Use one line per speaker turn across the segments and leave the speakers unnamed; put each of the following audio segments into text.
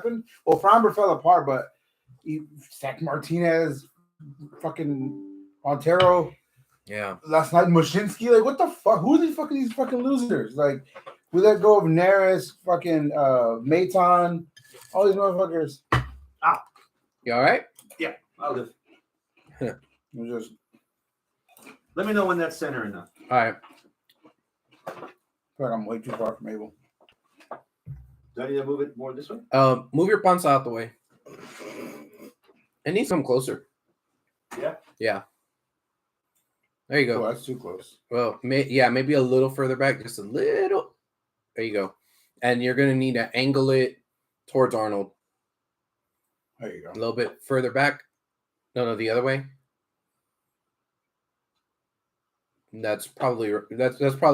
happened? Well, Framber fell apart, but Zach Martinez, fucking Montero.
Yeah.
Last night, Mushinski. Like, what the fuck? Who are these fucking losers? Like, we let go of Neres, fucking Maton, all these motherfuckers.
You all right?
Yeah, I'll live.
Just
let me know when that's center enough.
All right.
I feel like I'm way too far from Abel.
Do I need to move it more this way?
Move your punts out the way. It needs to come closer.
Yeah.
Yeah. There you go.
Oh, that's too close.
Well, maybe a little further back, just a little. There you go. And you're gonna need to angle it towards Arnold.
There you go.
A little bit further back. No, the other way. That's probably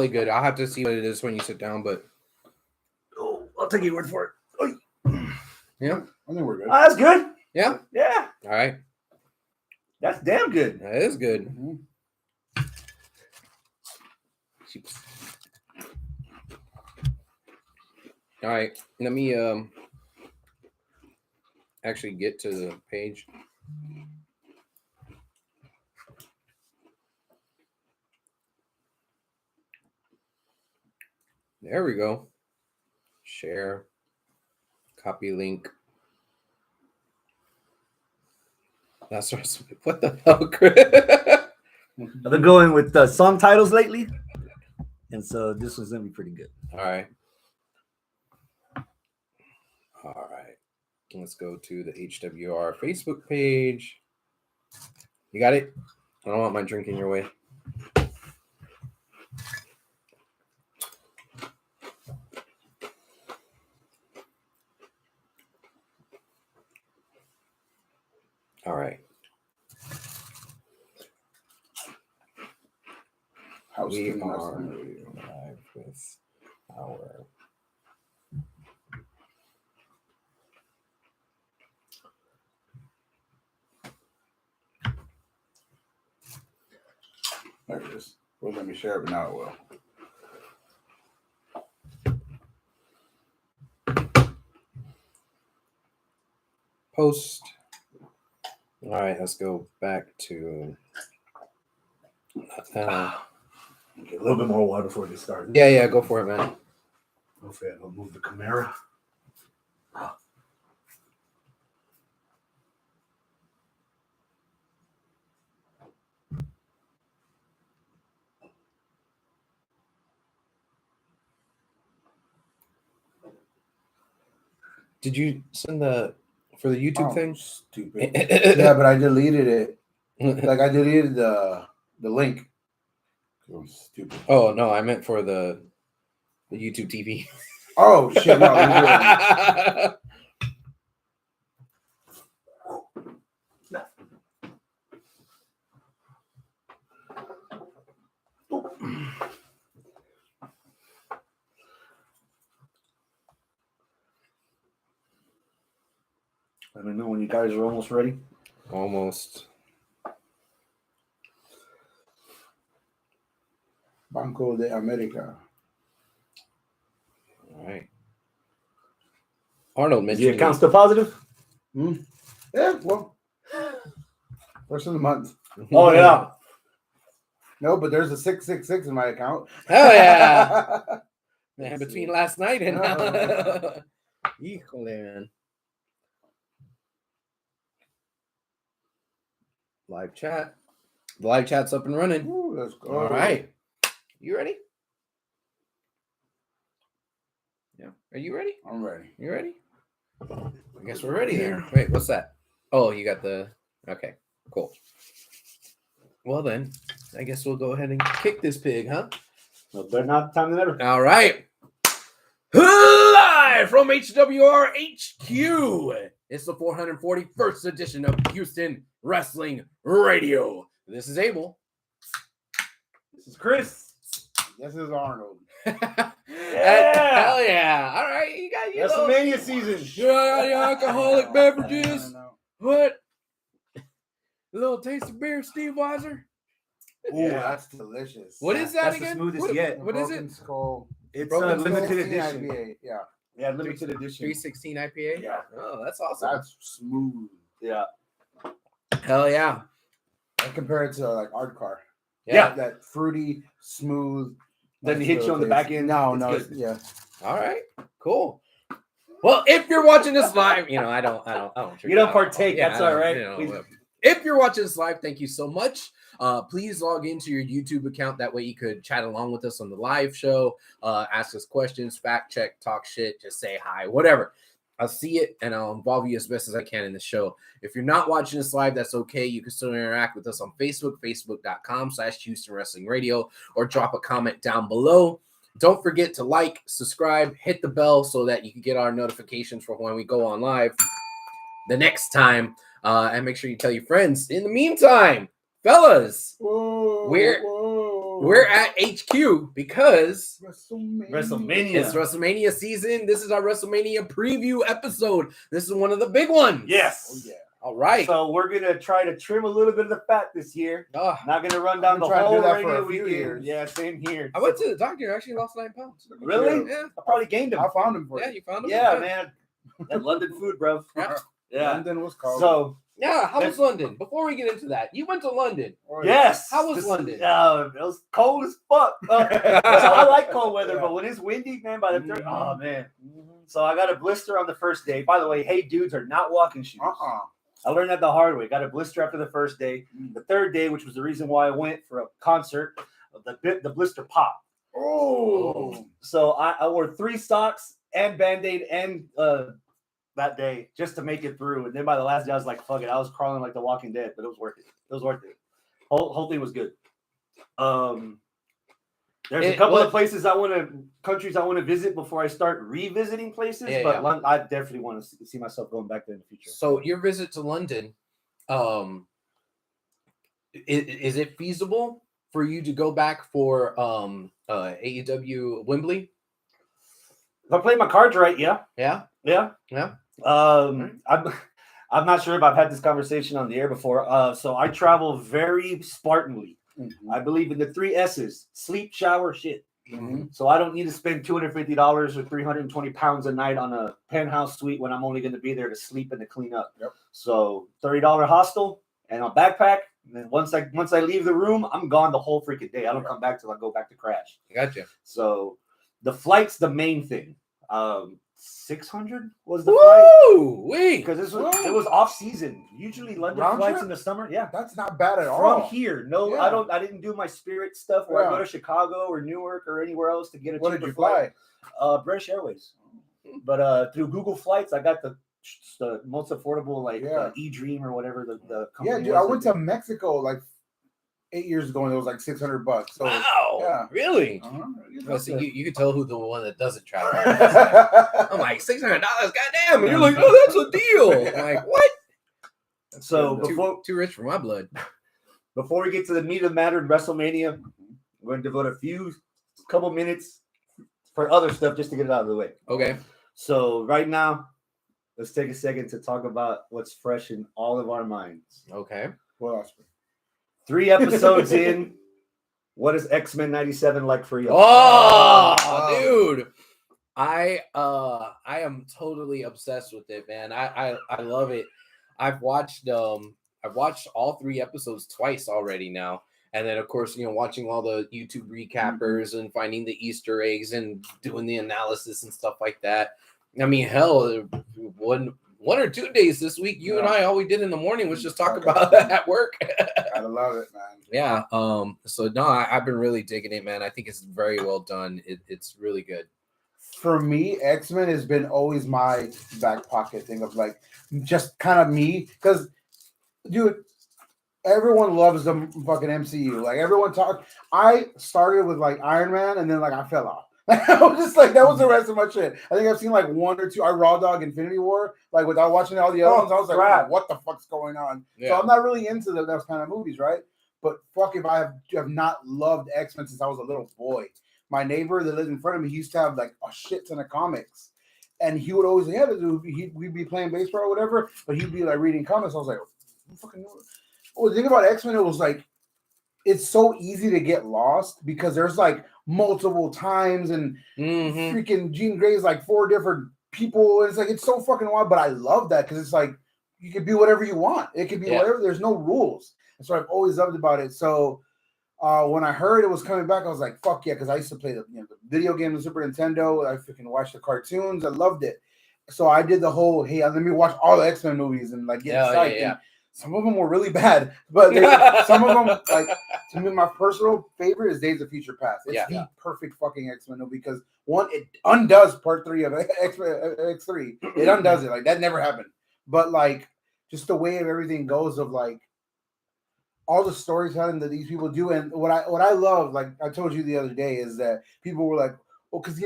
good. I'll have to see what it is when you sit down, but
I'll take your word for it.
yeah,
I think we're good.
That's good.
Yeah.
Yeah.
All right.
That's damn good.
That is good.
Mm-hmm.
All right. Let me actually get to the page. There we go. Share. Copy link. That's what the hell, Chris?
I've been going with song titles lately, and so this one's gonna be pretty good.
All right. Let's go to the HWR Facebook page. You got it? I don't want my drink in your way. All right. We are live with our
There it is. Well, let me share it, but now it will.
Post. All right, let's go back to.
Okay, a little bit more water before we get started.
Yeah, go for it, man.
Okay, I'll move the camera.
Did you send for the YouTube thing?
Stupid. Yeah, but I deleted it. Like I deleted the link. It was stupid.
Oh no, I meant for the YouTube TV.
Oh shit! No, let
me know when you guys are almost ready.
Almost.
Banco de America.
All right. Arnold mentioned
Is the account still positive?
Yeah, well, first of the month.
Oh yeah.
No, but there's a 666 in my account.
Hell yeah. Man, between last night and now. Híjole, man. Live chat. The live chat's up and running.
Ooh, let's go.
All right. You ready? Yeah. Are you ready?
I'm ready.
You ready? I guess we're ready there. Wait, what's that? Oh, you got the... Okay, cool. Well then, I guess we'll go ahead and kick this pig, huh?
No better not time than ever.
All right. Live from HWR HQ. It's the 441st edition of Houston Wrestling Radio. This is Abel.
This is Chris.
This is Arnold.
Yeah. Hell yeah. All right. You got
WrestleMania season.
You got your alcoholic beverages.
No.
What? A little taste of beer, Steve Weiser.
Ooh, that's delicious.
What is that
That's
again?
the smoothest yet.
What is it?
Skull.
It's
Broken
limited
Skull
edition.
IPA. Yeah.
Yeah, limited edition.
316 IPA.
Yeah.
Oh, that's awesome.
That's smooth.
Yeah.
Hell yeah.
I compare it to like Art Car.
Yeah.
That fruity, smooth.
Doesn't hit you on the back end.
No,
It's
no,
good.
yeah.
All right. Cool. Well, if you're watching this live, I don't.
You don't partake. That's all right.
If you're watching this live, thank you so much. Please log into your YouTube account. That way you could chat along with us on the live show, ask us questions, fact check, talk shit, just say hi, whatever. I'll see it and I'll involve you as best as I can in the show. If you're not watching this live, that's okay. You can still interact with us on Facebook, facebook.com/Houston Wrestling Radio, or drop a comment down below. Don't forget to like, subscribe, hit the bell so that you can get our notifications for when we go on live the next time. And make sure you tell your friends. In the meantime, fellas, we're at HQ because
WrestleMania.
it's WrestleMania season. This is our WrestleMania preview episode. This is one of the big ones.
Yes.
Oh, yeah.
All right.
So we're gonna try to trim a little bit of the fat this year. Not gonna run down the whole radio weekend. Yeah, same here.
I went to the doctor. I actually lost 9 pounds.
Really?
Yeah.
I probably gained them.
I found him for
Yeah,
you.
you found him?
Yeah, man. That London food, bro. Yeah.
London was called.
So
Yeah, how was London? Before we get into that, you went to London.
yes.
How was London?
It was cold as fuck. So I like cold weather, but when it's windy, man, by the third, oh man. So I got a blister on the first day. By the way, hey dudes are not walking shoes. I learned that the hard way. Got a blister after the first day. The third day, which was the reason why I went for a concert, the blister popped.
Oh.
So I wore 3 socks and Band-Aid and that day just to make it through. And then by the last day, I was like, fuck it. I was crawling like the Walking Dead, but it was worth it. It was worth it. Whole thing was good. There's a couple of countries I want to visit before I start revisiting places, but London, I definitely want to see myself going back there in the future.
So your visit to London, is it feasible for you to go back for AEW Wembley?
If I play my cards right, yeah. I'm not sure if I've had this conversation on the air before. So I travel very Spartanly. I believe in the 3 S's: sleep, shower, shit. So I don't need to spend $250 or 320 pounds a night on a penthouse suite when I'm only going to be there to sleep and to clean up. So $30 hostel and a backpack. And then once I leave the room, I'm gone the whole freaking day. I don't come back till I go back to crash.
Gotcha.
So the flight's the main thing. 600 was the flight because it was off season. Usually London
Round
flights
trip?
in the summer. Yeah,
That's not bad at
from
all.
here. No,
Yeah.
I didn't do my Spirit stuff where I go to Chicago or Newark or anywhere else to get a
What
cheaper
did you
flight.
fly?
British Airways. But through Google Flights, I got the most affordable eDream or whatever the company
Dude, I went to Mexico like 8 years ago and it was like $600. So
Wow, really?
Uh-huh.
So you can tell who the one that doesn't travel is. I'm like, $600, goddamn. And you're like, oh, that's a deal. I'm like, what?
So
too rich for my blood.
Before we get to the meat of the matter in WrestleMania, we're going to devote a couple minutes for other stuff just to get it out of the way.
Okay.
So right now, let's take a second to talk about what's fresh in all of our minds.
Okay.
What else?
3 episodes in, what is X-Men 97 like for you?
Dude. I am totally obsessed with it, man. I love it. I've watched all 3 episodes twice already now. And then of course, watching all the YouTube recappers and finding the Easter eggs and doing the analysis and stuff like that. I mean, hell, one or 2 days this week, you and I, all we did in the morning was just talk about that at work.
I love it, man.
Yeah. So no, I've been really digging it, man. I think it's very well done. It's really good.
For me, X-Men has been always my back pocket thing of like just kind of me, because dude, everyone loves the fucking MCU. Like everyone I started with like Iron Man and then like I fell off. I was just like, that was the rest of my shit. I think I've seen like 1 or 2. I raw dog Infinity War, like without watching all the other ones. I was like, oh, what the fuck's going on?
Yeah.
So I'm not really into those kind of movies, right? But fuck if I have not loved X-Men since I was a little boy. My neighbor that lives in front of me, he used to have like a shit ton of comics. And he would always, we'd be playing baseball or whatever, but he'd be like reading comics. I was like, fucking. Well, the thing about X-Men, it was like, it's so easy to get lost because there's like multiple times and freaking Jean Grey's like 4 different people. It's like it's so fucking wild, but I love that because it's like you can be whatever you want. It can be whatever. There's no rules. That's what I've always loved about it. So when I heard it was coming back, I was like, "Fuck yeah!" Because I used to play the video game on Super Nintendo. I freaking watched the cartoons. I loved it. So I did the whole let me watch all the X-Men movies and like get psyched.
Yeah.
Some of them were really bad, but some of them, like, to me, my personal favorite is Days of Future Past. It's the perfect fucking X-Men movie because one, it undoes part 3 of X3. It undoes it. Like, that never happened. But, like, just the way of everything goes of, like, all the storytelling that these people do. And what I love, like I told you the other day, is that people were like, well, because,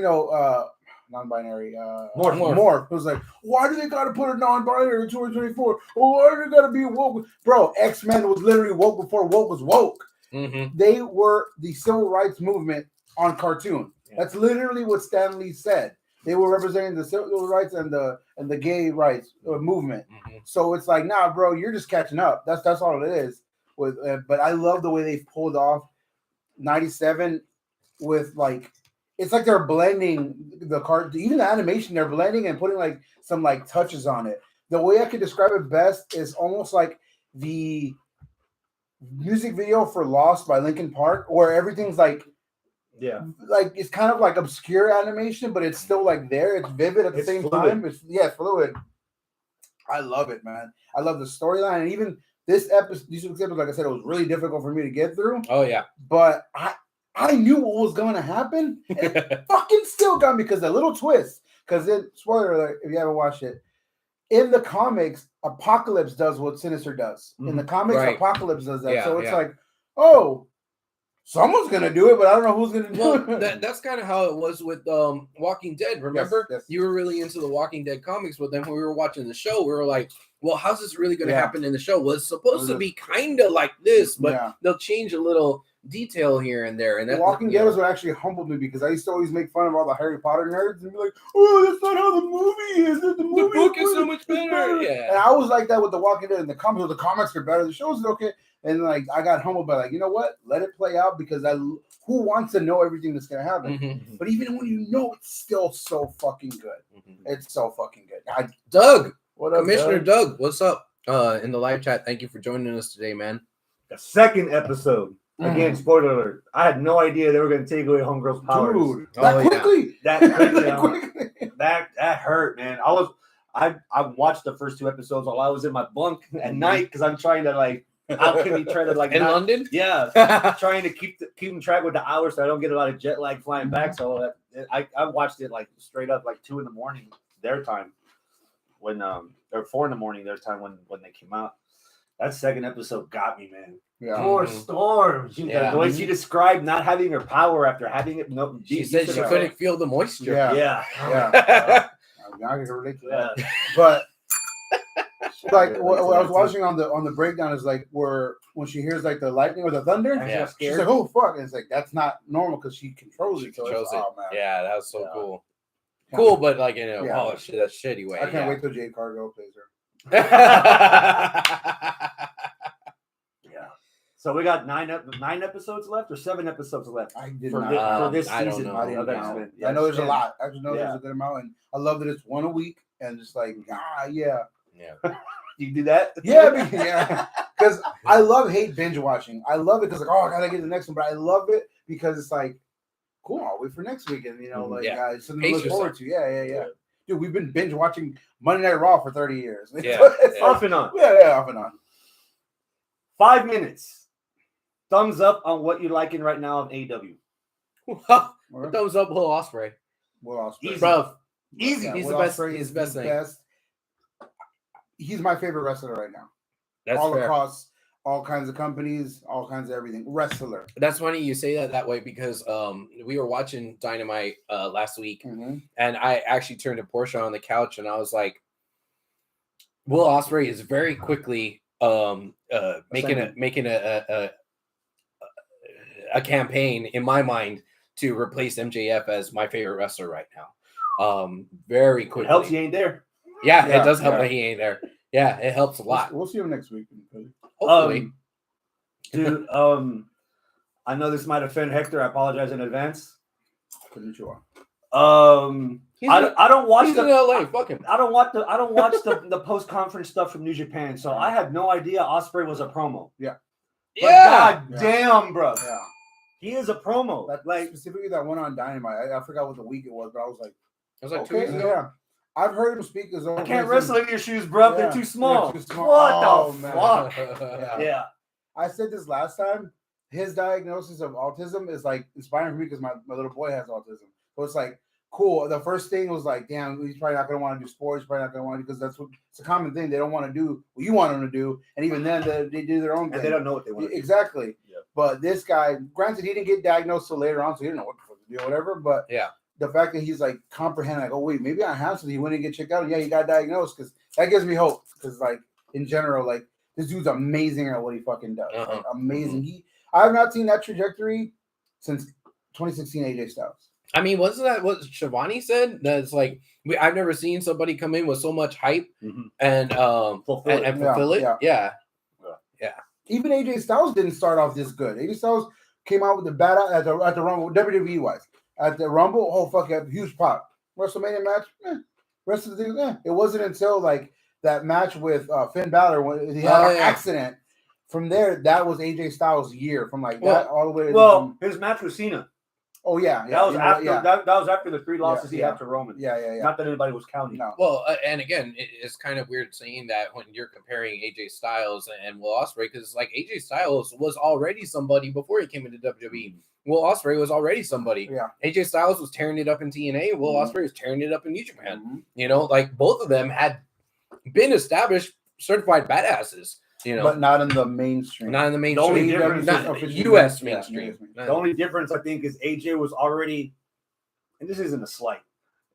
non-binary morph. It was like, why do they gotta put a non-binary in 2024? Well, why do they gotta be woke? Bro, X-Men was literally woke before woke was woke.
Mm-hmm.
They were the civil rights movement on cartoon. That's literally what Stan Lee said. They were representing the civil rights and the gay rights movement. Mm-hmm. So it's like, nah, bro, you're just catching up. That's all it is. But I love the way they've pulled off 97 with, like, it's like they're blending the card, even the animation. They're blending and putting like some like touches on it. The way I could describe it best is almost like the music video for "Lost" by Linkin Park, where everything's like it's kind of like obscure animation, but it's still like there. It's vivid at the same time. It's fluid. I love it, man. I love the storyline, and even this episode. These episodes, like I said, it was really difficult for me to get through.
Oh yeah,
but I knew what was going to happen. And it fucking still got me because the little twist. Because spoiler alert, if you haven't watched it, in the comics, Apocalypse does what Sinister does. In the comics, Apocalypse does that. So it's like, oh, someone's gonna do it, but I don't know who's gonna do it.
That's kind of how it was with Walking Dead. Remember, you were really into the Walking Dead comics, but then when we were watching the show, we were like, well, how's this really gonna happen in the show? Well, it's supposed to be kind of like this, but they'll change a little detail here and there. And that
Walking Dead was what actually humbled me because I used to always make fun of all the Harry Potter nerds and be like, "Oh, that's not how the movie is. The
book is so much better." Yeah,
and I was like that with the Walking Dead and the comics. The comics are better. The shows are okay. And like I got humbled by like, you know what? Let it play out because who wants to know everything that's gonna happen? Mm-hmm. But even when you know, it's still so fucking good. Mm-hmm. It's so fucking good.
Doug, what up, Commissioner Doug? What's up? In the live chat, thank you for joining us today, man.
The second episode. Again, spoiler alert. I had no idea they were going to take away Homegirl's powers.
Dude, quickly.
That quickly. That hurt, man. I watched the first 2 episodes while I was in my bunk at night because I'm trying to like how can we try to like
in London?
Yeah, trying to keep track with the hours so I don't get a lot of jet lag flying back. So I watched it like straight up like 2 a.m. their time when or 4 a.m. their time when they came out. That second episode got me, man. Yeah. Poor Storm. The way she described not having her power after having it. No,
she said she couldn't feel the moisture.
Yeah. I can relate to that. But like what I was watching on the breakdown is like when she hears like the lightning or the thunder, she's like, "Oh fuck!" And it's like that's not normal because she controls it.
Oh, man. Yeah, that was so cool. Cool, but like oh shit, that's shitty way.
I can't wait till Jade Cargill plays her.
So we got 9 episodes left or 7 episodes left
for
this season.
I know there's a lot. I just know there's a good amount, and I love that it's 1 a week and just like
yeah. You do that?
Yeah, because I hate binge watching. I love it because like, oh, I gotta get the next one, but I love it because it's like, cool, I'll wait for next week, and something to look forward to. Yeah. Dude, we've been binge watching Monday Night Raw for 30 years.
Off and on.
Yeah, off and on.
5 minutes. Thumbs up on what you're liking right now of AEW.
Thumbs up, Will Ospreay.
Easy.
He's the best. He's the best.
He's my favorite wrestler right now.
That's
all
fair.
Across all kinds of companies, all kinds of everything. Wrestler.
That's funny you say that way because we were watching Dynamite last week, and I actually turned to Portia on the couch, and I was like, Will Ospreay is very quickly making a campaign in my mind to replace MJF as my favorite wrestler right now. Very quickly.
It helps he ain't there.
Yeah, it does help that he ain't there. Yeah, it helps a lot.
We'll see him next week.
Hopefully.
Dude, I know this might offend Hector. I apologize in advance.
Konnichiwa.
I don't watch
he's
the
in LA. Fuck him.
I don't watch the post conference stuff from New Japan, so I had no idea Ospreay was a promo.
Yeah.
But
Yeah.
God damn, bro.
Yeah.
He is a promo.
That, like specifically that one on Dynamite. I forgot what the week it was, but I was like,
It was like 2
okay,
weeks ago.
yeah. I've heard him speak as though
I can't wrestle in your shoes, bro.
Yeah,
They're too small.
they're too small.
What
Oh,
the
man.
fuck? Yeah.
I said this last time. His diagnosis of autism is like inspiring for me because my little boy has autism. So it's like cool. The first thing was like, damn, he's probably not going to want to do sports. He's probably not going to want to because that's what it's a common thing. They don't want to do what you want them to do, and even then they do their own thing.
And they don't know what they want to do.
Exactly.
Yeah.
But this guy, granted, he didn't get diagnosed till later on, so he didn't know what the fuck to do or whatever. But
Yeah.
the fact that he's like comprehending, like, oh wait, maybe I have something. He went and get checked out. And yeah, he got diagnosed because that gives me hope. Because like in general, like this dude's amazing at what he fucking does.
Uh-huh.
Like, amazing. I have not seen that trajectory since 2016 AJ Styles.
I mean, wasn't that what Shivani said? That's like I've never seen somebody come in with so much hype and fulfill it. Yeah.
Even AJ Styles didn't start off this good. AJ Styles came out with the bad at the Rumble, WWE wise. At the Rumble, oh fuck, yeah, huge pop. WrestleMania match, rest of the thing, It wasn't until like that match with Finn Balor when he had an accident. From there, that was AJ Styles' year. From like that all the way.
Well, his match with Cena.
Oh yeah,
that was after that was after the 3 losses he had to Roman.
Yeah.
Not that anybody was counting.
No.
Well, and again, it's kind of weird saying that when you're comparing AJ Styles and Will Ospreay, because like AJ Styles was already somebody before he came into WWE. Will Ospreay was already somebody.
Yeah.
AJ Styles was tearing it up in TNA. Will Ospreay was tearing it up in New Japan. You know, like both of them had been established certified badasses. You know,
but not in the mainstream.
Not in the mainstream.
The only difference
not
is
U.S. mainstream.
The only difference I think is AJ was already, and this isn't a slight,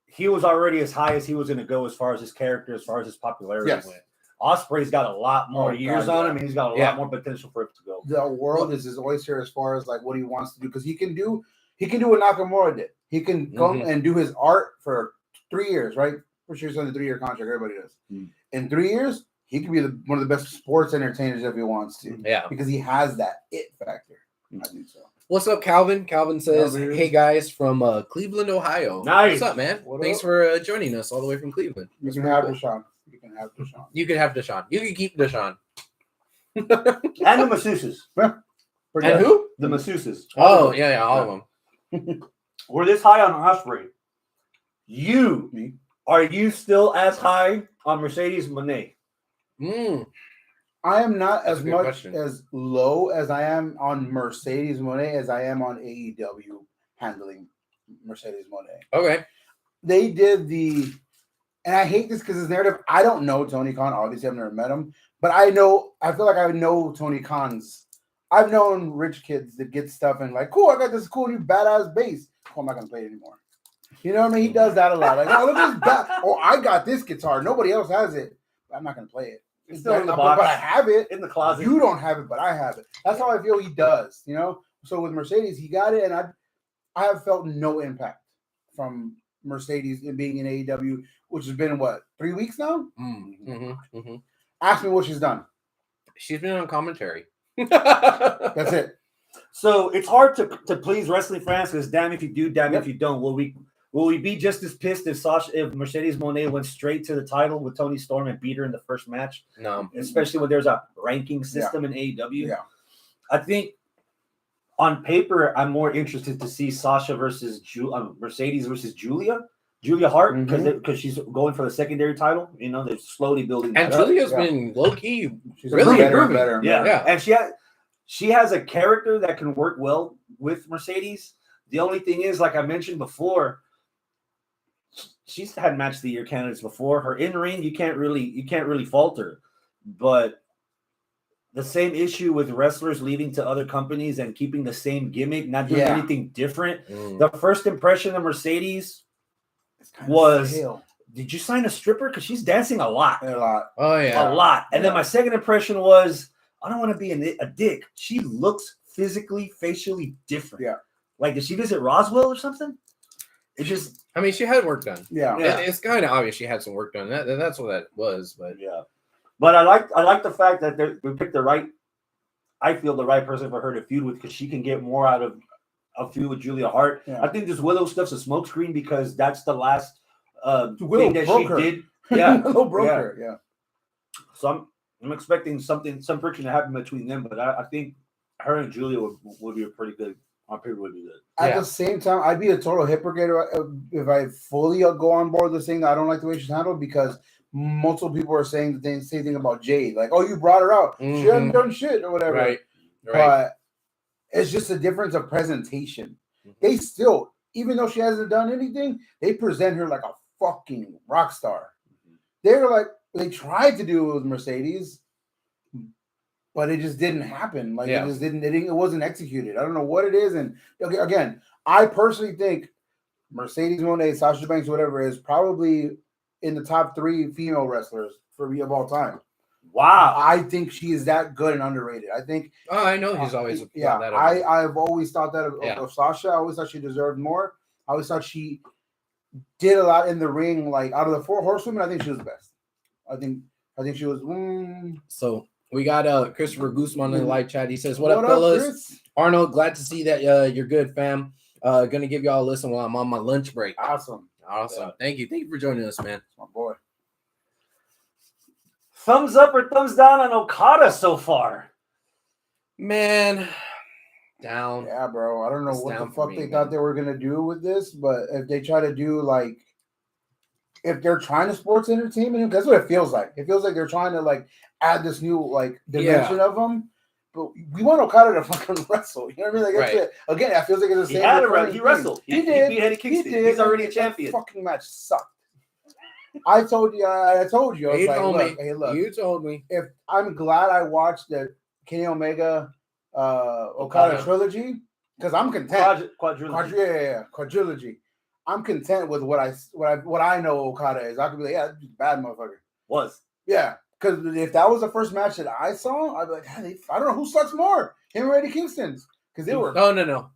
he was already as high as he was going to go as far as his character, as far as his popularity went. Ospreay's got a lot more years on him, and he's got a lot more potential for it to go.
The world is his oyster as far as like what he wants to do because he can do what Nakamura did. He can go and do his art for 3 years, right? For sure, he's on the 3-year contract. Everybody does. In 3 years, he could be one of the best sports entertainers if he wants to.
Yeah,
because he has that it factor. I think so.
What's up, Calvin? Calvin says, "Hey guys from Cleveland, Ohio.
Nice.
What's up, man? Thanks for joining us all the way from Cleveland.
You can have Deshaun. You can have Deshaun.
You can have Deshaun. You can keep Deshaun.
And the masseuses.
And who?
The masseuses.
Oh, yeah, all of them.
We're this high on Ospreay. Are you still as high on Mercedes Moné?
I am not
That's
as much as low as I am on Mercedes Moné as I am on AEW handling Mercedes Moné.
Okay.
They did and I hate this because his narrative, I don't know Tony Khan. Obviously, I've never met him, but I feel like I know Tony Khan's. I've known rich kids that get stuff and like, cool, I got this cool new badass bass. Cool, I'm not going to play it anymore. You know what I mean? He does that a lot. Like, oh, look at this. Oh, I got this guitar. Nobody else has it. I'm not going to play it.
It's still in the box.
But I have it.
In the closet.
You don't have it, but I have it. That's how I feel he does, you know? So with Mercedes, he got it, and I have felt no impact from Mercedes in being in AEW, which has been, 3 weeks now? Ask me what she's done.
She's been on commentary.
That's it.
So it's hard to please wrestling fans because damn if you do, damn if you don't. Will we be just as pissed if Mercedes Moné went straight to the title with Tony Storm and beat her in the first match?
No.
Especially when there's a ranking system in AEW.
Yeah.
I think on paper, I'm more interested to see Sasha versus Mercedes versus Julia Hart because she's going for the secondary title. You know, they're slowly building that
and Julia's been low key.
She's
really
better.
Yeah. And she has a character that can work well with Mercedes. The only thing is, like I mentioned before, she's had match of the year candidates before. Her in ring, you can't really fault her. But the same issue with wrestlers leaving to other companies and keeping the same gimmick, not doing anything different. The first impression of Mercedes was, did you sign a stripper? Because she's dancing a lot.
Oh yeah,
a lot. And then my second impression was, I don't want to be a dick. She looks facially different.
Yeah.
Like, did she visit Roswell or something? It just,
I mean, she had work done.
Yeah.
It's kind of obvious she had some work done. That's what that was. But
yeah. But I like the fact that we picked the right person for her to feud with because she can get more out of a feud with Julia Hart.
Yeah.
I think this Willow stuff's a smokescreen because that's the last
Willow
thing that
broke
she
her.
did. Yeah,
Willow broke her. Yeah.
So I'm expecting some friction to happen between them, but I think her and Julia would be a pretty good. On paper would be good.
At the same time, I'd be a total hypocrite if I fully go on board with saying that I don't like the way she's handled, because multiple people are saying the same thing about Jade. Like, oh, you brought her out. She hasn't done shit or whatever.
Right.
But it's just a difference of presentation. They still, even though she hasn't done anything, they present her like a fucking rock star. They're like, they tried to do it with Mercedes, but it just didn't happen. Like it just didn't. It wasn't executed. I don't know what it is. And again, I personally think Mercedes Moné, Sasha Banks, whatever, is probably in the top 3 female wrestlers for me of all time.
Wow,
I think she is that good and underrated. I think.
Oh, I know he's always.
That I've always thought that of Sasha. I always thought she deserved more. I always thought she did a lot in the ring. Like out of the 4 horsewomen, I think she was the best. I think she was.
So we got Christopher Guzman in the live chat. He says, "What up, fellas?
Chris?
Arnold, glad to see that you're good, fam. Gonna give y'all a listen while I'm on my lunch break.
Awesome.
Yeah. Thank you for joining us, man.
My boy.
Thumbs up or thumbs down on Okada so far?
Man, down.
Yeah, bro. I don't know
It's
what the
down for
fuck
me,
they
man.
thought they were gonna do with this, but if they try to do like, if they're trying to sports entertainment, that's what it feels like. It feels like they're trying to like add this new like dimension of them. But we want Okada to fucking wrestle. You know what I mean? Like that's it. Again, it feels like it's the same.
He wrestled.
He did.
He beat Eddie Kingston.
He did.
He's already a champion.
That fucking match sucked. I told you. I was
You
like,
told
look,
me.
hey, look.
You told me.
If I'm glad I watched the Kenny Omega Okada trilogy, because I'm content. Quadrilogy. I'm content with what I know Okada is. I could be like, yeah, that's a bad motherfucker. Yeah, because if that was the first match that I saw, I'd be like, I don't know who sucks more, him or Eddie Kingston's, because they were.
No.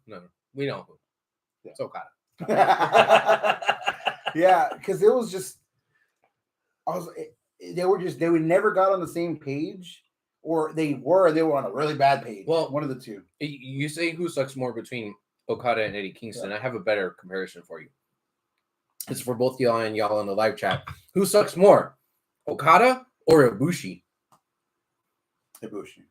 We know who. It's Okada.
Yeah, because it was just. They would never got on the same page, or they were on a really bad page.
Well,
one of the two.
You say who sucks more between Okada and Eddie Kingston. I have a better comparison for you. It's for both y'all and y'all in the live chat. Who sucks more, Okada or Ibushi?
Ibushi.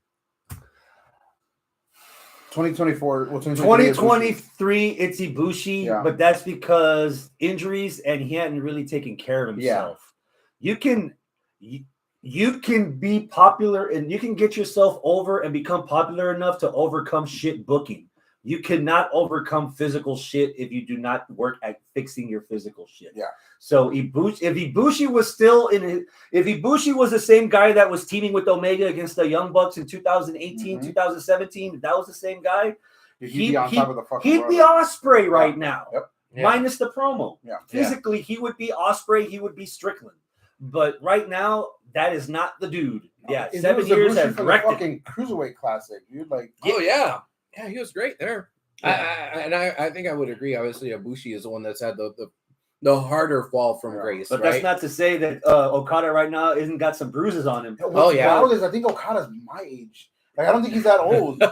2024. Well,
2023, it's Ibushi, but that's because injuries and he hadn't really taken care of himself. You can be popular and you can get yourself over and become popular enough to overcome shit booking. You cannot overcome physical shit if you do not work at fixing your physical shit.
Yeah.
So if Ibushi was still if Ibushi was the same guy that was teaming with Omega against the Young Bucks in 2018, 2017, if that was the same guy, he'd be on top of the fucking world. He'd be Osprey right now.
Yep.
Minus the promo.
Yeah.
Physically, he would be Osprey, he would be Strickland. But right now, that is not the dude. Yeah, 7 years has wrecked
the fucking Cruiserweight Classic, dude. Like,
oh yeah, he was great there. Yeah. I think I would agree. Obviously, Ibushi is the one that's had the harder fall from grace.
But that's not to say that Okada right now isn't got some bruises on him.
I think Okada's my age. Like, I don't think he's that old.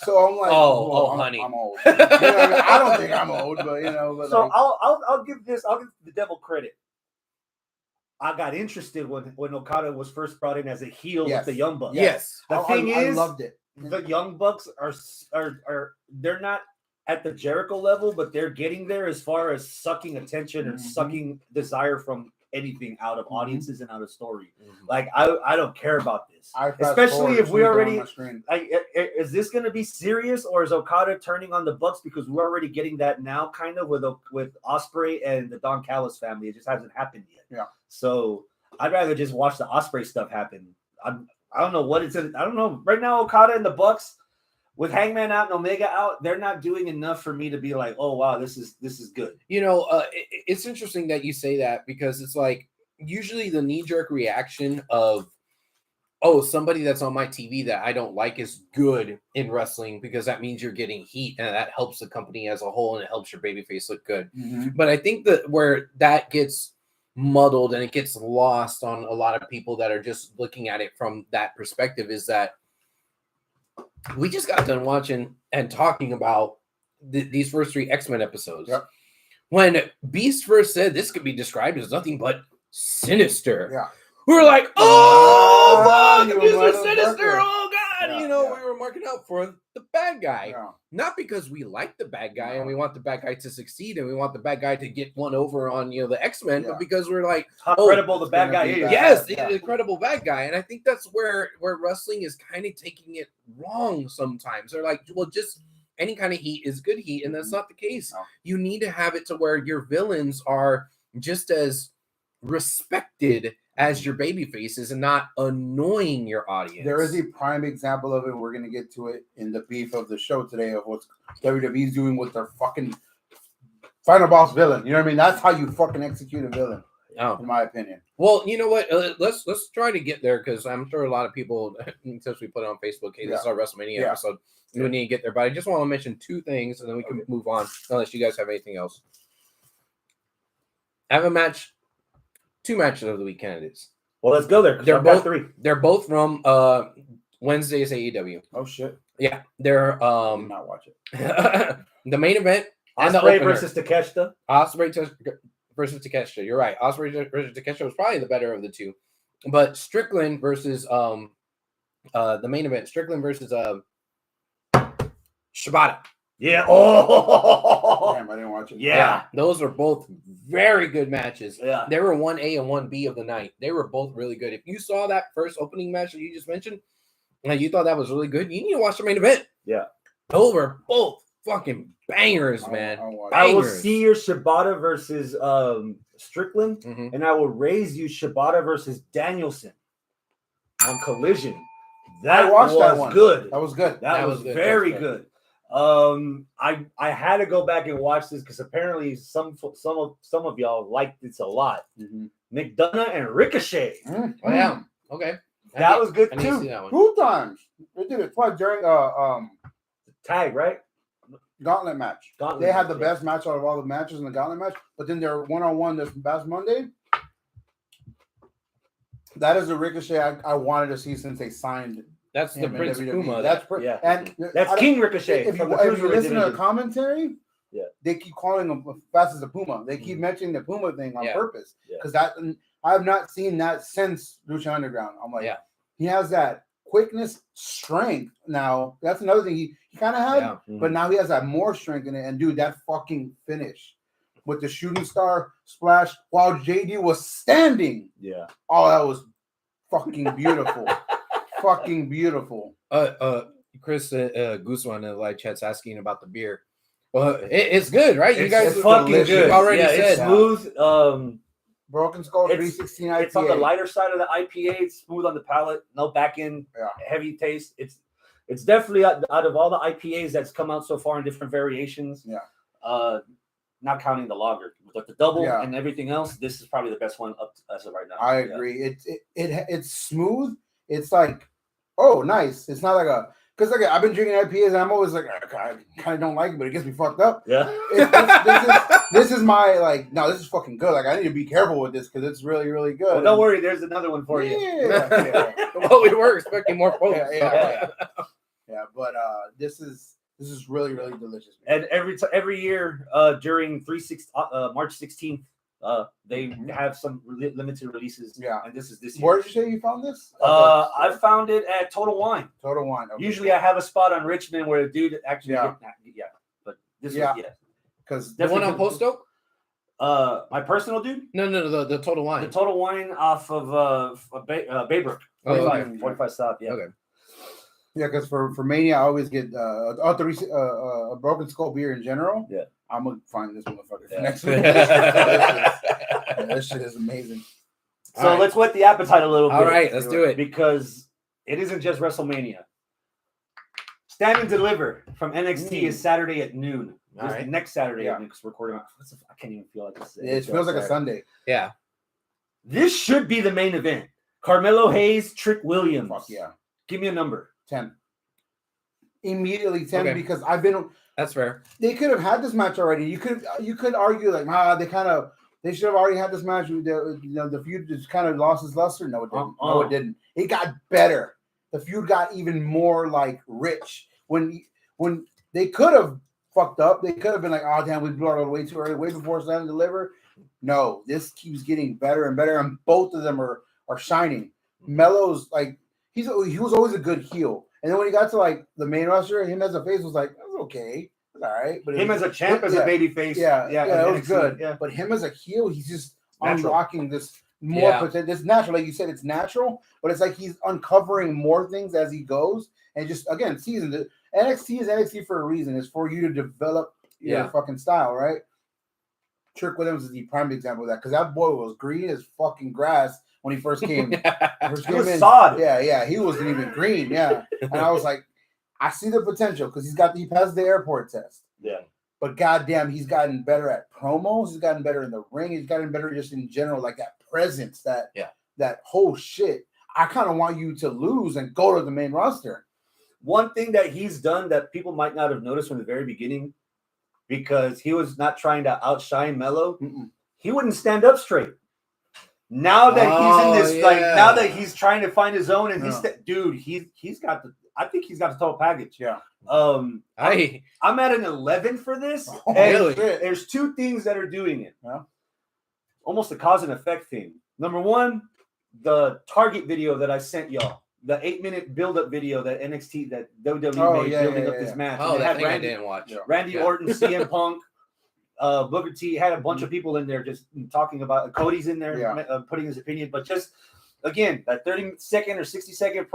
So I'm like,
honey,
I'm old. You know what I mean? I don't think I'm old, but you know. But
so like, I'll give the devil credit. I got interested when Okada was first brought in as a heel with the Young Bucks.
Yes.
The thing is,
I loved it.
The Young Bucks are they're not at the Jericho level, but they're getting there as far as sucking attention and sucking desire from anything out of audiences and out of story. Like I don't care about this, especially if we already. Is this going to be serious, or is Okada turning on the Bucks because we're already getting that now, kind of with Osprey and the Don Callis family? It just hasn't happened yet.
Yeah.
So I'd rather just watch the Osprey stuff happen. I don't know what it's. I don't know. Right now, Okada and the Bucks, with Hangman out and Omega out, they're not doing enough for me to be like, oh wow, this is good.
You know, it's interesting that you say that, because it's like usually the knee-jerk reaction of, oh, somebody that's on my TV that I don't like is good in wrestling because that means you're getting heat and that helps the company as a whole and it helps your babyface look good. But I think that where that gets muddled and it gets lost on a lot of people that are just looking at it from that perspective is that we just got done watching and talking about these first 3 X-Men episodes.
Yep.
when Beast first said this could be described as nothing but sinister.
Yeah.
We were like, oh, fuck,
you
Mr. Sinister.
motherfucker.
Oh, God.
Yeah,
you know,
yeah.
we were marking out for the bad guy.
Yeah.
Not because we like the bad guy and
No.
we want the bad guy to succeed and we want the bad guy to get one over on, you know, the X-Men,
Yeah.
but because we're like,
How
oh,
credible the
it's
bad
gonna
guy
be
is.
bad.
yes,
Yeah.
the incredible bad guy. And I think that's where wrestling is kind of taking it wrong sometimes. They're like, well, just any kind of heat is good heat. And that's not the case.
No.
You need to have it to where your villains are just as respected as your baby faces and not annoying your audience.
There is a prime example of it. We're going to get to it in the beef of the show today of what WWE's doing with their fucking final boss villain. You know what I mean? That's how you fucking execute a villain,
Oh.
in my opinion.
Well, you know what? Let's try to get there because I'm sure a lot of people, since we put it on Facebook, hey, this is our WrestleMania episode. We need to get there, but I just want to mention two things and then we can move on unless you guys have anything else. I have a match, two matches of the week candidates.
Well, let's go there.
They're
I've got
both
3.
They're both from Wednesday's AEW.
Oh, shit.
Yeah, they're
I did not watch it.
the main event and the
Ospreay
opener.
versus Takeshita.
Ospreay versus Takeshita. You're right. Ospreay versus Takeshita was probably the better of the two, but Strickland versus the main event. Strickland versus Shibata.
Yeah. Oh.
Damn, I didn't watch it.
Yeah.
Those are both very good matches.
Yeah.
They were 1A and 1B of the night. They were both really good. If you saw that first opening match that you just mentioned, and you thought that was really good, you need to watch the main event.
Yeah.
Those were both fucking bangers, man.
I'll watch
I will
Bangers.
see your Shibata versus Strickland,
Mhm.
and I will raise you Shibata versus Danielson on Collision.
I
That
watched
was
that one.
good.
That was good.
That was
good.
very
That
good. I had to go back and watch this because apparently some of y'all liked this a lot.
Mhm.
McDonough and Ricochet.
Mhm.
Oh, yeah. Okay.
That was good
I need to see
too.
that one.
2 times. They did it twice during
Tag, right?
gauntlet match.
Gauntlet
They had the
match, yeah.
best match out of all the matches in the gauntlet match, but then their one-on-one this past Monday. That is a Ricochet I wanted to see since they signed
That's the
him in
Prince
WWE.
Puma.
That's
Yeah.
and
That's
I don't-
King Ricochet.
If
from
you,
the
if you
Cruiserweight
listen to the
division.
commentary,
Yeah.
they keep calling him fast as a Puma. They keep mentioning the Puma thing on
Yeah.
purpose
Yeah.
because that I have not seen that since Lucha Underground. I'm like,
Yeah.
he has that quickness, strength. Now that's another thing he kind of had,
Yeah.
but now he has that more strength in it. And dude, that fucking finish with the shooting star splash while JD was standing.
Yeah.
Oh, that was fucking beautiful. Fucking beautiful.
Chris Guzman in the live chat's asking about the beer. Well, it's good, right? You
It's
guys
fucking
delicious.
good.
You already
yeah,
said.
it's smooth.
Broken Skull
It's-
316 IPA.
It's on the lighter side of the IPA. It's smooth on the palate. No back end,
Yeah.
heavy taste. It's definitely out of all the IPAs that's come out so far in different variations.
Yeah.
Not counting the lager, but the double
Yeah.
and everything else. This is probably the best one up as of right now.
I
Yeah.
agree. It's smooth. It's like, oh, nice. It's not like a because like I've been drinking IPAs and I'm always like I kind of don't like it, but it gets me fucked up.
Yeah.
This is my like no, this is fucking good. Like I need to be careful with this because it's really really good.
Well, don't worry. There's another one for you.
Yeah,
Well, we were expecting more folks.
Yeah. Yeah, but this is really really delicious.
And every year during March 16th, they have some limited releases.
Yeah.
And this is this year.
Where did you say you found this?
I found it at Total Wine.
Total Wine. Okay.
Usually I have a spot on Richmond where the dude actually
Yeah.
but this
Yeah.
was
because
The one on Post Oak?
my personal dude,
No, the Total
the
Wine.
Total Wine off of Baybrook,
Oh,
45,
okay.
45 South, yeah.
Okay.
yeah, because for Mania I always get a Broken Skull beer in general.
Yeah.
I'm gonna find this motherfucker for
Yeah.
next week. Yeah, this shit is amazing.
So
All right.
let's whet the appetite a little bit.
All right, let's do it.
Because it isn't just WrestleMania. Stand and Deliver from NXT is Saturday at noon.
All
This
right.
next Saturday
Yeah.
because we're recording. I can't even feel like this.
It feels like a Sunday.
Yeah.
This should be the main event. Carmelo Hayes, Trick Williams.
Fuck yeah.
Give me a number.
10. Immediately 10
Okay.
because
That's fair.
they could have had this match already. You could argue like they should have already had this match. The feud just kind of lost its luster. No, it didn't. No, it didn't. It got better. The feud got even more like rich when they could have fucked up. They could have been like, oh damn, we blew it way too early, way before it's time to deliver. No, this keeps getting better and better, and both of them are shining. Melo's like he was always a good heel, and then when he got to like the main roster, him as a face was like, that's okay, it's all right. But
him as a champ, as a baby face,
it was good.
Yeah.
But him as a heel, he's just
Natural.
unlocking this more potential. It's natural, like you said, it's natural, but it's like he's uncovering more things as he goes, and just again, season. NXT is NXT for a reason. It's for you to develop your fucking style, right? Trick Williams is the prime example of that, because that boy was green as fucking grass when he first came.
He was sod.
Yeah, he wasn't even green. Yeah, and I was like, I see the potential because he passed the airport test.
Yeah,
but goddamn, he's gotten better at promos. He's gotten better in the ring. He's gotten better just in general, like that presence, that whole shit. I kind of want you to lose and go to the main roster.
One thing that he's done that people might not have noticed from the very beginning, because he was not trying to outshine Melo, he wouldn't stand up straight. Now that he's in this, like now that he's trying to find his own, and he's got the. I think he's got the total package.
Yeah.
I'm at an 11 for this.
Oh,
and
really?
There's two things that are doing it.
Yeah.
Almost a cause and effect thing. Number one, the Target video that I sent y'all. The 8-minute build-up video that NXT, that WWE made building up this match.
Oh,
that
I didn't watch.
Randy Orton, CM Punk, Booker T, had a bunch of people in there just talking about. Cody's in there putting his opinion, but just again that 30-second or 60-second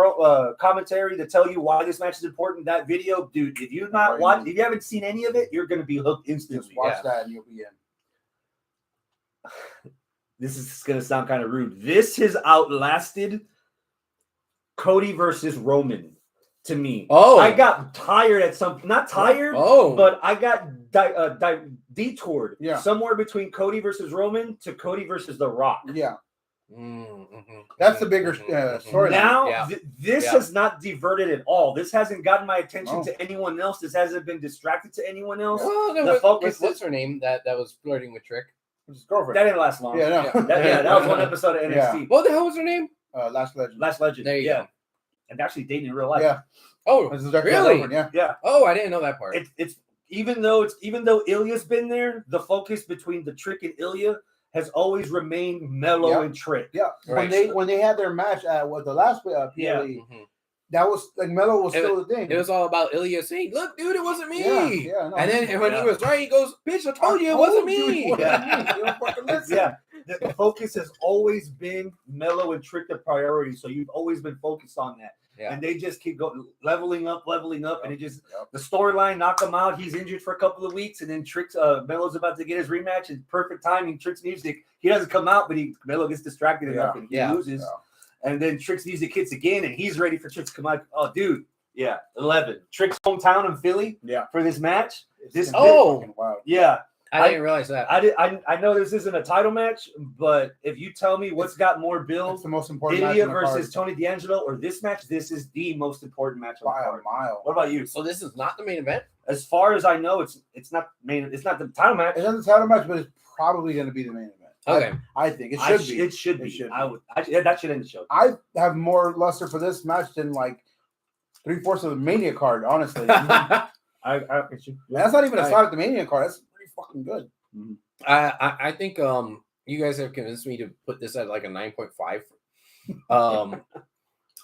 commentary to tell you why this match is important. That video, dude, if you haven't seen any of it, you're gonna be hooked instantly.
Just watch that and you'll be in.
This is gonna sound kind of rude. This has outlasted Cody versus Roman to me. I got tired at not tired, but I got detoured somewhere between Cody versus Roman to Cody versus The Rock.
Yeah. That's the bigger story.
Now, this has not diverted at all. This hasn't gotten my attention to anyone else. This hasn't been distracted to anyone else. The focus.
What's her name that was flirting with Trick?
His girlfriend.
That didn't last long.
Yeah, no.
That was one episode of NXT.
Yeah.
What the hell was her name?
Last Legend.
Last Legend.
There you go.
And actually dating in real life.
Yeah.
Oh, really?
Yeah.
Oh, I didn't know that part.
It's even though Ilya's been there, the focus between the Trick and Ilya has always remained Melo and Trick.
Yeah.
Right.
When they had their match at the last PLE, that was like Melo was still the thing.
It was all about Ilya saying, "Look, dude, it wasn't me."
Yeah. No,
and then when he was right, he goes, "Bitch, I told you it wasn't me."
You don't fucking listen.
The focus has always been Melo and Trick the priority, so you've always been focused on that. Yeah. And they just keep going leveling up, and it just the storyline knock him out. He's injured for a couple of weeks, and then Trick's Melo's about to get his rematch. It's perfect timing. Trick's music, he doesn't come out, but Melo gets distracted enough and he loses. Yeah. And then Trick's music hits again, and he's ready for Trick to come out. Oh, dude, 11. Trick's hometown in Philly, for this match.
I didn't realize that.
I know this isn't a title match, but if you tell me what's got more bills,
the most important
Ilya
match
versus Tony D'Angelo or this match, this is the most important match
by a mile.
What about you?
So this is not the main event?
As far as I know, it's not main. It's not the title match.
It's not the title match, but it's probably going to be the main event.
Okay,
I think it should be.
It should be. That should end the show.
I have more luster for this match than like 3/4 of the Mania card, honestly.
That's
not even a shot at the Mania card. That's pretty fucking good.
Mm-hmm. I think you guys have convinced me to put this at like a 9.5.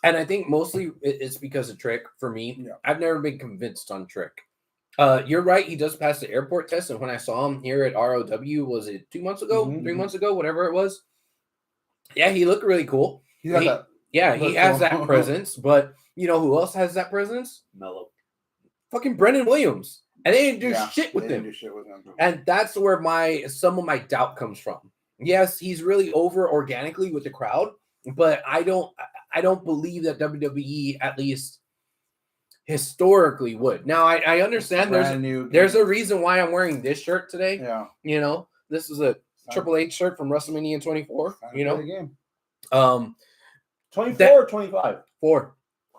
And I think mostly it's because of Trick for me. Yeah. I've never been convinced on Trick. You're right, he does pass the airport test, and when I saw him here at ROW, was it 2 months ago, 3 months ago, whatever it was? Yeah, he looked really cool. He has that presence, but you know who else has that presence?
Melo.
Fucking Brendan Williams. And they didn't do shit with him. And that's where some of my doubt comes from. Yes, he's really over organically with the crowd, but I don't believe that WWE, at least historically, would. Now I understand there's a reason why I'm wearing this shirt today. Yeah. You know, this is a Triple H shirt from WrestleMania 24. You know,
24 or 25?
4.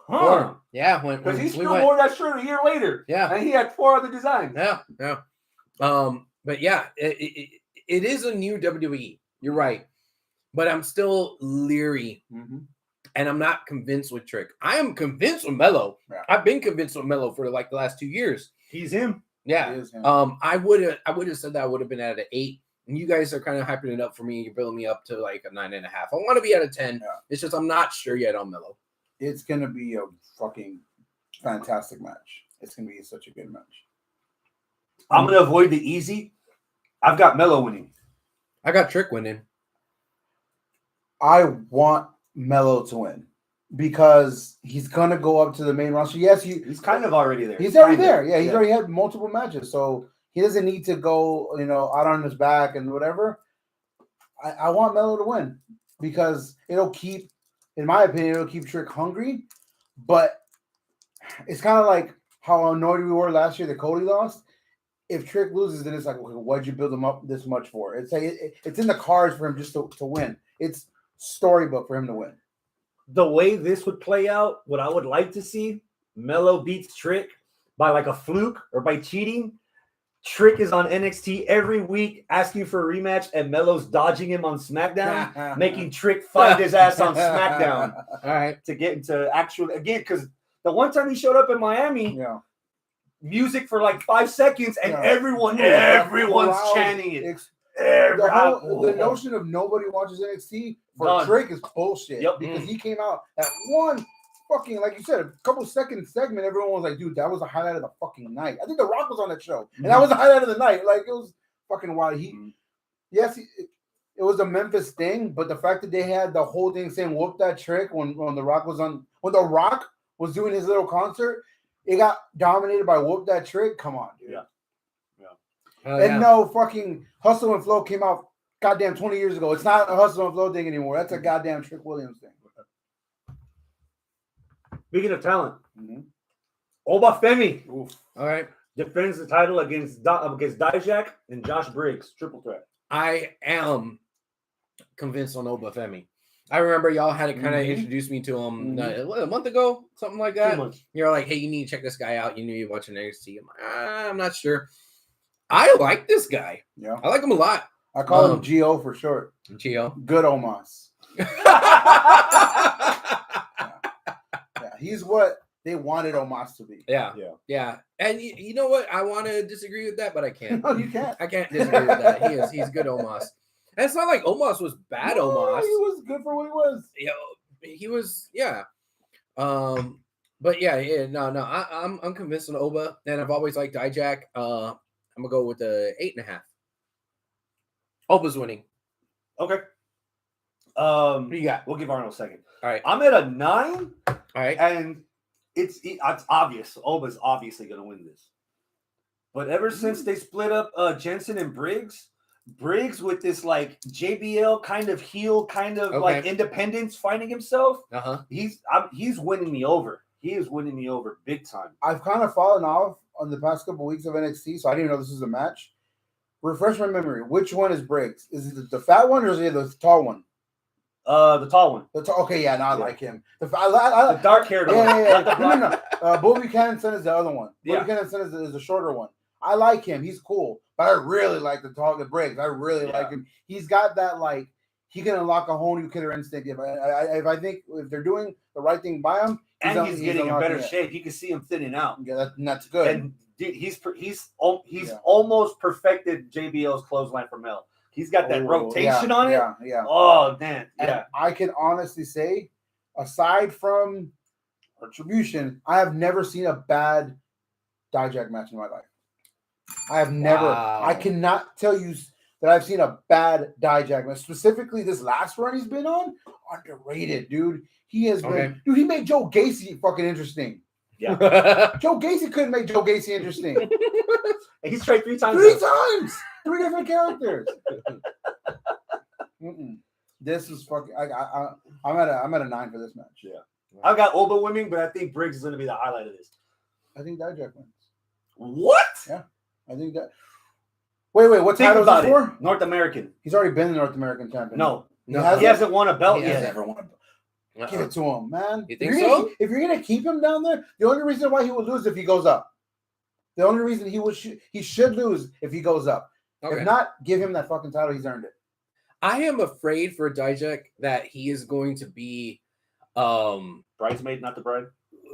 Huh.
Yeah,
because he still wore that shirt a year later.
Yeah,
and he had 4 other designs.
Yeah. But yeah, it is a new WWE. You're right, but I'm still leery, and I'm not convinced with Trick. I am convinced with Melo. Yeah. I've been convinced with Melo for like the last 2 years.
He's him.
Yeah.
It is him.
I would have said that I would have been at an 8. And you guys are kind of hyping it up for me. You're building me up to like a 9.5. I want to be at a 10.
Yeah.
It's just I'm not sure yet on Melo.
It's gonna be a fucking fantastic match. It's gonna be such a good match.
I'm gonna avoid the easy. I've got Melo winning.
I got Trick winning.
I want Melo to win because he's gonna go up to the main roster. Yes,
He's kind of already there.
He's already there. Yeah, he's already had multiple matches, so he doesn't need to go, out on his back and whatever. I want Melo to win because it'll keep, in my opinion, it'll keep Trick hungry. But it's kind of like how annoyed we were last year that Cody lost. If Trick loses, then it's like, okay, why'd you build him up this much for? It's like it's in the cards for him just to win. It's storybook for him to win.
The way this would play out, what I would like to see, Melo beats Trick by like a fluke or by cheating. Trick is on NXT every week asking for a rematch, and Melo's dodging him on SmackDown, making Trick fight his ass on SmackDown.
All right.
To get into actual, again, because the one time he showed up in Miami, music for like 5 seconds, and everyone's chanting it.
The notion of nobody watches NXT for Trick is bullshit.
Yep.
Because he came out at one fucking, like you said, a couple second segment. Everyone was like, dude, that was the highlight of the fucking night. I think The Rock was on that show, and that was the highlight of the night. Like, it was fucking wild. It was a Memphis thing, but the fact that they had the whole thing saying "whoop that Trick" when The Rock was doing his little concert, it got dominated by "whoop that Trick." Come on, dude. No fucking Hustle and Flow came out goddamn 20 years ago. It's not a Hustle and Flow thing anymore. That's a goddamn Trick Williams thing.
Speaking of talent, Obafemi
All right.
defends the title against Dijak and Josh Briggs, triple threat.
I am convinced on Obafemi. I remember y'all had to kind of introduce me to him a month ago, something like that.
2 months.
You're like, hey, you need to check this guy out. You knew you were watching NXT. I'm like, I'm not sure. I like this guy.
Yeah.
I like him a lot.
I call him Gio for short.
Gio.
Good Omos. He's what they wanted Omos to be.
Yeah. And you know what? I want to disagree with that, but I can't.
No, you can't.
I can't disagree with that. He's good Omos. And it's not like Omos was bad Omos.
He was good for what he was.
He was, but I'm convinced on Oba, and I've always liked Dijak. I'm gonna go with the 8.5. Oba's winning.
Okay.
What do you got?
We'll give Arnold a second.
All right.
I'm at a 9.
All right.
And it's obvious. Oba's obviously going to win this. But ever since they split up Jensen and Briggs with this like JBL kind of heel, kind of like independence finding himself, he's winning me over. He is winning me over big time.
I've kind of fallen off on the past couple weeks of NXT, so I didn't even know this was a match. Refresh my memory. Which one is Briggs? Is it the fat one or is it the tall one?
The tall one.
I like him. The
dark haired one.
No. Bull Buchanan's son is the other one. Bull Buchanan's son is the shorter one. I like him. He's cool. But I really like the Briggs. I really like him. He's got that, like, he can unlock a whole new killer instinct. If I think if they're doing the right thing by him,
he's getting in better shape. You can see him thinning out.
Yeah, that's good.
And he's almost perfected JBL's clothesline for Mel. He's got that rotation on it.
Yeah.
Oh, man. Yeah.
And I can honestly say, aside from Retribution, I have never seen a bad Dijak match in my life. I have never. Wow. I cannot tell you that I've seen a bad Dijak match. Specifically, this last run he's been on, underrated, dude. He has been. Dude, he made Joe Gacy fucking interesting.
Yeah.
Joe Gacy couldn't make Joe Gacy interesting.
And he's tried 3 times.
3 times. 3 different characters. This is fucking. I'm at a 9 for this match.
Yeah. I've got Oba winning, but I think Briggs is going to be the highlight of this.
I think Dijak wins.
What?
Yeah. I think that. Wait. What title is it for?
North American.
He's already been the North American champion.
No. He hasn't won a belt yet.
He hasn't ever won a belt. Give it to him, man.
You think so?
If you're gonna keep him down there, the only reason why he would lose if he goes up. The only reason he should lose if he goes up. Okay. If not, give him that fucking title. He's earned it.
I am afraid for Dijak that he is going to be
bridesmaid, not the bride.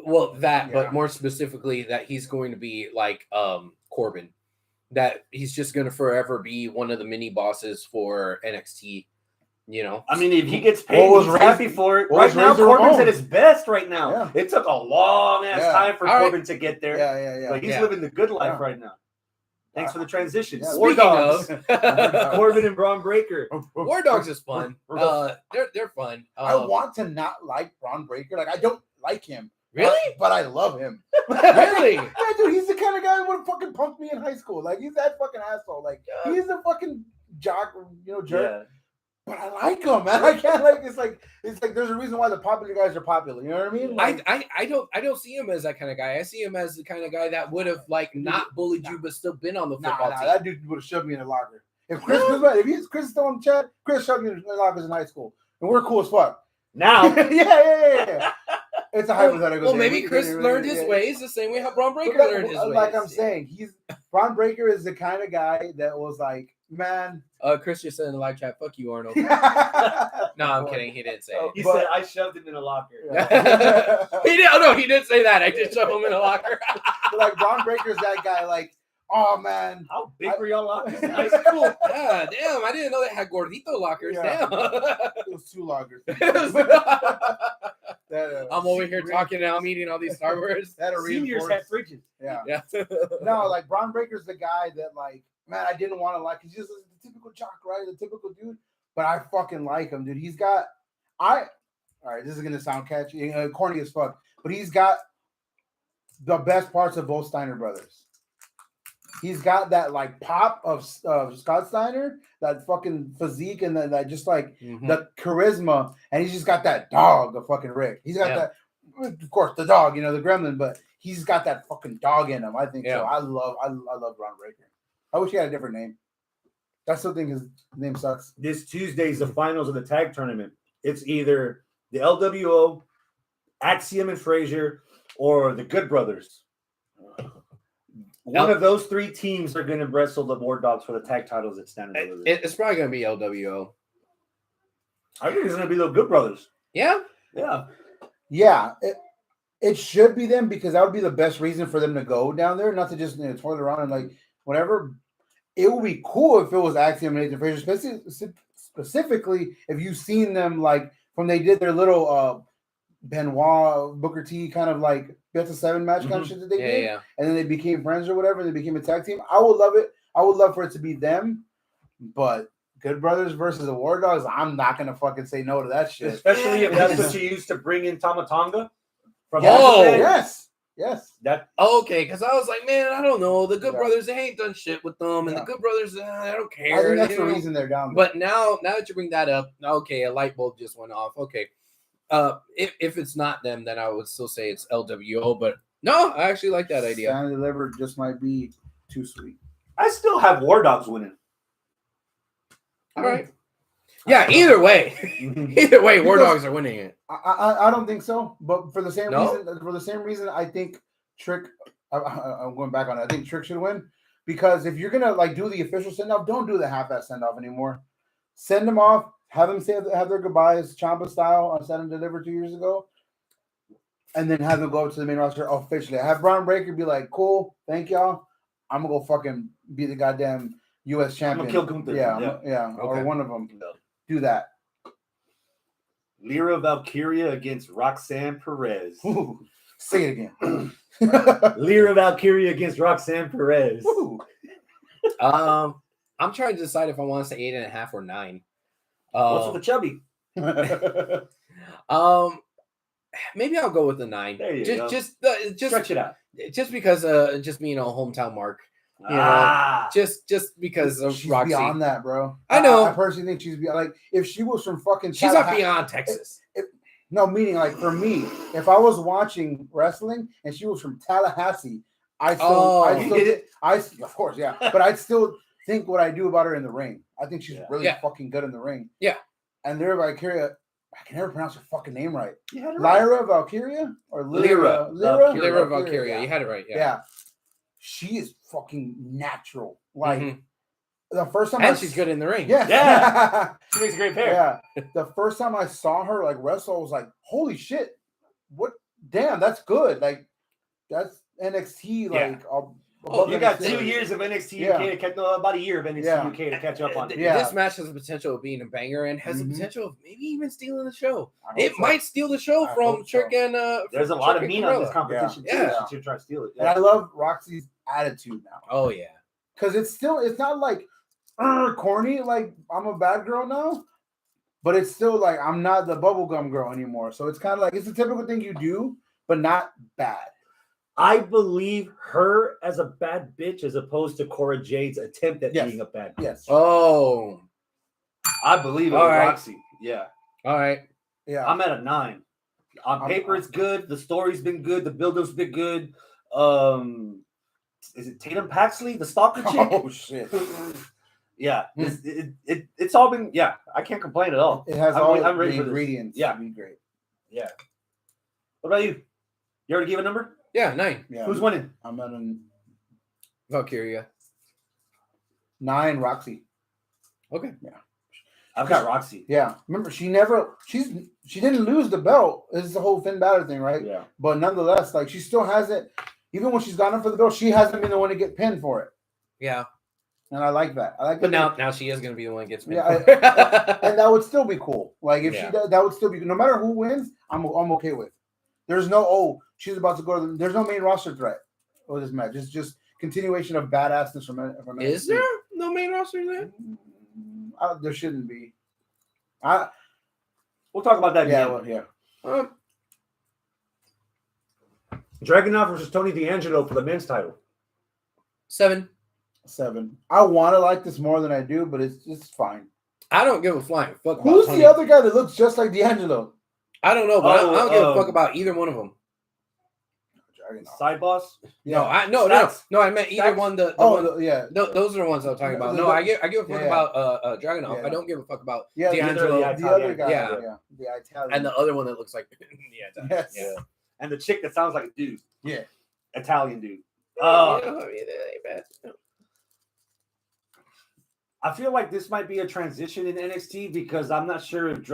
Well, but more specifically that he's going to be like Corbin, that he's just gonna forever be one of the mini bosses for NXT. You know,
I mean, if he gets paid, he's happy for it. Right now, Corbin's at his best right now.
Yeah.
It took a long ass time for Corbin to get there.
Yeah.
But he's living the good life right now. Thanks for the transition.
Yeah.
War Dogs.
of
Corbin and Braun Breaker.
War Dogs is fun. They're fun.
I want to not like Braun Breaker. Like, I don't like him.
Really?
But I love him.
Really?
Yeah, dude, he's the kind of guy who would have fucking punked me in high school. Like, he's that fucking asshole. Like, he's a fucking jock, jerk.
Yeah.
But I like him, man. I can't like. It's like there's a reason why the popular guys are popular. You know what I mean? Like,
I don't see him as that kind of guy. I see him as the kind of guy that would have like not bullied you, but still been on the football team.
That dude would have shoved me in the locker. If Chris is still in the chat, Chris shoved me in the lockers in high school, and we're cool as fuck.
Now,
yeah. It's a hypothetical.
Well, maybe Chris learned his ways the same way how Braun Breaker learned his ways.
Like I'm saying, Braun Breaker is the kind of guy that was like, man.
Chris just said in the live chat, "Fuck you, Arnold." No, I'm kidding. He didn't say it.
He said I shoved him in a locker.
Yeah.
He did. Oh no, he did say that. I did shove him in a locker.
Like Braun Breaker's that guy. Like, oh man,
how big were y'all lockers in high school?
Yeah, damn. I didn't know they had gordito lockers.
Yeah.
Damn.
It was 2 lockers.
I'm over here talking and I'm eating all these Star Wars.
Seniors had fridges.
Yeah. No, like Braun Breaker's the guy that, like, man, I didn't want to like. He's just the typical jock, right? The typical dude. But I fucking like him, dude. He's got. All right, this is gonna sound catchy, corny as fuck, but he's got the best parts of both Steiner brothers. He's got that like pop of Scott Steiner, that fucking physique, and that just like the charisma, and he's just got that dog of fucking Rick. He's got that, of course, the dog, the gremlin, but he's got that fucking dog in him. I think so. I love Braun Breaker. I wish he had a different name. I still think his name sucks.
This Tuesday is the finals of the tag tournament. It's either the LWO, Axiom and Frazier, or the Good Brothers. One of those 3 teams are going to wrestle the War Dogs for the tag titles at Standard.
It's probably going to be LWO.
I think it's going to be the Good Brothers.
Yeah?
Yeah. It should be them, because that would be the best reason for them to go down there, not to just twirl around and like whatever. It would be cool if it was Axiom and Nathan Frazier, specifically if you've seen them like when they did their little Benoit Booker T kind of like best of 7 match kind of shit that they did, and then they became friends or whatever. They became a tag team. I would love it. I would love for it to be them, but Good Brothers versus the War Dogs, I'm not gonna fucking say no to that shit.
Especially if that's what you used to bring in Tama Tonga.
Yes.
Okay, because I was like, man, I don't know. The Good Brothers, they ain't done shit with them, and the Good Brothers, I don't care.
I think that's the reason they're down there.
But now that you bring that up, okay, a light bulb just went off. Okay, if it's not them, then I would still say it's LWO. But no, I actually like that idea.
Stand and Deliver just might be too sweet.
I still have War Dogs winning.
All right. Yeah, either way, War Dogs are winning it.
I don't think so, but for the same reason, I think Trick. I'm going back on it. I think Trick should win, because if you're gonna like do the official send off, don't do the half-ass send off anymore. Send them off. Have them have their goodbyes, Ciampa style on Stand and Deliver 2 years ago, and then have them go up to the main roster officially. Have Braun Breaker be like, "Cool, thank y'all. I'm gonna go fucking be the goddamn U.S. champion."
I'm gonna kill Gunther.
Yeah.
Okay.
Or one of them. Do that.
Lyra Valkyria against Roxanne Perez.
Ooh, say it again.
Lyra Valkyria against Roxanne Perez.
I'm trying to decide if I want to say 8.5 or 9.
What's with the chubby?
Maybe I'll go with the 9.
There you go.
Just
Stretch it out.
Just because just being a hometown mark. Just because of
she's
Roxy.
Beyond that, bro.
I know.
I personally think she's beyond. Like, if she was from fucking,
she's not beyond Texas.
No, meaning like for me, if I was watching wrestling and she was from Tallahassee, of course, yeah. But I'd still think what I do about her in the ring. I think she's really fucking good in the ring.
Yeah.
And Lyra Valkyria, I can never pronounce her fucking name right.
Lyra
right. Valkyria or Lyra
Valkyria. You had it right.
Yeah. She is fucking natural. Like the first time,
and she's good in the ring.
Yeah.
She makes a great pair.
Yeah. The first time I saw her like wrestle, I was like, "Holy shit! What? Damn, that's good! Like, that's NXT. Like,
Oh,
You got 2 years of NXT UK to catch, about a year of NXT UK to catch up on.
This match has the potential of being a banger and has the potential of maybe even stealing the show. It might steal the show from Trick and
there's a lot of meat on this competition too.
Yeah.
She'll try to steal it.
And I love Roxy's attitude now.
Oh yeah.
Because it's not like corny, like I'm a bad girl now. But it's still like I'm not the bubblegum girl anymore. So it's kind of like it's a typical thing you do, but not bad.
I believe her as a bad bitch as opposed to Cora Jade's attempt at being a bad bitch.
Yes.
Oh.
I believe it with Roxy. Yeah.
All right.
Yeah.
I'm at a 9. On paper, it's good. The story's been good. The build-up's been good. Is it Tatum Paxley, the stalker chick?
Oh shit.
Yeah. It's all been I can't complain at all.
It has I'm ready the ingredients to be great.
Yeah. What about you? You already gave a number?
Yeah, 9.
Yeah.
Who's winning?
I'm at a
Valkyria.
9, Roxy.
Okay.
Yeah.
I've got Roxy.
Yeah. Remember, she didn't lose the belt. This is the whole Finn Balor thing, right?
Yeah.
But nonetheless, like she still has it. Even when she's gone up for the belt, she hasn't been the one to get pinned for it.
Yeah.
And I like that.
But now she is going to be the one that gets pinned.
Yeah. And that would still be cool. Like if she does, that would still be no matter who wins, I'm okay with. There's no she's about to go to there's no main roster threat with this match. It's just continuation of badassness from
Is there no main roster there?
There shouldn't be.
We'll talk about that. Dragunov versus Tony D'Angelo for the men's title.
7.
I want to like this more than I do, but it's fine.
I don't give a flying fuck.
Who's the other guy that looks just like D'Angelo?
I don't know, but I don't give a fuck about either one of them.
Side boss?
Yeah.
No, I meant either one. Those are the ones I'm talking about. No, I give a fuck about Dragunov.
Yeah.
I don't give a fuck about
D'Angelo,
the other guy.
Yeah.
The Italian.
And the other one that looks like
Yes.
Yeah.
And the chick that sounds like a dude.
Yeah.
Italian dude. I feel like this might be a transition in NXT because I'm not sure if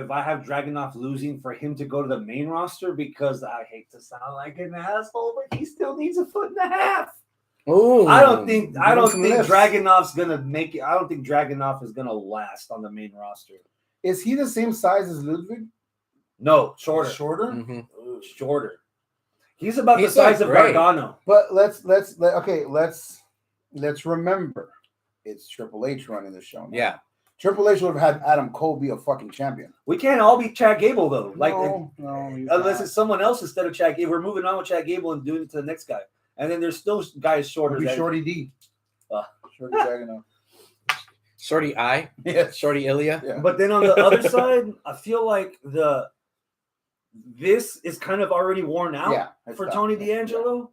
I have Dragunov losing for him to go to the main roster because I hate to sound like an asshole, but he still needs a foot and a half.
Oh,
I don't think Dragunov's gonna make it. I don't think Dragunov is gonna last on the main roster.
Is he the same size as Ludwig?
No, shorter.
Mm-hmm.
Shorter. He's about the size of Gargano.
But let's remember. It's Triple H running the show now.
Yeah.
Triple H would have had Adam Cole be a fucking champion.
We can't all be Chad Gable, though.
No,
unless it's someone else instead of Chad Gable. We're moving on with Chad Gable and doing it to the next guy. And then there's still guys shorter.
Shorty D. Shorty Dragunov.
Shorty I.
Yeah.
Shorty Ilya.
Yeah.
But then on the other side, I feel like this is kind of already worn out for Tony D'Angelo. Yeah.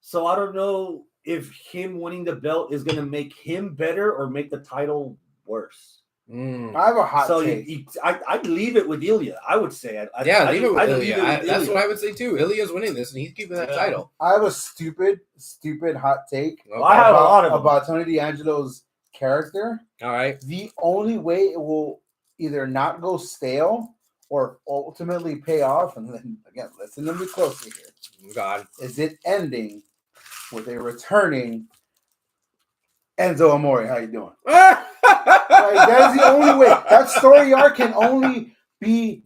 So I don't know if him winning the belt is going to make him better or make the title worse.
I have a hot take.
I'd leave it with Ilya. I would say.
Leave it with Ilya. That's what I would say too. Ilya's winning this, and he's keeping that title.
I have a stupid hot take.
Okay. I have a lot of
about Tony D'Angelo's character.
All right.
The only way it will either not go stale or ultimately pay off, and then again, listen to me closely here.
God,
is it ending with a returning Enzo Amore? How you doing? That is the only way. That story arc can only be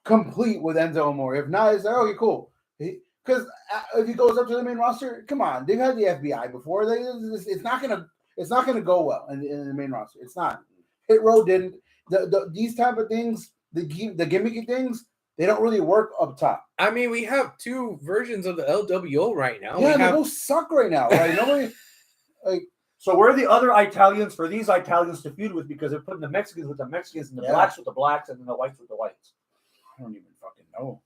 complete with Enzo Amore. If not, it's like, okay, cool. Because if he goes up to the main roster, come on, they've had the FBI before. It's not gonna go well in the main roster. It's not. Hit Row didn't. These type of things, the gimmicky things, they don't really work up top.
I mean, we have 2 versions of the LWO right now.
Yeah, they both suck right now. Like nobody,
So where are the other Italians for these Italians to feud with? Because they're putting the Mexicans with the Mexicans and the blacks with the blacks and then the whites with the whites.
I don't even fucking know.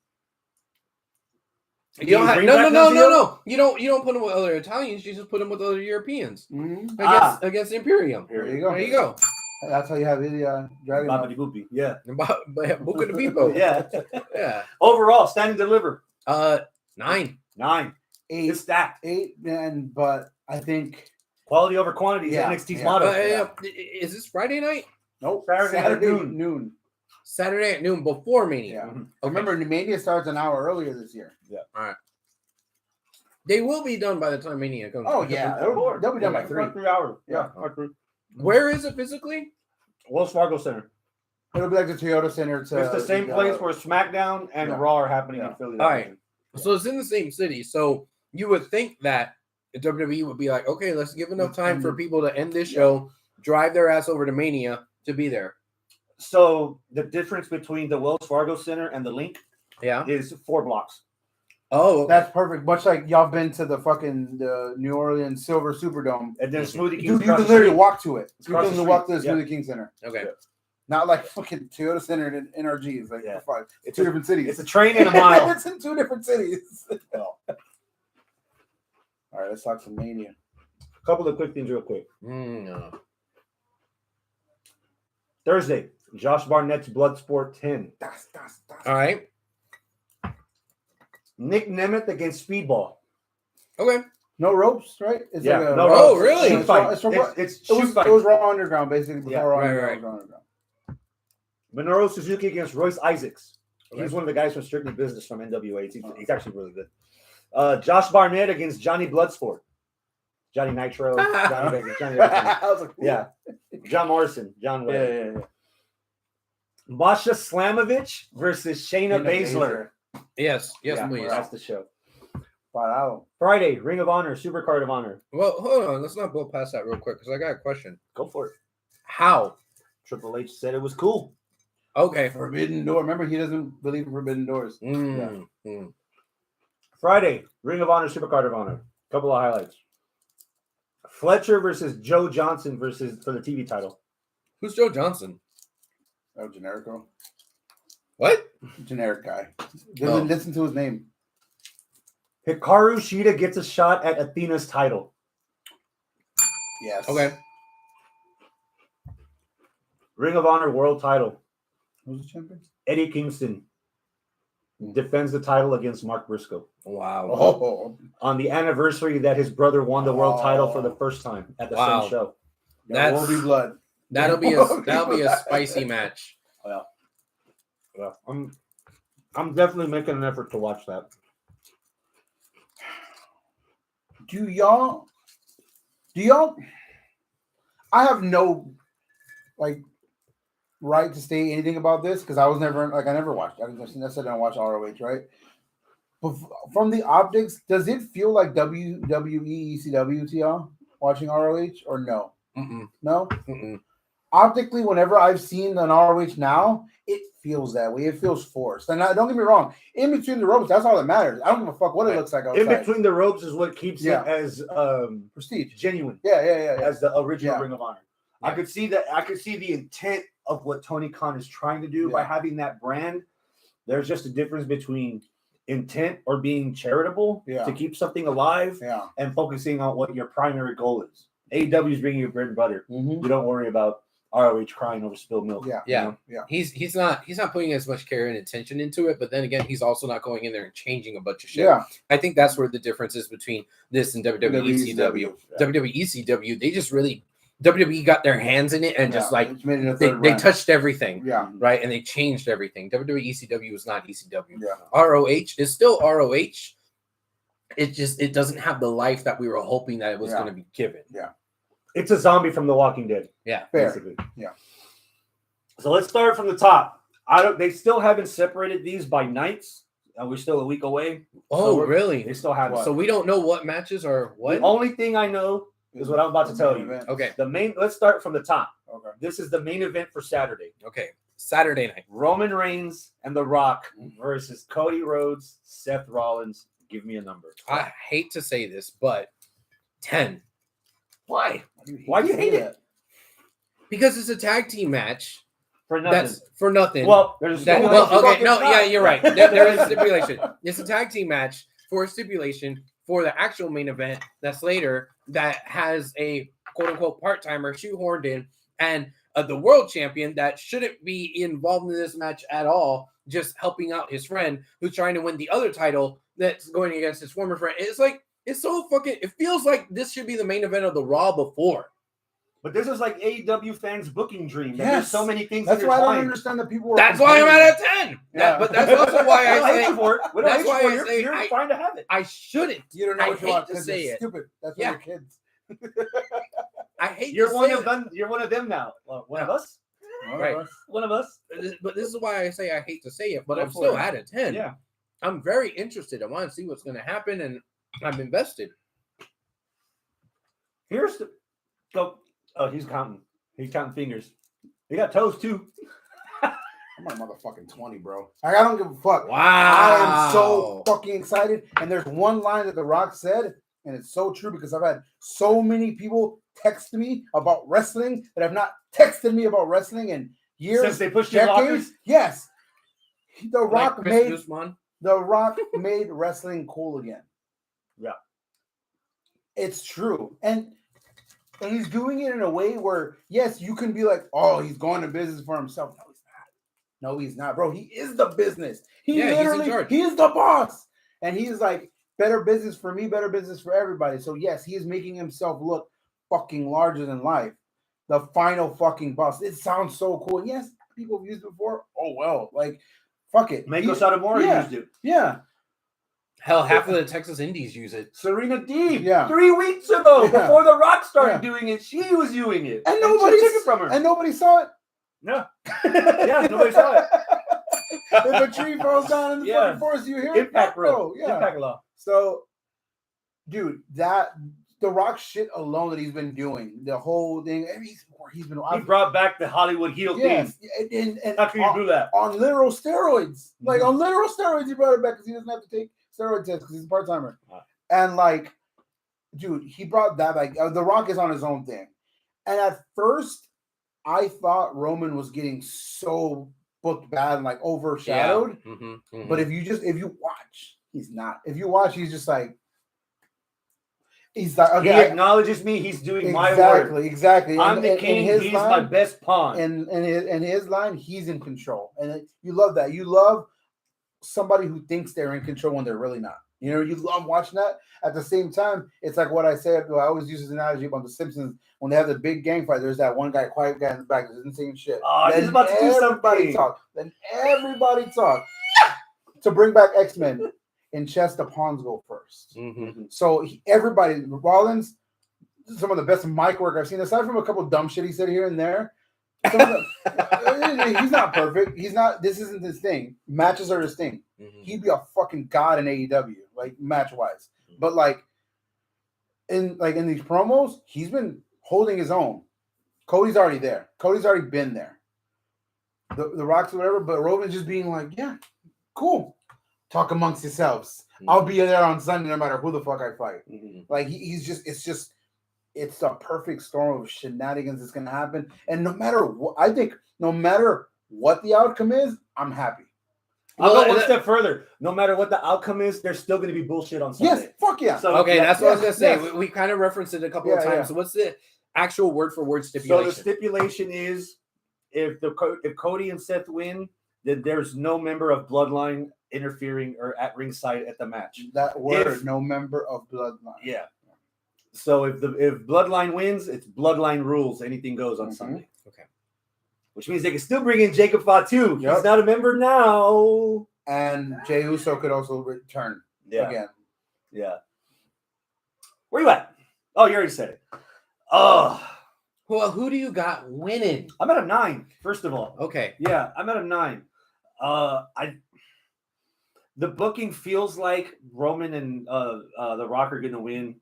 You don't have, no. You don't put them with other Italians. You just put them with other Europeans against the Imperium.
There you go.
There you go.
That's how you have the Dragon.
Boopy. Yeah.
Buca de Bipo.
Yeah. Overall, stand and deliver.
9.
8. It's stacked.
8, man. But I think
quality over quantity is NXT's motto.
Is this Friday night?
Nope. Saturday noon.
Saturday at noon before Mania.
Yeah. Okay. Remember, Mania starts an hour earlier this year.
Yeah.
All right. They will be done by the time Mania comes.
Oh yeah, they'll be done by 3.
3 hours.
Yeah.
By 3.
Where is it physically?
Wells Fargo Center.
It'll be like the Toyota Center.
It's the same place where SmackDown and Raw are happening in Philly.
All right. So it's in the same city. So you would think that WWE would be like, okay, let's give enough time for people to end this show, drive their ass over to Mania to be there.
So the difference between the Wells Fargo Center and the Link is 4 blocks.
Oh, okay.
That's perfect. Much like y'all been to the fucking New Orleans Silver Superdome.
And then Smoothie King.
You can literally walk to it. You
across
can
the
walk to the
street.
Smoothie King Center.
Okay.
Yeah.
Not like fucking Toyota Center and NRG. It's like
It's
two different cities.
It's a train and a mile.
It's in 2 different cities. All right, let's talk some Mania.
A couple of quick things real quick.
No.
Thursday, Josh Barnett's Bloodsport 10.
All right.
Nick Nemeth against Speedball.
Okay.
No ropes, right? It's
Yeah.
like a,
No
Oh,
ropes.
really?
Shoot fight.
It's from
It's
it
shoot
was,
fight.
it was Raw Underground, basically. Before
Yeah,
Raw
right,
Underground
right.
was Raw Underground.
Minoru Suzuki against Royce Isaacs.
Okay.
He's one of the guys from Strictly Business from NWA. He's actually really good. Josh Barnett against Johnny Bloodsport. Johnny Nitro. Johnny everything.
I was like,
Yeah. John Morrison. John
yeah,
Wayne.
yeah.
Masha Slamovich versus Shayna Baszler.
Yes,
Yeah,
please.
that's the show.
Wow.
Friday, Ring of Honor, Supercard of Honor.
Well, hold on. Let's not blow past that real quick because I got a question.
Go for it.
How?
Triple H said it was cool.
Okay.
Forbidden Door. Remember, he doesn't believe in Forbidden Doors.
Friday, Ring of Honor, Supercard of Honor. Couple of highlights. Fletcher versus Joe Johnson for the TV title.
Who's Joe Johnson?
Oh, Generico.
What?
Generic guy. Doesn't listen to his name.
Hikaru Shida gets a shot at Athena's title.
Yes.
Okay.
Ring of Honor World title.
Who's the champion?
Eddie Kingston defends the title against Mark Briscoe
Wow.
Oh,
on the anniversary that his brother won the world title for the first time at the
Wow.
same show.
that will be blood.
That'll be a spicy match.
Yeah, I'm definitely making an effort to watch that.
Do y'all? I have no right to say anything about this because I never watched. I said I don't watch ROH, right? But from the optics, does it feel like WWE ECW to y'all watching ROH or no?
Mm-mm.
No.
Mm-mm.
Optically, whenever I've seen an ROH now, it feels that way. It feels forced. And don't get me wrong, in between the ropes, that's all that matters. I don't give a fuck what it looks like outside.
In between the ropes is what keeps it as
prestige,
genuine.
Yeah.
As the original Ring of Honor.
Yeah.
I could see that. I could see the intent of what Tony Khan is trying to do by having that brand. There's just a difference between intent or being charitable to keep something alive and focusing on what your primary goal is. AEW is bringing you bread and butter.
Mm-hmm.
You don't worry about ROH crying over spilled milk.
Yeah. He's not putting as much care and attention into it, but then again, he's also not going in there and changing a bunch of shit.
Yeah.
I think that's where the difference is between this and WWE ECW. WWE ECW, they just really WWE got their hands in it and just they touched everything.
Yeah.
Right. And they changed everything. WWE ECW is not ECW.
Yeah.
ROH is still ROH. It doesn't have the life that we were hoping that it was going to be given.
Yeah.
It's a zombie from The Walking Dead.
Yeah.
Fair.
Basically.
Yeah.
So let's start from the top. They still haven't separated these by nights. We're still a week away.
Oh, really?
They still have.
So we don't know what matches are what?
The only thing I know is what I'm about to tell you.
Okay.
Let's start from the top.
Okay.
This is the main event for Saturday.
Okay. Saturday night.
Roman Reigns and The Rock versus Cody Rhodes, Seth Rollins. Give me a number.
I hate to say this, but 10.
Why? Why do you hate it?
Because it's a tag team match.
For nothing.
That's for nothing.
Well, there's
you're right. There is a stipulation. It's a tag team match for a stipulation for the actual main event that's later that has a quote unquote part timer shoehorned in and the world champion that shouldn't be involved in this match at all, just helping out his friend who's trying to win the other title that's going against his former friend. It's so fucking. It feels like this should be the main event of the Raw before.
But this is like AEW fans' booking dream. There's so many things.
That's why I don't understand that people.
That's why I'm at a 10.
Yeah.
But that's also why I say
that's why you're trying to have it.
I shouldn't.
You don't know
I
what you
hate
want
to
because
say
it's
it.
stupid. That's
Yeah.
for your kids.
I hate.
You're
to
one
say
of
it.
them. You're one of them now. One of us.
Right.
One of us.
But this is why I say I hate to say it, but
Go
I'm
for
still
it.
at a 10.
Yeah.
I'm very interested. I want to see what's going to happen, and I'm invested.
Here's the go. Oh, he's counting. He's counting fingers. He got toes too.
I'm a motherfucking 20, bro. I don't give a fuck.
Wow.
I am so fucking excited. And there's one line that The Rock said, and it's so true because I've had so many people text me about wrestling that have not texted me about wrestling in years.
Since they pushed your lockers?
Yes. The Rock
Like Chris Guzman?
The Rock made wrestling cool again.
Yeah.
It's true. And he's doing it in a way where, yes, you can be like, oh, he's going to business for himself. No, he's not. No, he's not, bro. He is the business. He is the boss. And he's like, better business for me, better business for everybody. So, yes, he is making himself look fucking larger than life. The final fucking boss. It sounds so cool. And yes, people have used it before. Oh, well. Like, fuck it.
Mako Satomura used it.
Yeah.
Hell, half of the Texas Indies use it.
Serena Deeb,
Yeah.
3 weeks ago, before The Rock started doing it, she was using it.
And nobody
took it from her.
And nobody saw it.
No. Yeah, nobody saw it.
If a tree falls down in the fucking forest, you hear it.
Impact Law.
Yeah.
Impact Law.
So, dude, that The Rock shit alone that he's been doing, the whole thing, he's been.
He brought back the Hollywood heel theme.
And
How can you do that?
On literal steroids. Like, on literal steroids, he brought it back because he doesn't have to take steroid tests because he's a part-timer. And, like, dude, he brought that back. The Rock is on his own thing. And at first, I thought Roman was getting so booked bad and, like, overshadowed.
Yeah.
But if you watch, he's not. If you watch, he's just like, he's like, okay,
he acknowledges me. He's doing my work.
Exactly.
I'm the king. He's my best pawn.
And in his line, he's in control. And you love that. You love somebody who thinks they're in control when they're really not. You know, you love watching that. At the same time, it's like what I said. I always use this analogy about The Simpsons. When they have the big gang fight, there's that one guy, quiet guy in the back that isn't saying shit.
Oh, he's about to do something.
Then everybody talk. To bring back X-Men, in chess, the pawns go first. So everybody, Rollins, some of the best mic work I've seen, aside from a couple of dumb shit he said here and there. He's not perfect. He's not. This isn't his thing. Matches are his thing. He'd be a fucking god in AEW, like match wise. But like in these promos, he's been holding his own. Cody's already there. Cody's already been there. The Rock's whatever, but Roman's just being like, yeah, cool. Talk amongst yourselves. I'll be there on Sunday no matter who the fuck I fight. Like it's a perfect storm of shenanigans that's gonna happen. And no matter what, I think no matter what the outcome is, I'm happy.
I'll go one step further. No matter what the outcome is, there's still going to be bullshit on Sunday.
Yes, fuck yeah.
So,
okay, that's what I was going to say.
Yes.
We kind of referenced it a couple of times.
Yeah.
So what's the actual word-for-word stipulation?
So the stipulation is if Cody and Seth win, then there's no member of Bloodline interfering or at ringside at the match.
That word, no member of Bloodline.
Yeah. So if Bloodline wins, it's Bloodline rules. Anything goes on Sunday.
Okay.
Which means they can still bring in Jacob Fatu.
Yep.
He's not a member now.
And Jey Uso could also return again.
Yeah. Where you at? Oh, you already said it. Oh.
Well, who do you got winning?
I'm at a 9, first of all.
Okay.
Yeah, I'm at a 9. The booking feels like Roman and The Rock are gonna win.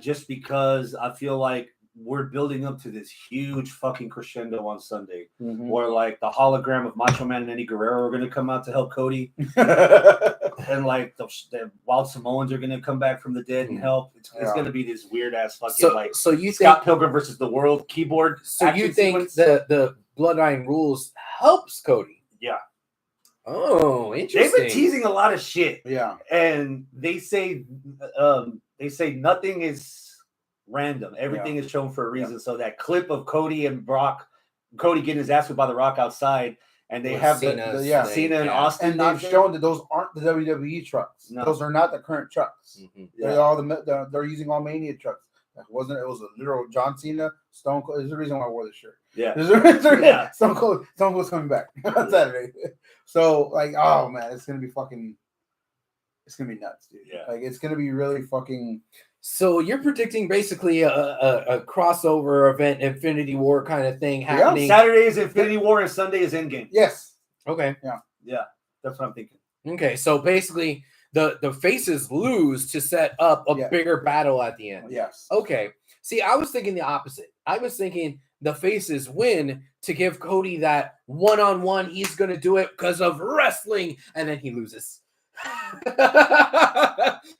Just because I feel like we're building up to this huge fucking crescendo on Sunday, where like the hologram of Macho Man and Eddie Guerrero are going to come out to help Cody, and like the Wild Samoans are going to come back from the dead and help. It's going to be this weird ass fucking
so you
Scott
think
Pilgrim versus the World keyboard.
So you think the Bloodline rules helps Cody?
Yeah.
Oh, interesting.
They've been teasing a lot of shit.
Yeah,
and they say nothing is random. Everything is shown for a reason. So that clip of Cody and Brock, Cody getting his ass whipped by The Rock outside, and they have Cena and Austin.
And they've shown that those aren't the WWE trucks. No. Those are not the current trucks. They're all they're using all Mania trucks. It wasn't. It was a literal John Cena, Stone Cold. There's a reason why I wore the shirt.
Yeah.
There's a reason.
Yeah.
Stone Cold's coming back on Saturday. So like, oh man, it's gonna be nuts, dude.
Yeah.
Like it's gonna be really fucking.
So you're predicting basically a crossover event, Infinity War kind of thing happening.
Saturday is Infinity War and Sunday is Endgame.
Yes.
Okay.
Yeah. That's what I'm thinking.
Okay. So basically, the faces lose to set up a bigger battle at the end.
Yes.
Okay. See, I was thinking the opposite. I was thinking the faces win to give Cody that one-on-one. He's gonna do it because of wrestling, and then he loses.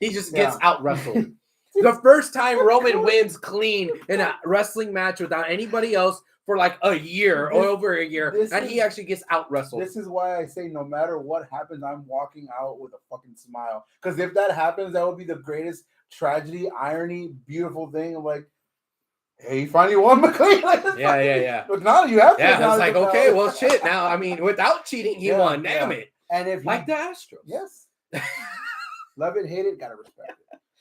He just gets out wrestled. The first time Roman wins clean in a wrestling match without anybody else for like a year or over a year, and he actually gets out wrestled.
This is why I say no matter what happens, I'm walking out with a fucking smile. Because if that happens, that would be the greatest tragedy, irony, beautiful thing. I'm like, hey, he finally won McLean.
Yeah.
But now you have to.
Yeah, it's like, okay, well, shit. Now, I mean, without cheating, he won. Damn it.
And if
like the Astros.
Yes. Love it, hate it, gotta respect it.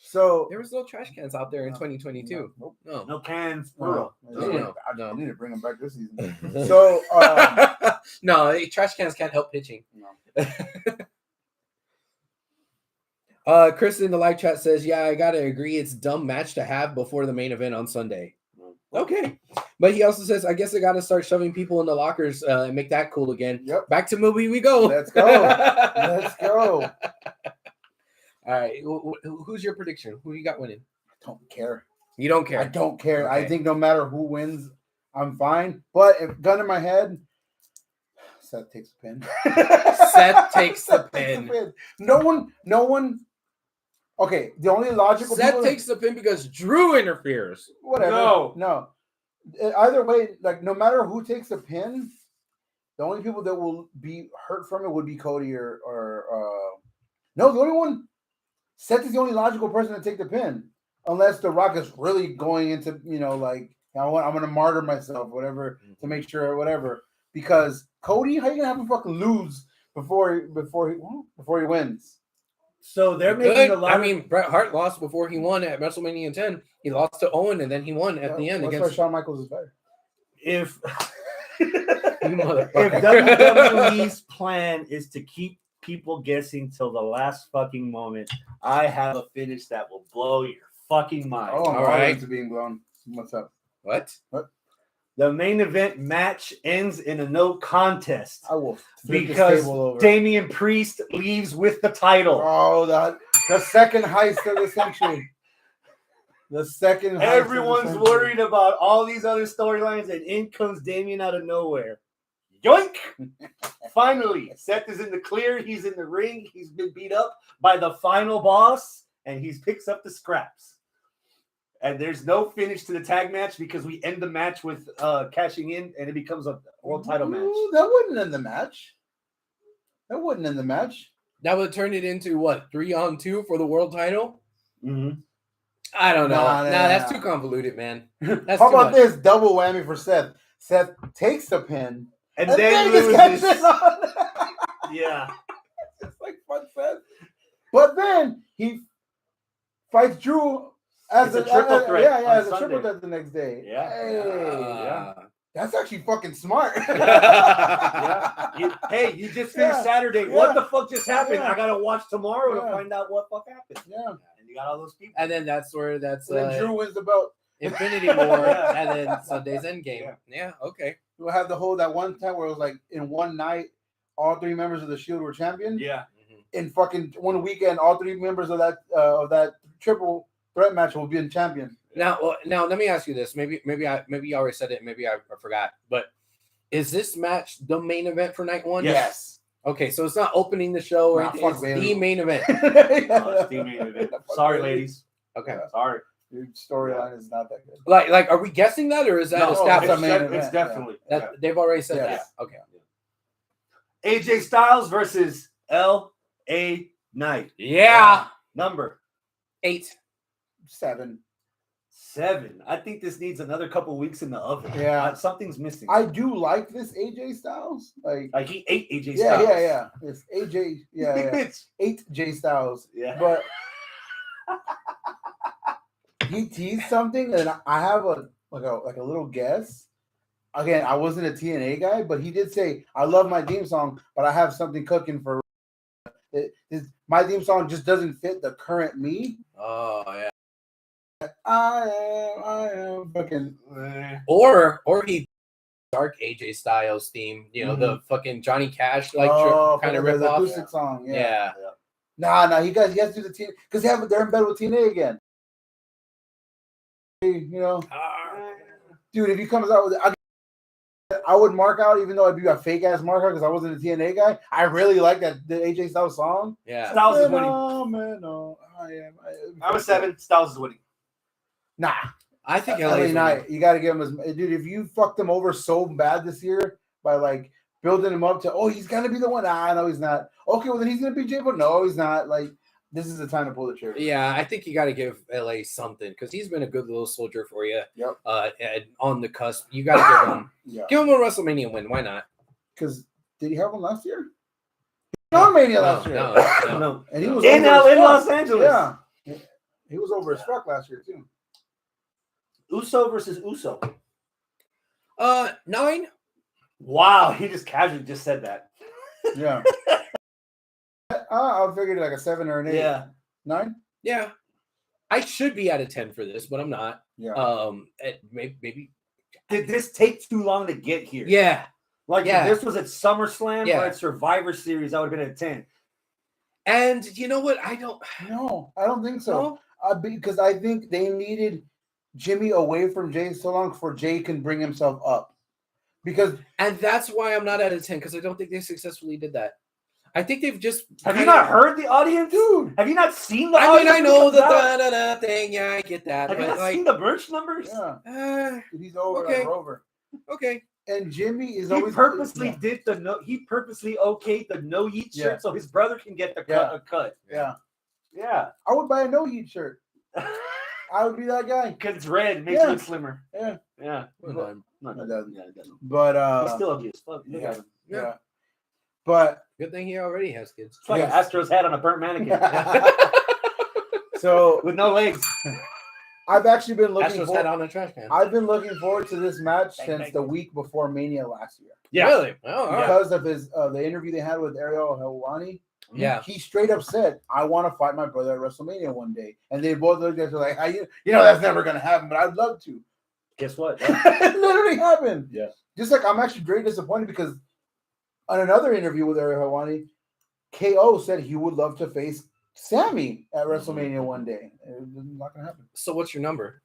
So
there was no trash cans out there in 2022.
No cans.
No.
No.
I need to bring them back this season. So
no, trash cans can't help pitching.
No.
Chris in the live chat says, yeah, I gotta agree, it's dumb match to have before the main event on Sunday. Okay. But he also says, I guess I gotta start shoving people in the lockers and make that cool again.
Yep.
Back to movie we go.
Let's go. Let's go.
All right. Who's your prediction? Who you got winning?
I don't care.
You don't care?
I don't care.
Okay.
I think no matter who wins, I'm fine. But if gun in my head, Seth takes the pin.
Seth takes the pin.
No one. Okay, the only logical.
Seth takes the pin because Drew interferes.
Whatever. No. Either way, like no matter who takes the pin, the only people that will be hurt from it would be Cody or no, the only one. Seth is the only logical person to take the pin, unless The Rock is really going into like I'm gonna martyr myself, whatever, to make sure whatever. Because Cody, how you gonna have him fucking lose before he wins?
So they're making a lot.
I mean, Bret Hart lost before he won at WrestleMania 10. He lost to Owen, and then he won at the end.
That's
Against
why Shawn Michaels is better.
If
motherfucker.
WWE's plan is to keep people guessing till the last fucking moment, I have a finish that will blow your fucking mind.
Oh, I'm
all right.
into being blown. What's up?
What?
The main event match ends in a no contest.
I will
because Damian Priest leaves with the title.
Oh, the second heist of the century. The second heist.
Everyone's worried about all these other storylines, and in comes Damian out of nowhere. Yoink! Finally, Seth is in the clear. He's in the ring. He's been beat up by the final boss, and he picks up the scraps. And there's no finish to the tag match because we end the match with cashing in, and it becomes a world title match.
That wouldn't end the match. That wouldn't end the match.
That would turn it into what? 3-on-2 for the world title?
Mm-hmm.
I don't know. Nah, that's too convoluted, man. That's
How
too
about
much.
this double whammy for Seth? Seth takes the pin
and then loses. Yeah.
It's like fuck Seth. But then he fights Drew as a triple threat. As a triple threat the next day.
Yeah.
Hey, that's actually fucking smart.
Hey, you just finished Saturday. Yeah. What the fuck just happened? I gotta watch tomorrow to find out what fuck happened.
Yeah.
And you got all those people.
And then that's
and then Drew wins the belt.
Infinity War, and then Sunday's Endgame. Yeah, okay.
We'll have that one time where it was like in one night, all three members of the Shield were champion.
Yeah.
In fucking one weekend, all three members of that triple threat match will be in champion.
Now, let me ask you this. Maybe you already said it. Maybe I forgot. But is this match the main event for night one?
Yes.
Okay, so it's not opening the show or anything. It's the main event.
It's the main event. Sorry, ladies.
Okay.
Sorry.
Your storyline is not that good.
Like, are we guessing that, or is that established?
It's definitely.
They've already said that. Okay.
AJ Styles versus L.A. Knight.
Yeah.
Number
8.
7.
I think this needs another couple weeks in the oven.
Yeah.
Something's missing.
I do like this AJ Styles. Like
he ate AJ Styles.
Yeah. It's AJ. Yeah. 8 J Styles.
Yeah.
But he teased something, and I have a little guess. Again, I wasn't a TNA guy, but he did say, "I love my theme song, but I have something cooking for." My theme song just doesn't fit the current me.
Oh yeah.
I am fucking.
Or he dark AJ Styles theme. You know the fucking Johnny Cash kind of rip
the
off.
acoustic song.
Yeah.
Nah. He has to do the TNA because they're in bed with TNA again. You know, dude. If he comes out with it, I would mark out, even though I'd be a fake ass mark out because I wasn't a TNA guy. I really like the AJ Styles song.
Yeah,
Styles is winning. I was 7. Styles is winning.
Nah,
I think
LA Knight. You got to give him dude. If you fucked him over so bad this year by like building him up to, he's gonna be the one. No, he's not. Okay, well then he's gonna be Jay, but no, he's not. Like this is the time to pull the trigger.
Yeah, I think you got to give LA something because he's been a good little soldier for you.
Yep.
And on the cusp, you got to give him.
Yeah.
Give him a WrestleMania win. Why not?
Because did he have one last year? On Mania last year.
No.
And he was
in Los Angeles.
Yeah. He was over as fuck last year too.
Uso versus Uso.
9.
Wow, he just casually just said that.
Yeah. I figured like a 7 or an 8.
Yeah.
9?
Yeah. I should be at a 10 for this, but I'm not.
Yeah.
Maybe.
Did this take too long to get here?
Yeah.
Like if this was at SummerSlam or at Survivor Series, I would have been at 10.
And you know what? I don't
think so. Because I think they needed Jimmy away from Jay so long before Jay can bring himself up.
And that's why I'm not at a 10 because I don't think they successfully did that. I think they've just.
Have you not heard the audience, dude? Have you not seen the?
I mean, I know the da-da-da thing. Yeah, I get that.
Have you not seen the merch numbers?
Yeah. He's over.
Okay.
Like Rover.
Okay.
And Jimmy is
He
always
purposely did the no. He purposely okayed the no heat shirt so his brother can get the cut.
Yeah.
Yeah.
I would buy a no heat shirt. I would be that guy
because it's red. It makes you look slimmer.
Yeah.
Yeah.
But
he's still ugly as fuck.
Yeah. But
good thing he already has kids.
It's like an Astros hat on a burnt mannequin.
So
with no legs.
I've actually been looking
Astros hat on a trash can.
I've been looking forward to this match since the week before Mania last year.
Yeah. Really? Oh,
because of his the interview they had with Ariel Helwani.
Yeah.
He straight up said, I want to fight my brother at WrestleMania one day. And they both looked at each other like, you know, that's never gonna happen, but I'd love to.
Guess what?
It literally happened.
Yeah.
Just like I'm actually very disappointed because on another interview with Ariel Helwani, KO said he would love to face Sammy at WrestleMania one day. It's not gonna happen.
So what's your number?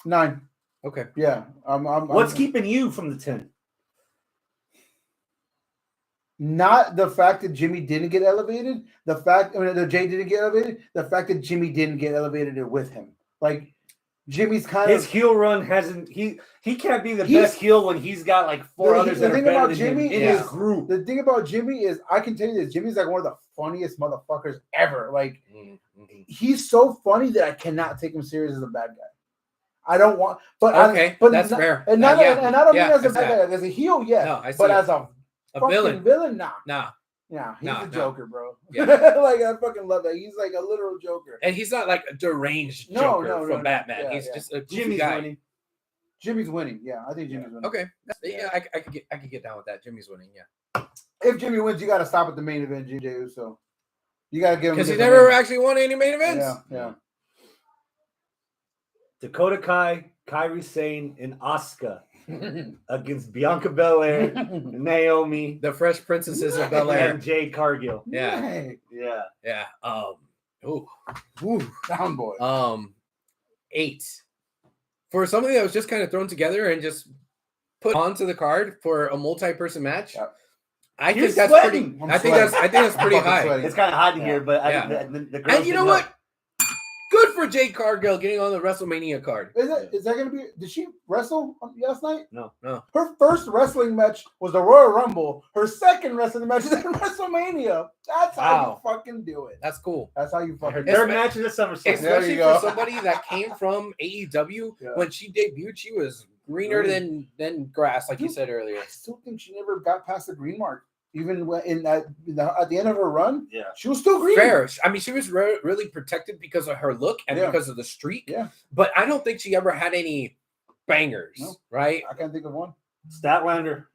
9.
Okay.
Yeah.
What's keeping you from the 10?
Not the fact that Jimmy didn't get elevated. The Jay didn't get elevated. The fact that Jimmy didn't get elevated with him. Like Jimmy's
his heel run hasn't. He can't be the best heel when he's got like 4 others that are better than him in his group.
The thing about Jimmy is, I can tell you this: Jimmy's like one of the funniest motherfuckers ever. Like he's so funny that I cannot take him serious as a bad guy. I don't want, but
that's fair.
And I don't mean as a bad guy, as a heel, but as a fucking villain, nah. Yeah, he's a joker, bro. Yeah. Like I fucking love that. He's like a literal joker.
And he's not like a deranged joker from Batman.
Yeah,
he's just a
Jimmy's
guy.
winning.
Jimmy's winning. Yeah, I think Jimmy's winning.
Okay. I could get down with that. Jimmy's winning, yeah.
If Jimmy wins, you gotta stop at the main event, Jay Uso. You gotta give him
because he never actually won any main events.
Yeah.
Dakota Kai, Kairi Sane, and Asuka against Bianca Belair, Naomi,
the Fresh Princesses of Bel-Air,
and Jade Cargill.
Yeah.
Down boy.
8 for something that was just kind of thrown together and just put onto the card for a multi-person match. Yep. I think that's pretty. I think that's pretty high.
It's kind of hot in here, but the girls
and you know what? Good for Jade Cargill getting on the WrestleMania card.
Is that going to be? Did she wrestle last night?
No.
Her first wrestling match was the Royal Rumble. Her second wrestling match is at WrestleMania. That's how you fucking do it.
That's cool.
That's how you fucking.
Her third match is at SummerSlam.
Especially for somebody that came from AEW. When she debuted, she was greener than grass, like you said earlier.
I still think she never got past the green mark. Even at the end of her run,
Yeah.
she was still green.
Fair. I mean, she was really protected because of her look and because of the streak.
Yeah.
But I don't think she ever had any bangers, right?
I can't think of one.
Statlander.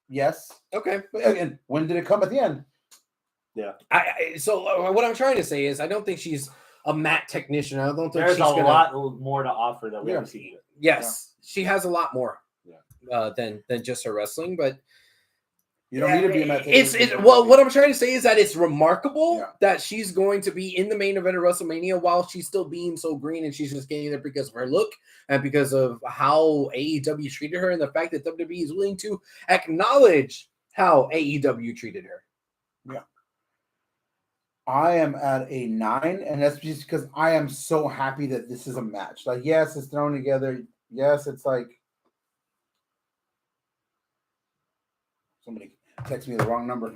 Yes.
Okay.
But again, when did it come at the end?
Yeah.
So what I'm trying to say is I don't think she's a mat technician. I don't think
There's
she's
a
gonna...
lot more to offer that we haven't seen yet.
Yes, she has a lot more.
Yeah.
Than just her wrestling, but
You don't need to be a mat
it's
technician.
well, what I'm trying to say is that it's remarkable
Yeah.
that she's going to be in the main event of WrestleMania while she's still being so green, and she's just getting there because of her look and because of how AEW treated her, and the fact that WWE is willing to acknowledge how AEW treated her.
Yeah. I am at a 9, and that's just because I am so happy that this is a match. Like, yes, it's thrown together. Yes, it's like somebody text me the wrong number.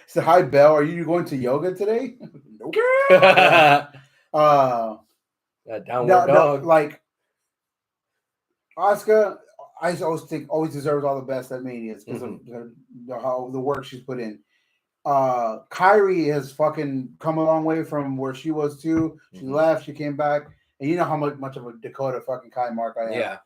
Said, "Hi, Belle. Are you going to yoga today?" Nope.
Downward dog.
Like Asuka, I always think deserves all the best at Mania because of how the work she's put in. Kyrie has fucking come a long way from where she was too. She left, she came back, and you know how much of a Dakota fucking Kai mark I am.
Yeah.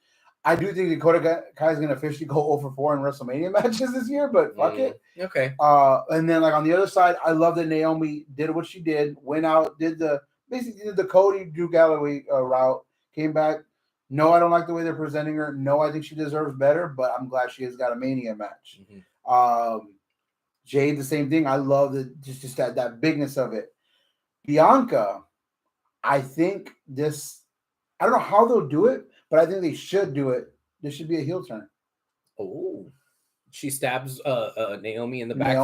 I do think Dakota Kai is gonna officially go 0-4 in WrestleMania matches this year, but fuck it.
Okay.
And then like on the other side, I love that Naomi did what she did, went out, basically did the Cody Drew Galloway route, came back. No, I don't like the way they're presenting her. No, I think she deserves better, but I'm glad she has got a Mania match. Jade, the same thing. I love just that bigness of it. Bianca, I think this. I don't know how they'll do it, but I think they should do it. This should be a heel turn.
Oh, she stabs Naomi in the back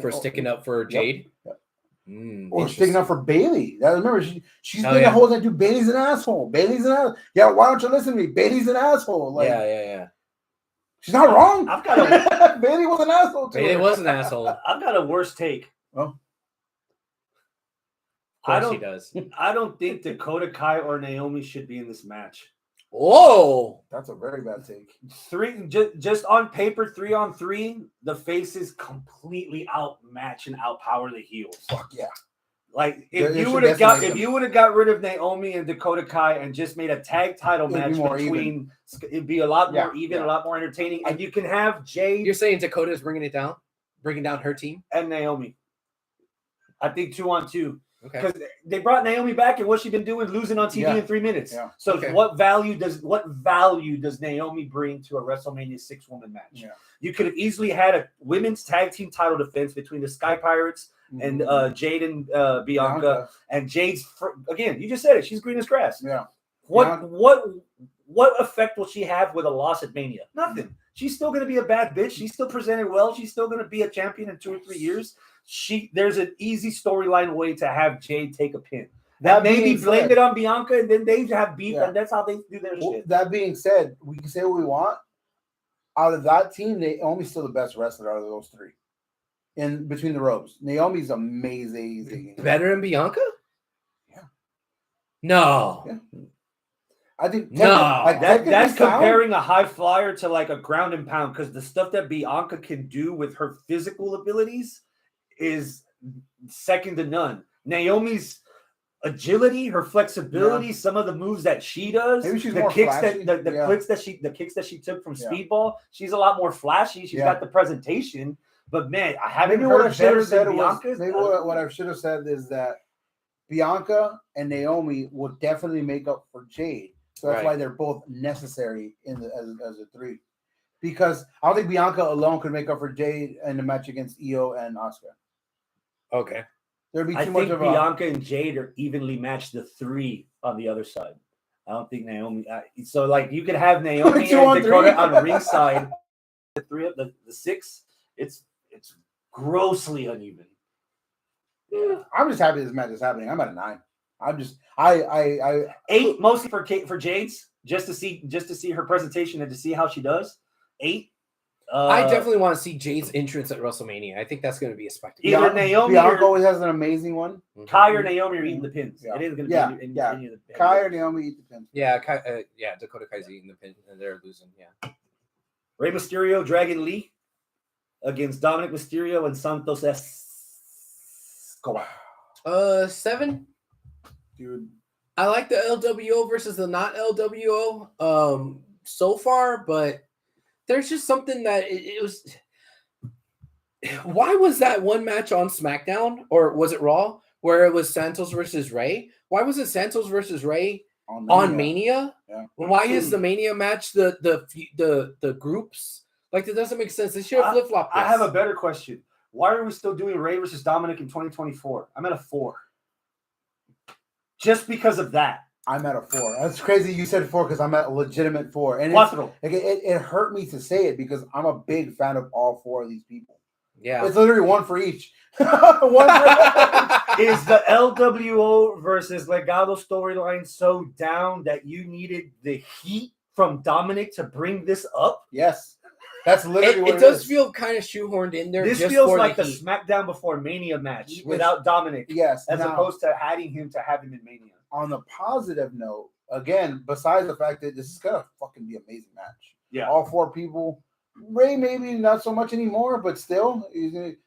for sticking up for Jade.
Yep.
Yep.
Or sticking up for Bailey. Remember, she's been a whole that dude. Bailey's an asshole. Bailey's an asshole. Yeah, why don't you listen to me? Bailey's an asshole. Like,
yeah.
She's not wrong.
I've got
Bailey was an asshole too.
Bailey was an asshole.
I've got a worse take.
Oh.
She does.
I don't think Dakota Kai or Naomi should be in this match.
Whoa,
that's a very bad take.
Just on paper, 3-on-3, the faces completely outmatch and outpower the heels.
Fuck yeah!
Like if you would have got rid of Naomi and Dakota Kai and just made a tag title match between, it'd be a lot more even, a lot more entertaining. And you can have Jade.
You're saying Dakota's bringing down her team
and Naomi. I think 2-on-2.
Okay.
Because they brought Naomi back, and what's she been doing? Losing on TV in 3 minutes. Yeah. So what value does Naomi bring to a WrestleMania 6-woman match? Yeah. You could have easily had a women's tag team title defense between the Sky Pirates and Jade and Bianca. And Jade's again, you just said it. She's green as grass.
Yeah.
What effect will she have with a loss at Mania? Nothing. She's still going to be a bad bitch. She's still presented well. She's still going to be a champion in 2 or 3 years. There's an easy storyline way to have Jade take a pin. That maybe blame it on Bianca, and then they have beef, and that's how they do their shit.
That being said, we can say what we want. Out of that team, Naomi's still the best wrestler out of those 3. In between the ropes, Naomi's amazing.
Better than Bianca?
Yeah.
No.
Yeah. I think
that's comparing a high flyer to like a ground and pound, because the stuff that Bianca can do with her physical abilities is second to none. Naomi's agility, her flexibility, some of the moves that she does,
maybe she's
the
more
kicks
flashy.
the kicks that she took from Speedball, she's a lot more flashy. She's got the presentation, but man, I haven't heard what I should have said Bianca's.
Maybe what I should have said is that Bianca and Naomi will definitely make up for Jade. So that's why they're both necessary as a 3. Because I don't think Bianca alone could make up for Jade in the match against Io and Asuka.
Okay.
There'd be
I
too much
think
of
Bianca and Jade are evenly matched, the 3 on the other side. I don't think Naomi. So like you could have Naomi and Dakota on ringside. The 3 of the 6. It's grossly uneven.
Yeah. I'm just happy this match is happening. I'm at a 9. I'm just I
8 mostly for Jade's just to see her presentation and to see how she does. 8.
I definitely want to see Jade's entrance at WrestleMania. I think that's going to be a spectacle.
Either Naomi
Bianca always has an amazing one.
Kai or Naomi are eating the pins.
Yeah.
It is going to be any of the pins.
Kai or Naomi eat the pins.
Yeah, Dakota Kai's eating the pin and they're losing. Yeah.
Rey Mysterio, Dragon Lee. against Dominic Mysterio and Santos Escobar.
7.
Dude.
I like the LWO versus the not LWO so far, but there's just something that it was. Why was that one match on SmackDown or was it Raw where it was Santos versus Ray? Why was it Santos versus Ray on Mania?
Yeah.
Why is the Mania match the groups? Like, that doesn't make sense. They should have flip flopped.
I have a better question. Why are we still doing Ray versus Dominic in 2024? I'm at a 4. Just because of that.
I'm at a 4. That's crazy you said 4 because I'm at a legitimate 4. And it hurt me to say it because I'm a big fan of all 4 of these people.
Yeah.
It's literally 1 for each.
Is the LWO versus Legado storyline so down that you needed the heat from Dominic to bring this up?
Yes. That's literally what
it does feel kind of shoehorned in there.
This
just
feels
for
like
the
the SmackDown before Mania match without Dominic.
Yes.
As opposed to adding him to have him in Mania.
On the positive note, again, besides the fact that this is gonna fucking be an amazing match.
Yeah.
All 4 people. Ray maybe not so much anymore, but still,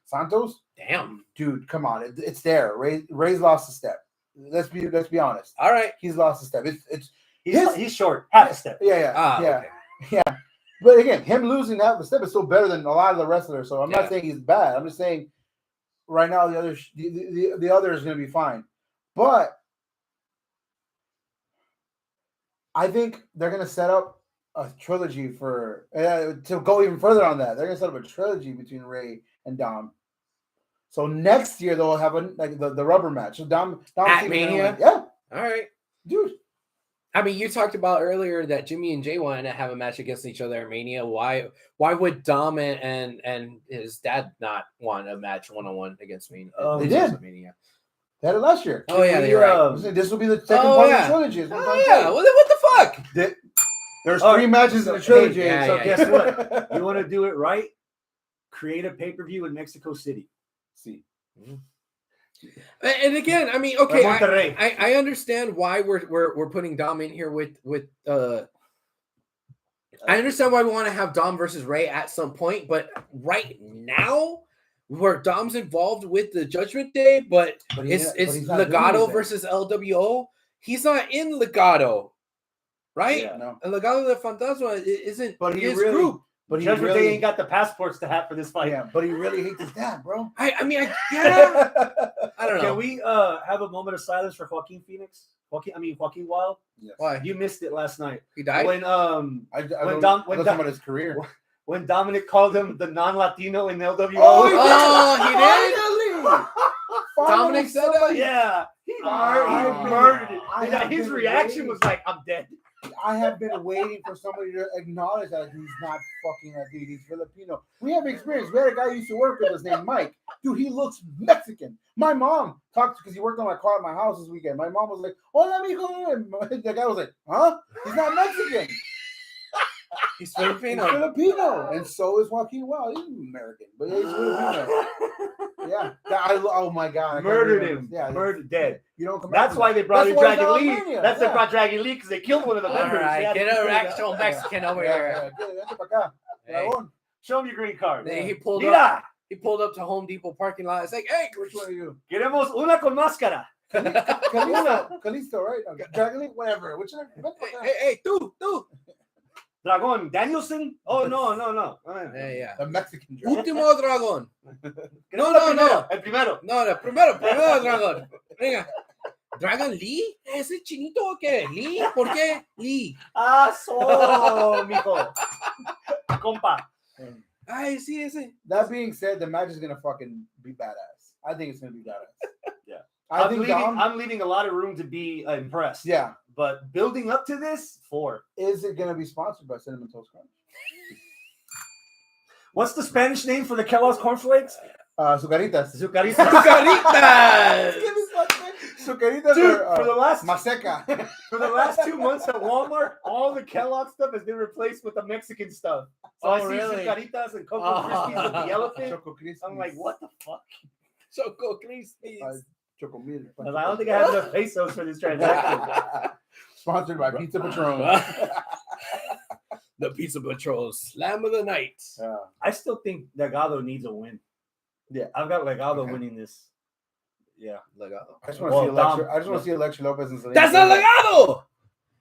Santos.
Damn,
dude, come on, it's there. Ray's lost a step. Let's be honest.
All right,
he's lost a step.
He's short, half a step.
Yeah.
Okay.
Yeah. But again, him losing half a step is still better than a lot of the wrestlers. So I'm not saying he's bad. I'm just saying right now the other is going to be fine. But I think they're going to set up a trilogy for to go even further on that. They're going to set up a trilogy between Ray and Dom. So next year they'll have the rubber match. So Dom
at Mania.
Yeah.
All right,
dude.
I mean, you talked about earlier that Jimmy and Jay wanted to have a match against each other at Mania. Why would Dom and his dad not want a match 1-on-1 against Mania?
They did.
Mania.
They had it last year.
Oh yeah, you're right.
This will be the second part of the trilogy.
Oh yeah. What the fuck?
There's 3 matches in the trilogy.
Guess what? You want to do it right? Create a pay-per-view in Mexico City. See.
Mm-hmm. And again, I mean, okay, I understand why we're putting Dom in here with I understand why we want to have Dom versus Ray at some point, but right now, where Dom's involved with the Judgment Day, but it's Legado versus LWO. He's not in Legado, right?
Yeah, no.
Legado de Fantasma isn't his
group. But Judgment Day ain't got the passports to have for this fight.
Yeah, but he really hates his dad, bro.
I mean, I don't know.
Can we have a moment of silence for Joaquin Phoenix? Joaquin Wild.
Yes.
Why?
You missed it last night.
He died.
When
when about his career.
When Dominic called him the non-Latino in LWO.
Oh, he did. Dominic said that.
Yeah, he murdered it. His reaction was like, "I'm dead."
I have been waiting for somebody to acknowledge that he's not fucking a dude. He's Filipino. We have experience. We had a guy who used to work with us named Mike. Dude, he looks Mexican. My mom talked because he worked on my car at my house this weekend. My mom was like, "Hola, mijo." And the guy was like, "Huh? He's not Mexican.
He's Filipino."
He's Filipino. And so is Joaquin Wild. He's American, but he's Filipino. Yeah. Oh my God.
Murdered him.
Yeah.
Murdered, dead.
You don't come
That's why they brought in Dragon Lee.
Mania.
They brought Dragon Lee because they killed one of the members.
All right, get a actual Mexican over here.
Hey.
Show him your green card.
He pulled up to Home Depot parking lot. It's like, hey,
which one are you?
Queremos una con máscara.
Calisto, right? Okay. Dragon Lee, whatever. Which one?
Hey, tú.
Dragon Danielson? Oh, no.
Yeah.
The Mexican Dragon.
Último Dragon. No.
El primero.
No, el primero Dragon. Venga. ¿Dragon Lee? ¿Ese chinito o qué? ¿Lee? ¿Por qué? Lee.
Mijo. Compa.
Ay, sí, ese.
That being said, the match is going to fucking be badass. I think it's going to be badass.
Yeah.
I'm
leaving a lot of room to be impressed.
Yeah.
But building up to this, 4.
Is it going to be sponsored by Cinnamon Toast Crunch?
What's the Spanish name for the Kellogg's cornflakes?
Zucaritas.
Zucaritas.
Zucaritas.
Dude, for the last
Maseca.
For the last 2 months at Walmart, all the Kellogg stuff has been replaced with the Mexican stuff. So I see Zucaritas and Coco Krispies with the elephant.
Choco Krispies.
I'm like, what the fuck?
Choco Krispies.
Choco Mil.
I don't think I have enough pesos for this transaction.
Sponsored by Pizza Patron.
The Pizza Patrol Slam of the Night.
I still think Legado needs a win. Yeah, I've got Legado winning this. Yeah,
Legado.
I just want to see Electra. I just want to see Electra Lopez and Selena.
That's not Legado.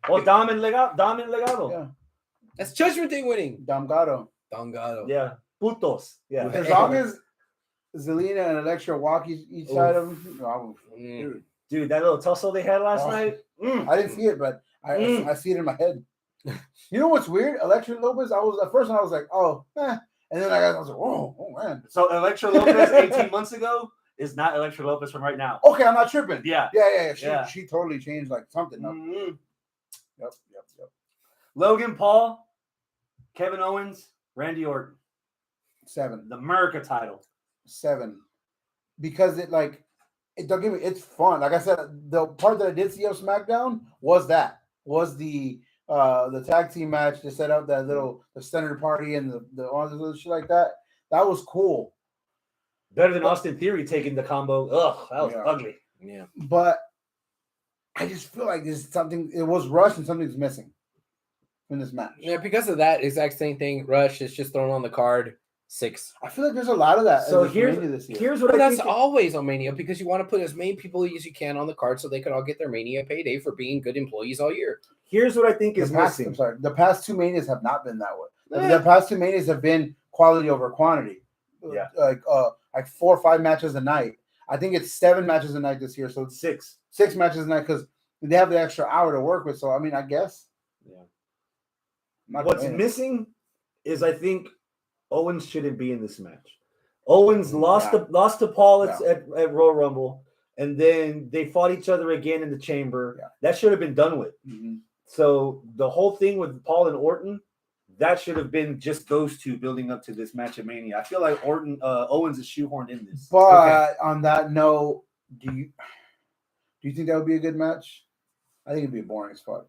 Well, Dom and Legado.
Yeah,
That's Judgment Day winning.
Damgado.
Yeah, putos. Yeah,
As long as Zelina and Electra walk each side of them.
Dude, that little tussle they had last night.
I didn't see it, but I see it in my head. You know what's weird? Electra Lopez. I was like, oh, and then I was like, oh man.
So Electra Lopez 18 months ago is not Electra Lopez from right now.
Okay, I'm not tripping.
Yeah.
She totally changed like something. Yep.
Logan Paul, Kevin Owens, Randy Orton.
7.
The America title.
7. Because it don't give me. It's fun. Like I said, the part that I did see of SmackDown was the tag team match to set up that the standard party and the all this little shit like that. That was cool.
Better than Austin Theory taking the combo. Ugh, that was ugly.
Yeah.
But I just feel like there's something. It was rushed and something's missing in this match.
Yeah, because of that exact same thing. Rush is just thrown on the card. 6.
I feel like there's a lot of that.
So
here's
what I
that's
think.
always on Mania because you want to put as many people as you can on the card so they could all get their Mania payday for being good employees all year.
Here's what I think is missing.
I'm sorry. The past 2 Manias have not been that way. The past 2 Manias have been quality over quantity.
Yeah.
Like 4 or 5 matches a night. I think it's 7 matches a night this year. So it's 6 matches a night because they have the extra hour to work with. So I mean, I guess.
Yeah. What's missing is I think Owens shouldn't be in this match. Owens lost to Paul at Royal Rumble, and then they fought each other again in the chamber.
Yeah.
That should have been done with.
Mm-hmm.
So the whole thing with Paul and Orton, that should have been just those two building up to this match at Mania. I feel like Owens is shoehorned in this.
But on that note, do you think that would be a good match? I think it'd be boring as fuck.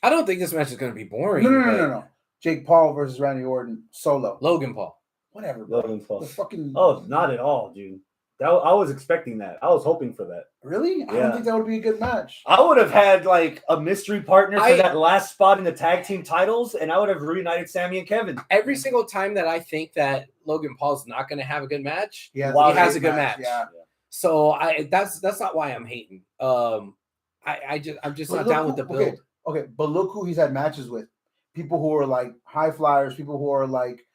I don't think this match is going to be boring.
No. Jake Paul versus Randy Orton solo.
Logan Paul.
Whatever, bro.
Logan Paul.
The fucking...
Oh, not at all, dude. I was expecting that. I was hoping for that.
Really?
Yeah.
I don't think that would be a good match.
I would have had like a mystery partner for that last spot in the tag team titles, and I would have reunited Sammy and Kevin.
Every single time that I think that Logan Paul's not going to have a good match, he has a good match.
Yeah.
So that's not why I'm hating. I'm just not down with the build.
Okay, but look who he's had matches with. People who are like high flyers, people who are like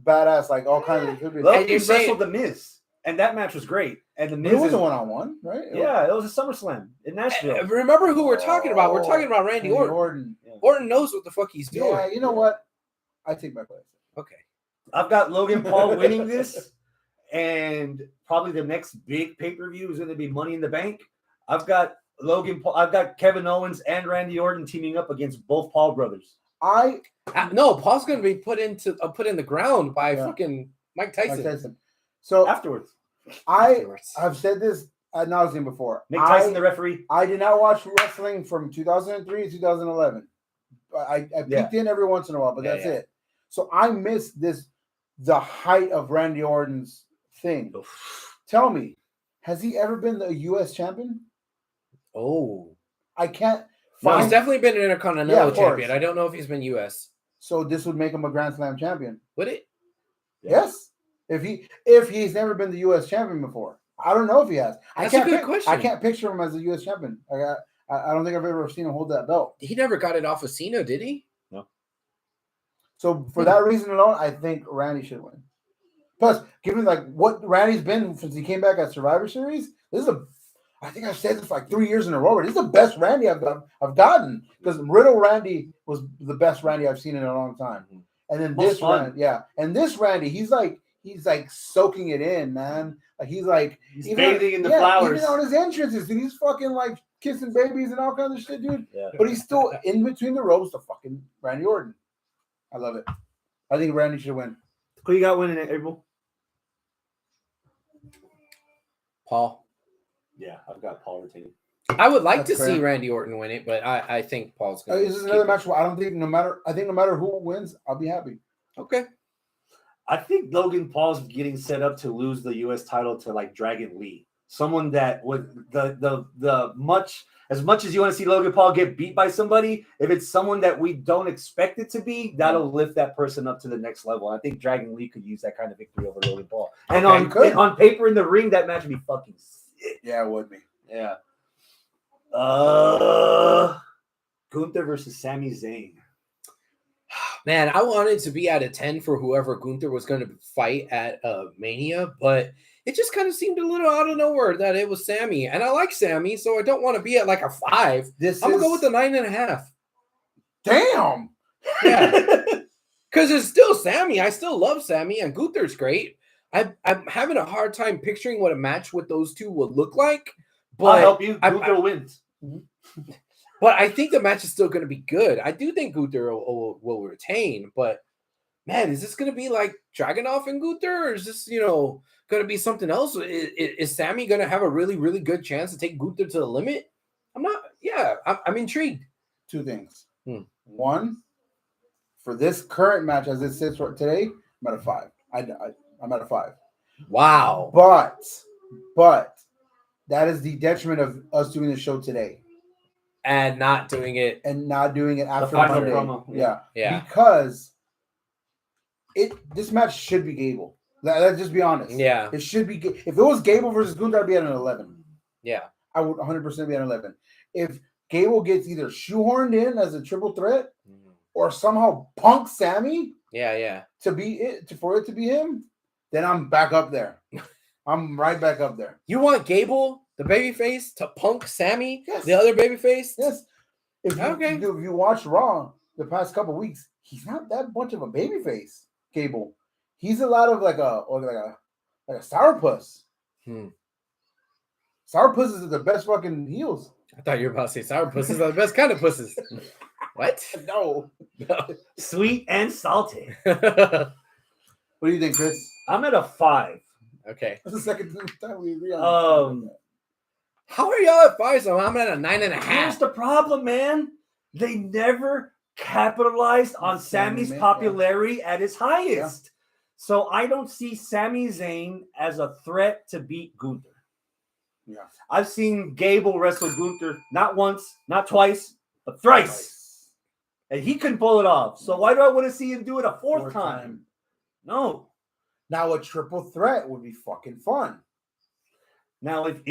badass, like all kinds of.
Look, he wrestled The Miz, and that match was great. And The Miz
was a 1-on-1, right?
Yeah, it was a SummerSlam in Nashville.
Remember who we're talking about? We're talking about Randy Orton.
Yeah.
Orton knows what the fuck he's doing.
Yeah, you know what? I take my place.
Okay.
I've got Logan Paul winning this, and probably the next big pay-per-view is going to be Money in the Bank. I've got Logan Paul. I've got Kevin Owens and Randy Orton teaming up against both Paul brothers.
No, Paul's going to be put in the ground by fucking Mike Tyson.
So
afterwards,
I've said this ad nauseum before.
Mike Tyson, the referee.
I did not watch wrestling from 2003 to 2011. I peeked in every once in a while, but that's it. So I missed the height of Randy Orton's thing. Tell me, has he ever been the U.S. champion?
Oh,
I can't.
No, he's definitely been an Intercontinental champion. I don't know if he's been U.S.
So this would make him a Grand Slam champion.
Would it?
Yes. If he's never been the U.S. champion before, I don't know if he has.
That's a good question.
I can't picture him as a U.S. champion. I don't think I've ever seen him hold that belt.
He never got it off of Cena, did he?
No.
So for that reason alone, I think Randy should win. Plus, given like what Randy's been since he came back at Survivor Series, I think I've said this for like 3 years in a row. This is the best Randy I've gotten because Riddle Randy was the best Randy I've seen in a long time. And then this Randy, he's like soaking it in, man. Like he's
bathing in the flowers.
Even on his entrances, dude, he's fucking like kissing babies and all kinds of shit, dude. Yeah. But he's still in between the ropes to fucking Randy Orton. I love it. I think Randy should win.
Who you got winning it, April?
Paul.
Yeah, I've got Paul retaining.
I would like to see Randy Orton win it, but I think Paul's going to.
This is another match where I don't think no matter who wins, I'll be happy.
Okay.
I think Logan Paul's getting set up to lose the U.S. title to like Dragon Lee. Someone that would the much as much as you want to see Logan Paul get beat by somebody, if it's someone that we don't expect it to be, that'll lift that person up to the next level. I think Dragon Lee could use that kind of victory over Logan Paul. And on paper in the ring, that match would be fucking sick.
Yeah, it would be.
Yeah. Gunther versus Sami Zayn.
Man, I wanted to be at a 10 for whoever Gunther was going to fight at Mania, but it just kind of seemed a little out of nowhere that it was Sammy. And I like Sammy, so I don't want to be at like a 5. I'm going to go with the 9.5.
Damn!
Yeah. Because it's still Sammy. I still love Sammy, and Gunther's great. I'm having a hard time picturing what a match with those two would look like. But
I'll help you. Gunther wins.
But I think the match is still going to be good. I do think Gunther will retain, but man, is this going to be like Dragunov and Gunther, or is this, going to be something else? Is Sammy going to have a really, really good chance to take Gunther to the limit? I'm intrigued.
2 things. One, for this current match as it sits right today, I'm at a 5. I'm at a 5.
Wow.
But that is the detriment of us doing the show today.
And not doing it
after
final
Monday.
promo.
Yeah. Because this match should be Gable. Let's just be honest.
Yeah.
It should be. If it was Gable versus Gunther, I'd be at an 11.
Yeah.
I would 100% be at an 11. If Gable gets either shoehorned in as a triple threat or somehow punk Sammy.
Yeah.
For it to be him, then I'm back up there. I'm right back up there.
You want Gable, the babyface, to punk Sammy,
yes.
The other babyface?
Yes. If you watch Raw the past couple weeks, he's not that much of a babyface, Gable. He's a lot of like a sourpuss. Sourpusses are the best fucking heels.
I thought you were about to say sourpusses are the best kind of pussies. What?
No.
Sweet and salty.
What do you think, Chris?
I'm at a 5.
Okay.
That's the second time we agree on that.
How are y'all at 5? So I'm at a 9.5.
Here's the problem, man. They never capitalized on Sammy's popularity at his highest. Yeah. So I don't see Sami Zayn as a threat to beat Gunther.
Yeah.
I've seen Gable wrestle Gunther not once, not twice, but thrice. And he couldn't pull it off. So why do I want to see him do it a fourth time? No.
Now a triple threat would be fucking fun.
Now, if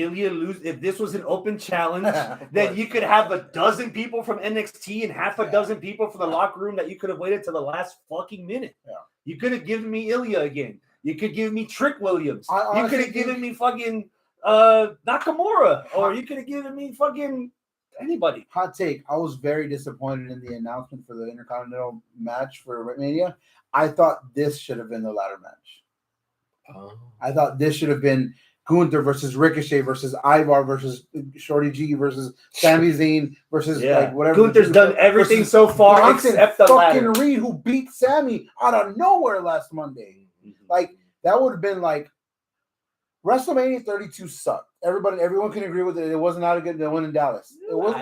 this was an open challenge, then you could have a dozen people from NXT and half a dozen people from the locker room that you could have waited till the last fucking minute. Yeah. You could have given me Ilya again. You could give me Trick Williams. You could have given me fucking Nakamura. Or you could have given me fucking anybody.
Hot take. I was very disappointed in the announcement for the Intercontinental match for Mania. I thought this should have been the ladder match. I thought this should have been Gunther versus Ricochet versus Ivar versus Shorty G versus Sami Zayn versus like whatever.
Gunther's done everything so far except the ladder.
Reed, who beat Sammy out of nowhere last Monday. Like that would have been like WrestleMania 32 sucked. Everyone can agree with it. It wasn't that good. The one in Dallas. It was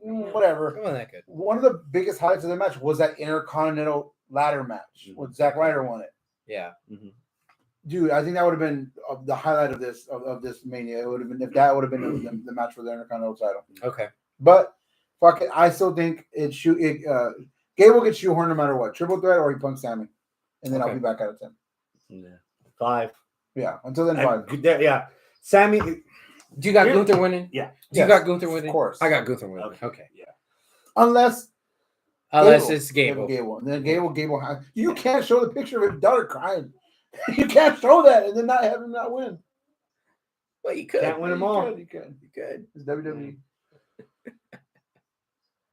whatever.
It wasn't that good.
One of the biggest highlights of the match was that Intercontinental ladder match when Zack Ryder won it.
Yeah.
Dude, I think that would have been the highlight of this Mania. It would have been if that would have been the match for the Intercontinental title.
Okay,
but fuck it, I still think Gable gets shoehorned no matter what, triple threat or he punks Sammy, and then I'll be back out of 10.
Yeah, 5.
Yeah, until then 5.
Yeah, Sammy.
Do you got Gunther winning?
Yeah.
You got Gunther winning?
Of course,
I got Gunther winning. Okay.
Yeah.
Unless
it's Gable.
And then Gable. You can't show the picture of his daughter crying. You can't show that and then not have him not win.
Well, you could.
Can't win them all.
You could. It's WWE.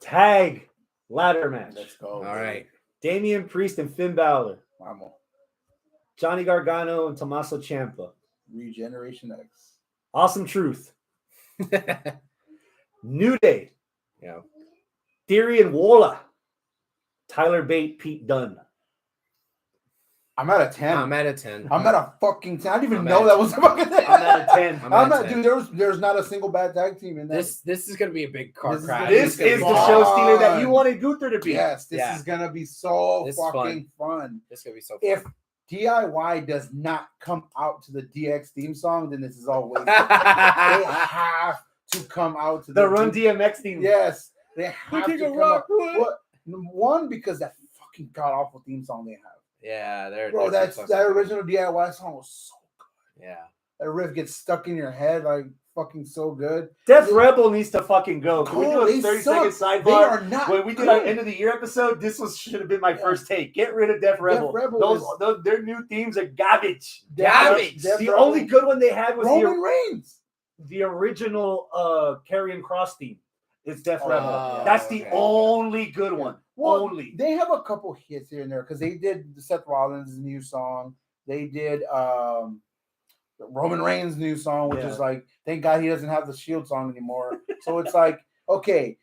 Tag ladder match.
Let's go.
All right.
Damian Priest and Finn Balor.
Vamos.
Johnny Gargano and Tommaso Ciampa.
Regeneration X.
Awesome Truth. New Day.
Yeah.
Theory and Walla. Tyler Bate, Pete Dunne.
I'm at a 10.
I'm at a 10.
I'm at a fucking 10. I didn't even know that was a fucking thing.
I'm at a 10.
I'm at 10. Dude, there's not a single bad tag team in that.
This is going to be a big car crash.
This is the show stealer that you wanted Gunther to be.
Yes, this is going to be so fucking fun.
This is going to be so fun.
DIY does not come out to the DX theme song, then this is all wasted. They have to come out to
the Run DMX theme.
Yes, they have to come out. What? One, because that fucking god awful theme song they have.
Yeah,
Bro, that original DIY song was so good.
Yeah,
that riff gets stuck in your head like fucking so good.
Def Rebel needs to fucking go. Can we do a 30-second sidebar?
They are not
when we did our end of the year episode, this should have been my first take. Get rid of Def Rebel. Those their new themes are garbage.
Garbage.
The only good one they had was
Roman Reigns.
The original Karrion Kross theme. It's Def Rebel. That's the only good one.
Well,
only.
They have a couple hits here and there because they did Seth Rollins' new song. They did Roman Reigns' new song, which is like, thank God he doesn't have the Shield song anymore. So it's like, okay,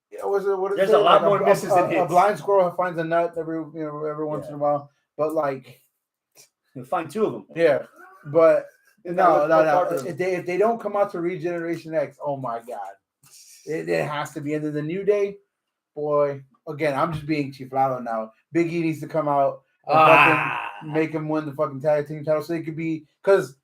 there's
a lot more misses than hits.
A blind squirrel finds a nut every once in a while, but like,
you'll find two of them.
Yeah, but no. If they don't come out to Regeneration X, oh my God, it has to be. And then the New Day, boy. Again, I'm just being chiflado now. Big E needs to come out and make him win the fucking tag team title so they could be, because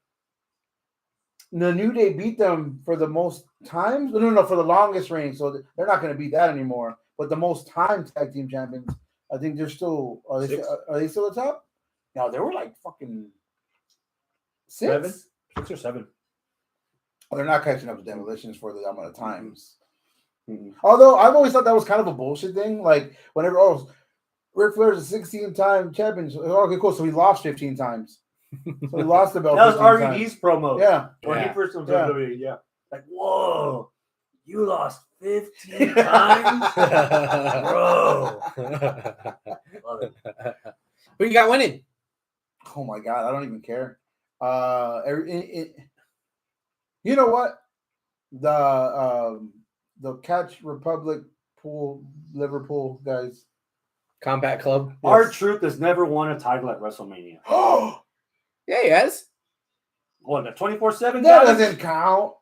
the New Day beat them for the most times. No, for the longest reign. So they're not going to beat that anymore. But the most time tag team champions, I think they're still. Are they still at the top? No, they were like fucking 6
or 7.
Well, they're not catching up to Demolitions for the amount of times. Mm-hmm. Although I've always thought that was kind of a bullshit thing. Like whenever Ric Flair's a 16-time champion. Okay, cool. So he lost 15 times. So he lost the belt.
That was RVD's promo.
Yeah.
When he first went to WWE. Yeah. Like, whoa, you lost 15 times, bro.
Love it. Who you got winning?
Oh my God, I don't even care. You know what? The Catch Republic Pool Liverpool guys.
Combat Club.
R-Truth has never won a title at WrestleMania.
Oh,
yeah, he has.
What, the 24/7?
That doesn't count.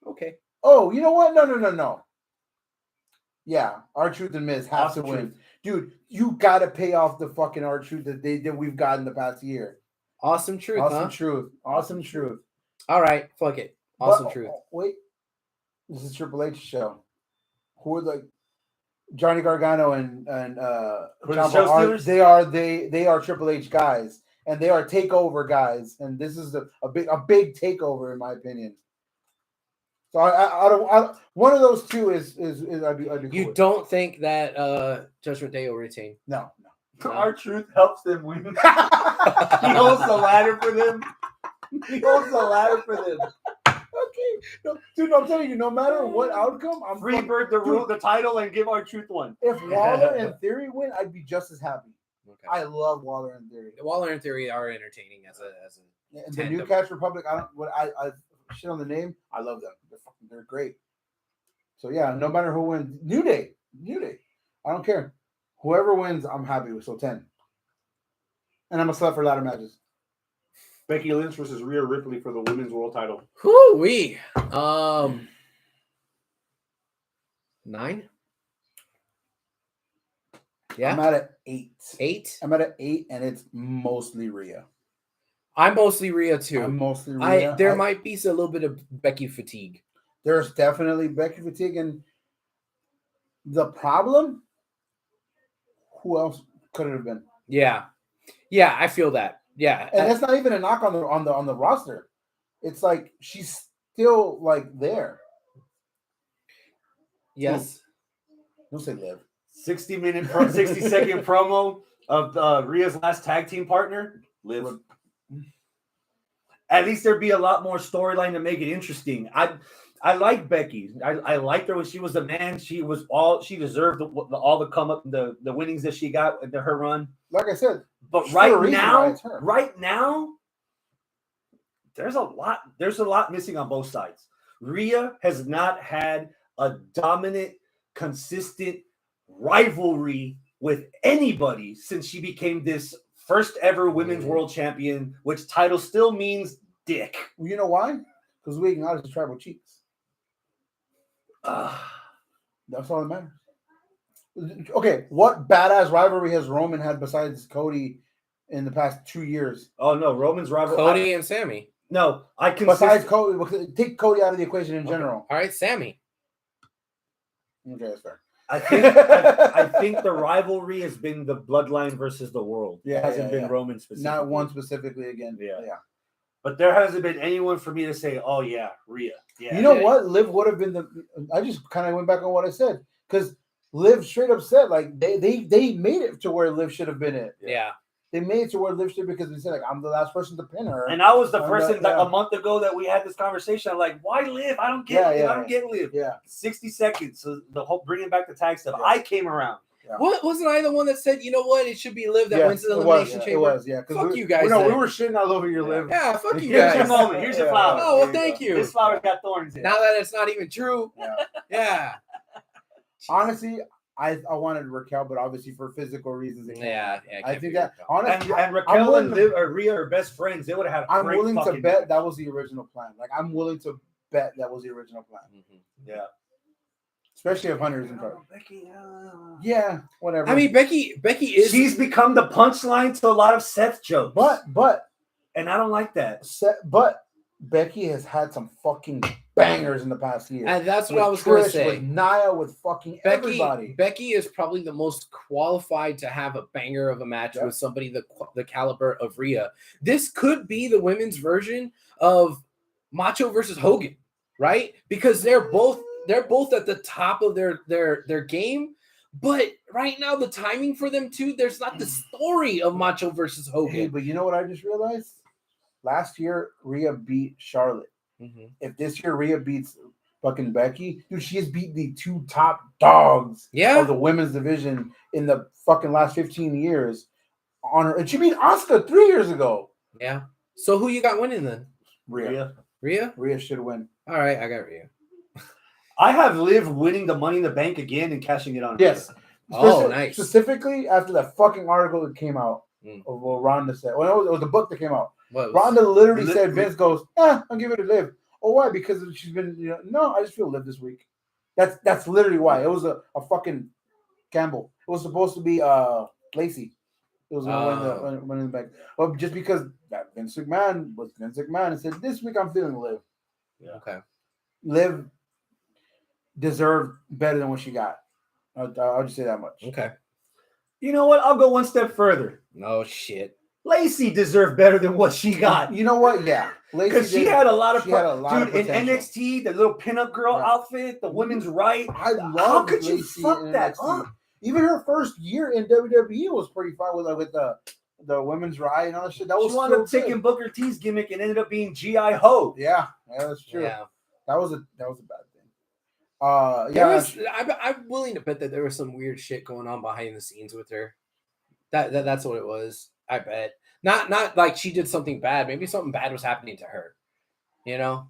Okay.
Oh, you know what? No. Yeah, R-Truth and Miz have to win. Dude, you got to pay off the fucking R-Truth that we've got in the past year.
Awesome Truth,
Awesome Truth.
All right, fuck it. Awesome Truth.
Wait. This is Triple H's show. Who are Johnny Gargano and
Steelers?
They are Triple H guys, and they are takeover guys, and this is a big takeover in my opinion. So I don't one of those two is I'd be cool
You
with.
don't think that Judgment Day will retain?
No.
R-Truth helps them win. He holds the ladder for them.
Okay, no, dude, I'm telling you, no matter what outcome, I'm
Freebird the title and give R-Truth one.
If Waller and Theory win, I'd be just as happy.
Okay.
I love Waller and Theory.
Waller and Theory are entertaining as
the New Catch Republic. I shit on the name. I love them. They're great. So yeah, no matter who wins, New Day. I don't care. Whoever wins, I'm happy with. So 10. And I'm a slut for ladder matches.
Becky Lynch versus Rhea Ripley for the women's world title.
Whoo-wee. 9? Yeah.
I'm at an 8.
8?
I'm at an 8, and it's mostly Rhea.
I'm mostly Rhea too.
I'm mostly Rhea.
There might be a little bit of Becky fatigue.
There's definitely Becky fatigue, and the problem. Who else could it have been?
Yeah, I feel that. Yeah,
and that's not even a knock on the roster. It's like she's still like there.
Yes.
Don't say live.
60-second promo of Rhea's last tag team partner. Liv. At least there'd be a lot more storyline to make it interesting. I like Becky. I liked her when she was a man. She deserved all the come up, the winnings that she got into her run.
Like I said,
but right now, there's a lot missing on both sides. Rhea has not had a dominant, consistent rivalry with anybody since she became this first ever women's world champion, which title still means dick.
Well, you know why? Because we acknowledge the tribal chiefs. That's all that matters. Okay, what badass rivalry has Roman had besides Cody in the past 2 years.
Oh no, Roman's rival.
Cody and Sammy.
No, I can.
Besides Cody, take Cody out of the equation in general.
All right, Sammy.
Okay, that's fair.
I think the rivalry has been the bloodline versus the world.
Yeah,
It hasn't been
yeah.
Roman specifically.
Not one specifically again.
Yeah.
Yeah.
But there hasn't been anyone for me to say, "Oh yeah, Rhea." Yeah.
You know what? Liv would have been the. I just kind of went back on what I said because Liv straight up said like they made it to where Liv should have been it.
Yeah.
They made it to where Liv should because they said like I'm the last person to pin her.
And I was the
I'm
person
not-
that
yeah.
a month ago that we had this conversation. I'm like, why Liv? I don't get Liv. I don't get Liv.
Yeah.
60 seconds. So the whole bringing back the tag stuff.
Yeah.
I came around.
Yeah.
What wasn't I the one that said, you know what? It should be Liv that
Yes,
wins the
it was,
elimination
yeah,
chamber.
It was, yeah. 'Cause
Fuck
we,
you guys
We, no, we
then.
were shitting all over your Liv.
Yeah, fuck you
Here's
guys.
your moment. Here's your
Yeah.
flower.
Oh, well,
There you
thank
go.
you.
This flower got thorns in it.
Now that it's not even true.
Yeah.
Yeah.
Honestly, I wanted Raquel, but obviously for physical reasons. It can't
Yeah.
happen.
Yeah.
I think that
And,
honestly,
and
I'm
Raquel
willing
and
to-
Liv or Rhea are best friends. They would have had a
I'm
great
willing to
fucking
bet
match.
that was the original plan. Like I'm willing to bet that was the original plan,
Yeah.
especially if Hunter's in charge.
Becky,
Yeah, whatever.
I mean, Becky is.
she's become the punchline to a lot of Seth jokes.
but
and I don't like that.
Becky has had some fucking bangers in the past year.
and that's what
With
I was going to
Trish,
say.
with Nia, with fucking everybody.
Becky is probably the most qualified to have a banger of a match
Yep.
with somebody the caliber of Rhea. This could be the women's version of Macho versus Hogan, right? Because they're both at the top of their game. But right now, the timing for them too, there's not the story of Macho versus
Hey,
Hogan.
but you know what I just realized? Last year, Rhea beat Charlotte.
Mhm.
If this year Rhea beats fucking Becky, dude, she has beat the two top dogs
Yeah.
of the women's division in the fucking last 15 years. On her, and she beat Asuka 3 years ago.
Yeah. So who you got winning then?
Rhea.
Rhea?
Should win.
All right, I got Rhea.
I have Liv winning the Money in the Bank again and cashing it on.
Yes.
Rhea.
Oh, nice.
Specifically after that fucking article that came out of what Ronda said. Well, it was the book that came out.
What was-
Ronda literally
Liv-
said, Vince goes, I'll give it to Liv. Oh, why? Because she's been, no, I just feel Liv this week. That's literally why. It was a fucking gamble. It was supposed to be Lacey. It was going to win in the back. Well, just because that Vince McMahon was Vince McMahon and said, this week I'm feeling Liv.
Yeah.
Okay.
Liv deserved better than what she got. I'll just say that much.
Okay.
You know what? I'll go one step further.
No shit.
Lacey deserved better than what she got.
You know what? Yeah.
Because she had a lot of,
she had a lot of
dude, in
potential.
NXT, the little pinup girl outfit, the women's right.
I
How
love
could you
Lacey
fuck
in
that
NXT.
up?
Even her first year in WWE was pretty fun with the women's ride and all that shit. That was
She wound up
still
taking
good.
Booker T's gimmick and ended up being G.I. Ho.
Yeah, that's true.
Yeah.
That was a bad thing. Yeah,
I'm willing to bet that there was some weird shit going on behind the scenes with her. That's what it was. I bet. Not like she did something bad. Maybe something bad was happening to her. You know?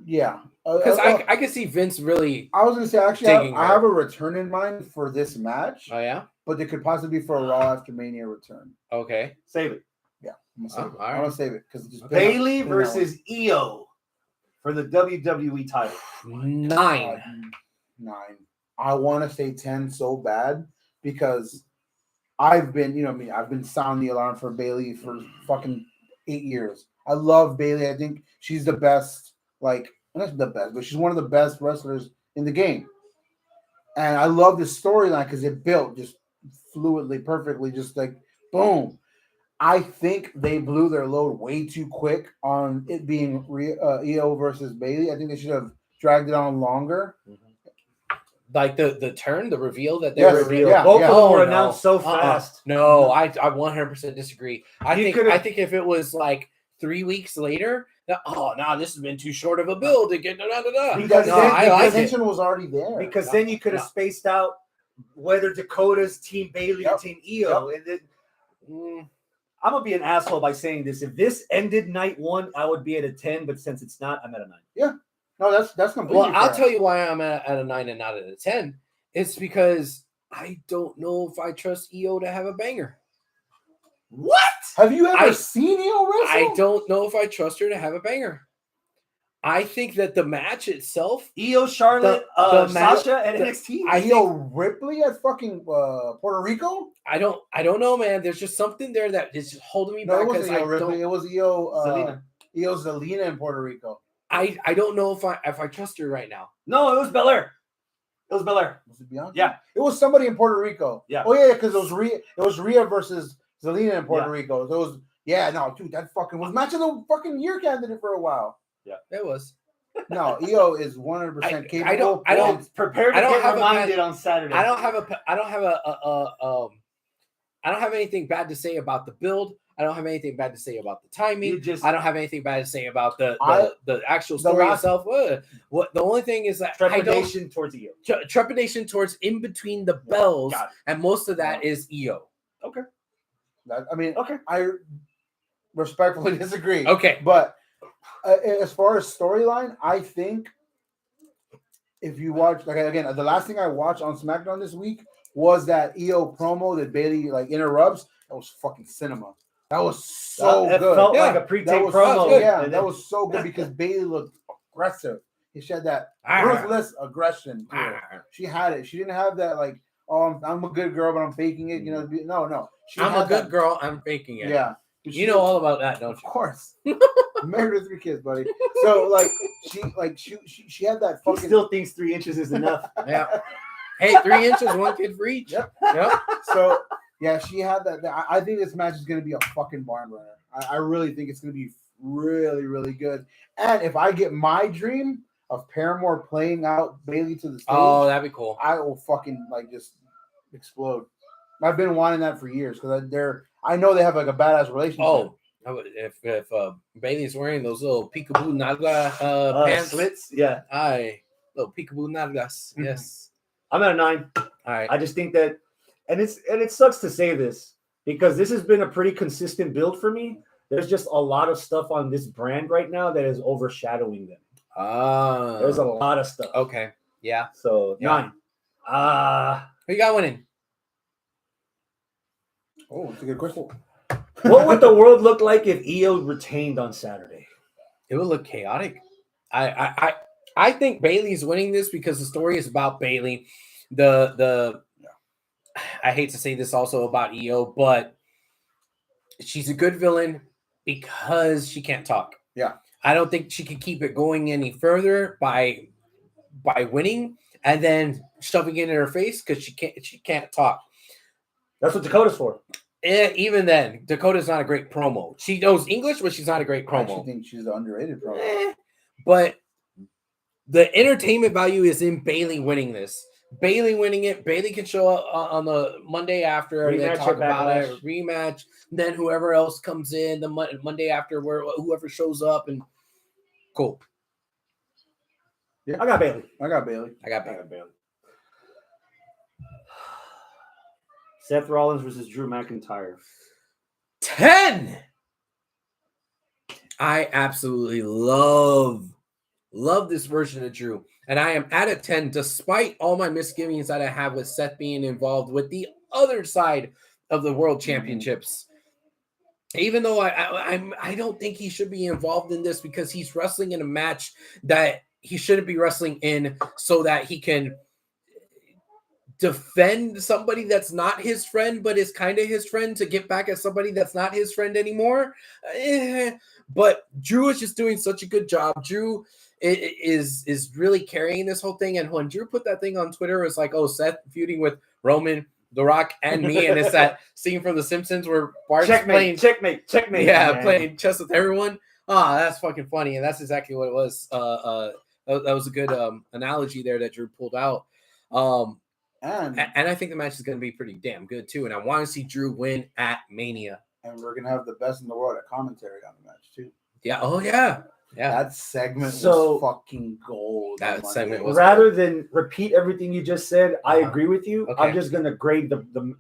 yeah.
Because I could see Vince really.
I was gonna say actually,
digging
I
her.
have a return in mind for this match,
Oh yeah.
but it could possibly be for a Raw after Mania return.
Okay.
Save it.
Yeah, I'm gonna save it.
all right.
I'm gonna save it because just
Bailey versus Io for the WWE title.
9.
9. I want to say 10 so bad because I've been, I've been sounding the alarm for Bailey for fucking 8 years. I love Bailey. I think she's the best, not the best, but she's one of the best wrestlers in the game. And I love this storyline because it built just fluidly, perfectly, just like boom. I think they blew their load way too quick on it being Io versus Bailey. I think they should have dragged it on longer.
Like the turn, the reveal that they
Yes,
revealed.
yeah,
Both of them were
no.
announced so fast.
No, I 100% disagree. I
You
think
could've-
if it was like 3 weeks later, this has been too short of a build to get
Because
No,
then-
I
the
like it.
tension was already there.
Because then you could have spaced out whether Dakota's team Bailey or
Yep.
team Io. And then, I'm gonna be an asshole by saying this. If this ended night 1, I would be at a 10. But since it's not, I'm at a 9.
No, that's completely
Well, I'll
fair.
tell you why I'm at a 9 and not at a 10. It's because I don't know if I trust EO to have a banger.
What?
Have you ever seen Io wrestle?
I don't know if I trust her to have a banger. I think that the match itself,
Io, Charlotte,
the match-
Sasha at NXT.
Io Ripley at fucking Puerto Rico?
I don't know, man. There's just something there that is just holding me
No,
back
it
because
wasn't
I
Io Ripley.
don't.
It was Io
Zelina.
Io Zelina in Puerto Rico.
I don't know if I trust her right now.
No, it was Belair. It was Belair.
Was it Bianca?
Yeah.
It was somebody in Puerto Rico.
Yeah.
Oh yeah, because it was Rhea versus Zelina in Puerto
Yeah.
Rico. So it was no, dude, that fucking was match of the fucking year candidate for a while.
It was.
No, Io is 100% capable.
I don't-
And prepare to
I don't
get
have a
reminded on Saturday.
I don't have anything bad to say about the build. I don't have anything bad to say about the timing. I don't have anything bad to say about the actual story itself. What the only thing is that
trepidation towards Io.
Trepidation towards in between the bells,
Got it.
and most of that is Io.
Okay.
Okay. I respectfully disagree.
Okay.
But as far as storyline, I think if you watch, like again, the last thing I watched on SmackDown this week was that Io promo that Bailey like interrupts. That was fucking cinema. That was so
It
good.
felt like
Yeah.
a pre-tape
That was
promo.
so, yeah,
And
that
then-
was so good because Bailey looked aggressive. She had that
Ah.
ruthless aggression. To her. She had it. She didn't have that like, oh, I'm a good girl, but I'm faking it. You know, no.
I'm a
had
good
that-
girl. I'm faking it.
Yeah,
You know all about that, don't
Of
you?
course. Married with 3 kids, buddy. So like she had that
He
fucking
still thinks 3 inches is enough.
Yeah. Hey, 3 inches, 1 kid for each.
Yep.
Yep.
so yeah, she had that. I think this match is gonna be a fucking barn burner. I really think it's gonna be really, really good. And if I get my dream of Paramore playing out Bailey to the stage,
Oh, that'd be cool.
I will fucking like just explode. I've been wanting that for years because I know they have like a badass relationship.
Oh, if Bailey's wearing those little peekaboo nalga pants,
Slits. Yeah.
little peekaboo nalgas.
Mhm.
Yes.
I'm at a 9.
All right.
I just think that, and it sucks to say this because this has been a pretty consistent build for me. There's just a lot of stuff on this brand right now that is overshadowing them. There's a lot of stuff.
Okay. Yeah.
So
Yeah.
9.
Who you got winning?
Oh, it's a good question.
What would the world look like if Io retained on Saturday?
It would look chaotic. I think Bailey's winning this because the story is about Bailey. I hate to say this also about Io, but she's a good villain because she can't talk.
Yeah.
I don't think she can keep it going any further by winning and then shoving it in her face because she can't talk.
That's what Dakota's for.
Even then, Dakota's not a great promo. She knows English, but she's not a great
I actually
promo.
think she's the underrated promo.
But the entertainment value is in Bailey winning this. Bailey winning it. Bailey can show up on the Monday after and then
Rematch
talk
at
about
Backlash.
it. Rematch. Then whoever else comes in the Monday after, whoever shows up, and cool.
I got Bailey.
I got Bailey.
I got Bailey.
Seth Rollins versus Drew McIntyre.
10. I absolutely love this version of Drew. And I am at a 10 despite all my misgivings that I have with Seth being involved with the other side of the world championships. Even though I don't think he should be involved in this because he's wrestling in a match that he shouldn't be wrestling in so that he can defend somebody that's not his friend, but is kind of his friend to get back at somebody that's not his friend anymore. But Drew is just doing such a good job. Drew is really carrying this whole thing. And when Drew put that thing on Twitter, it's like, oh, Seth feuding with Roman, The Rock, and me. And it's that scene from The Simpsons where Bart's playing
checkmate.
yeah,
man.
playing chess with everyone. That's fucking funny. And that's exactly what it was. That was a good analogy there that Drew pulled out.
And
I think the match is going to be pretty damn good too. And I want to see Drew win at Mania.
we're gonna have the best in the world at commentary on the match too.
Yeah. Oh yeah. Yeah.
That segment
So-
was fucking gold.
That
on Monday.
segment was-
Rather than repeat everything you just said, I
Uh-huh.
agree with you.
Okay.
I'm just gonna grade I'm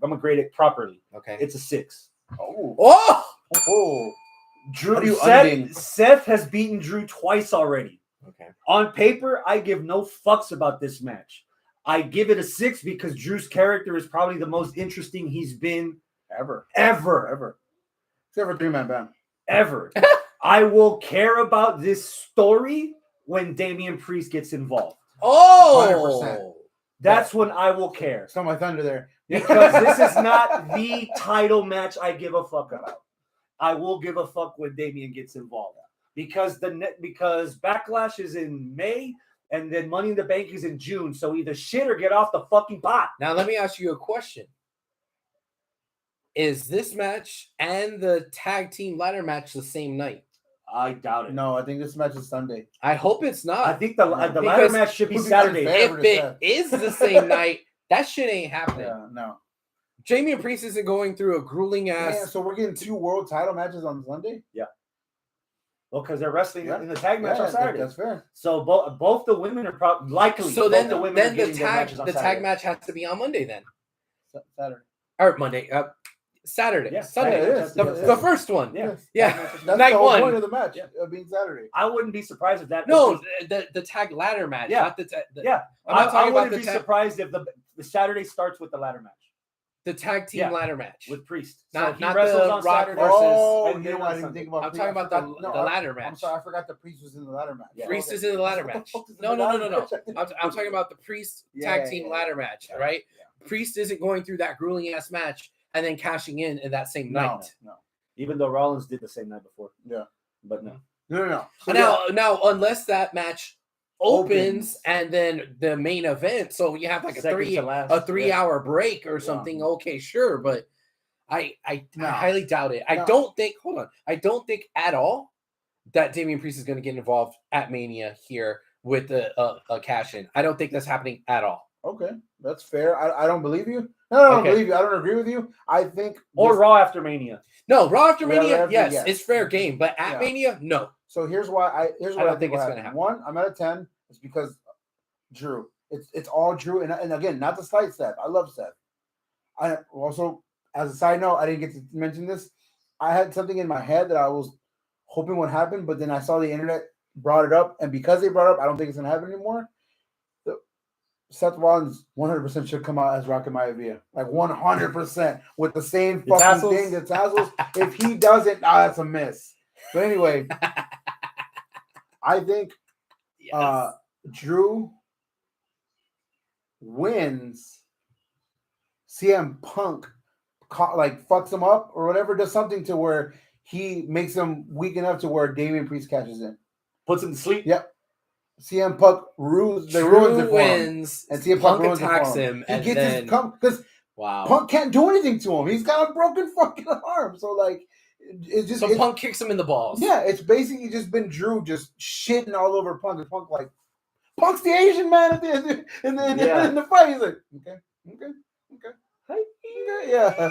gonna grade it properly.
Okay.
It's a 6.
Oh,
Oh.
Drew, how do you
Seth has beaten Drew twice already.
Okay.
On paper, I give no fucks about this match. I give it a 6 because Drew's character is probably the most interesting he's been
ever,
ever.
except for 3-man band.
Ever. I will care about this story when Damian Priest gets involved.
Oh,
100%.
That's when I will care.
Stole my thunder there.
Because this is not the title match I give a fuck about. I will give a fuck when Damian gets involved. Because Backlash is in May and then Money in the Bank is in June. So either shit or get off the fucking pot.
now let me ask you a question. Is this match and the tag team ladder match the same night?
I doubt it.
No, I think this match is Sunday.
I hope it's not.
I think the ladder
Because
match should be
it would be
Saturday.
unfair.
if it is the same night, that shit ain't happening.
Yeah, no.
Jamie and Priest isn't going through a grueling ass.
Yeah, so we're getting 2 world title matches on Sunday?
Well, because they're wrestling in the tag match on Saturday.
That's fair.
So both the women are probably likely.
So
both
then
the women are
the
getting their
tag
matches on
the
Saturday.
tag match has to be on Monday then,
Saturday.
or Monday, Saturday,
Yeah,
Sunday,
yeah, it is.
the first one.
Yeah.
Yeah.
That's
Night
the whole
one.
point of the match
Yeah.
being Saturday.
I wouldn't be surprised if that.
No, the tag ladder match.
Yeah.
Not the
Yeah,
I'm not
I
talking about
wouldn't
the
be
tag,
surprised if the Saturday starts with the ladder match
the tag team
Yeah.
with match.
with Priest.
Not-
he
not
wrestles
the
on
Rock
Saturday.
versus-
Oh,
and
you
then
know
on
what? I didn't
Sunday.
think about
I'm
Priest.
talking
I
about
forgot-
the ladder match.
I'm sorry, I forgot the Priest was in the ladder match.
Yeah.
Priest
Okay.
is in the ladder
What the
match.
fuck is in
No,
the
no, no,
ladder
no, no.
match?
I'm talking about the Priest
Yeah,
tag team ladder match,
yeah,
right?
yeah.
Priest isn't going through that grueling ass match and then cashing in that same
No,
night.
no.
Even though Rollins did the same night before.
Yeah.
But no.
No. So
Now, unless that match opens
Opens.
and then the main event, so you have like a
Second to last,
3-hour break or something. Okay, sure, but I
No.
highly doubt it. I
No.
don't think. Hold on, I don't think at all that Damian Priest is going to get involved at Mania here with a cash in. I don't think that's happening at all.
Okay, that's fair. I don't believe you. No, I don't
Okay.
believe you. I don't agree with you. I think
Or
this-
Raw after Mania.
No, Raw after
Raw
Mania,
after-
yes,
yes.
it's fair game, but at
Yeah.
Mania, no.
So here's why I
don't
think
think it's
will
gonna happen.
One, I'm at a 10. It's because Drew. It's all Drew, and again, not to slight Seth. I love Seth. I also, as a side note, I didn't get to mention this. I had something in my head that I was hoping would happen, but then I saw the internet brought it up, and because they brought it up, I don't think it's gonna happen anymore. Seth Rollins 100% should come out as Rocket Maivia, like 100% with the same
The
fucking
tassels?
thing, the tassels. If he doesn't, that's a miss. But anyway, I think
Yes.
Drew wins. CM Punk like fucks him up or whatever, does something to where he makes him weak enough to where Damian Priest cashes in.
Puts him to sleep.
Yep. CM Punk ruins it
Drew
for him.
wins,
And CM
Punk
ruins it for
attacks him,
He
and
gets
then
his come because
wow.
Punk can't do anything to him. He's got a broken fucking arm. So like it's just
So Punk kicks him in the balls.
yeah, it's basically just been Drew just shitting all over Punk. And Punk like Punk's the Asian man at the in the fight. He's like, okay. Yeah.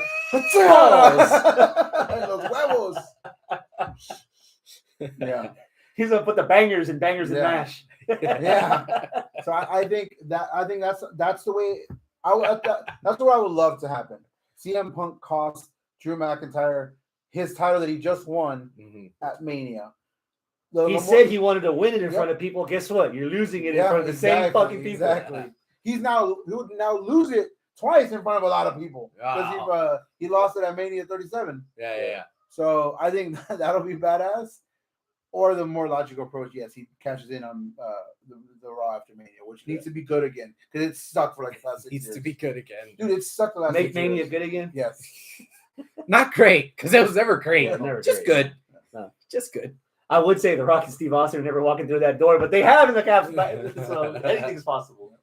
Los huevos. Yeah.
He's gonna put the bangers and
Yeah.
mash.
Yeah. So I think that's the way that's what I would love to happen. CM Punk cost Drew McIntyre his title that he just won at Mania.
He said he wanted to win it in
Yep.
front of people. Guess what? You're losing it in front of the same fucking people.
Exactly. He would now lose it twice in front of a lot of people because he lost it at Mania 37.
Yeah.
So I think that'll be badass. Or the more logical approach, yes, he cashes in on the Raw after Mania, which needs to be good again because it sucked for like the last 6 years.
Needs to be good again.
Dude, it sucked the last
Make
6
Mania
years.
good again.
Yes.
Not great, because it was never great.
Yeah, never
Just
great.
good.
No.
Just good.
I would say The Rock and Steve Austin are never walking through that door, but they have in the Caps. So anything's possible.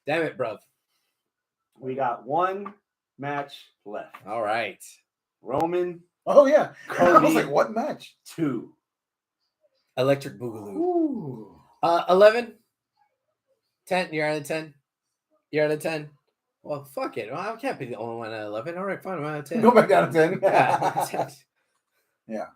Damn it, bruv.
We got one match left.
All right.
Roman
Oh yeah. I was
Cody.
like, what match?
2.
Electric Boogaloo.
Ooh.
11. 10. You're out of 10. You're out of 10. Well, fuck it. Well, I can't be the only one at 11. All right, fine. I'm out of 10.
Go back down to 10.
Yeah. 10.
Yeah.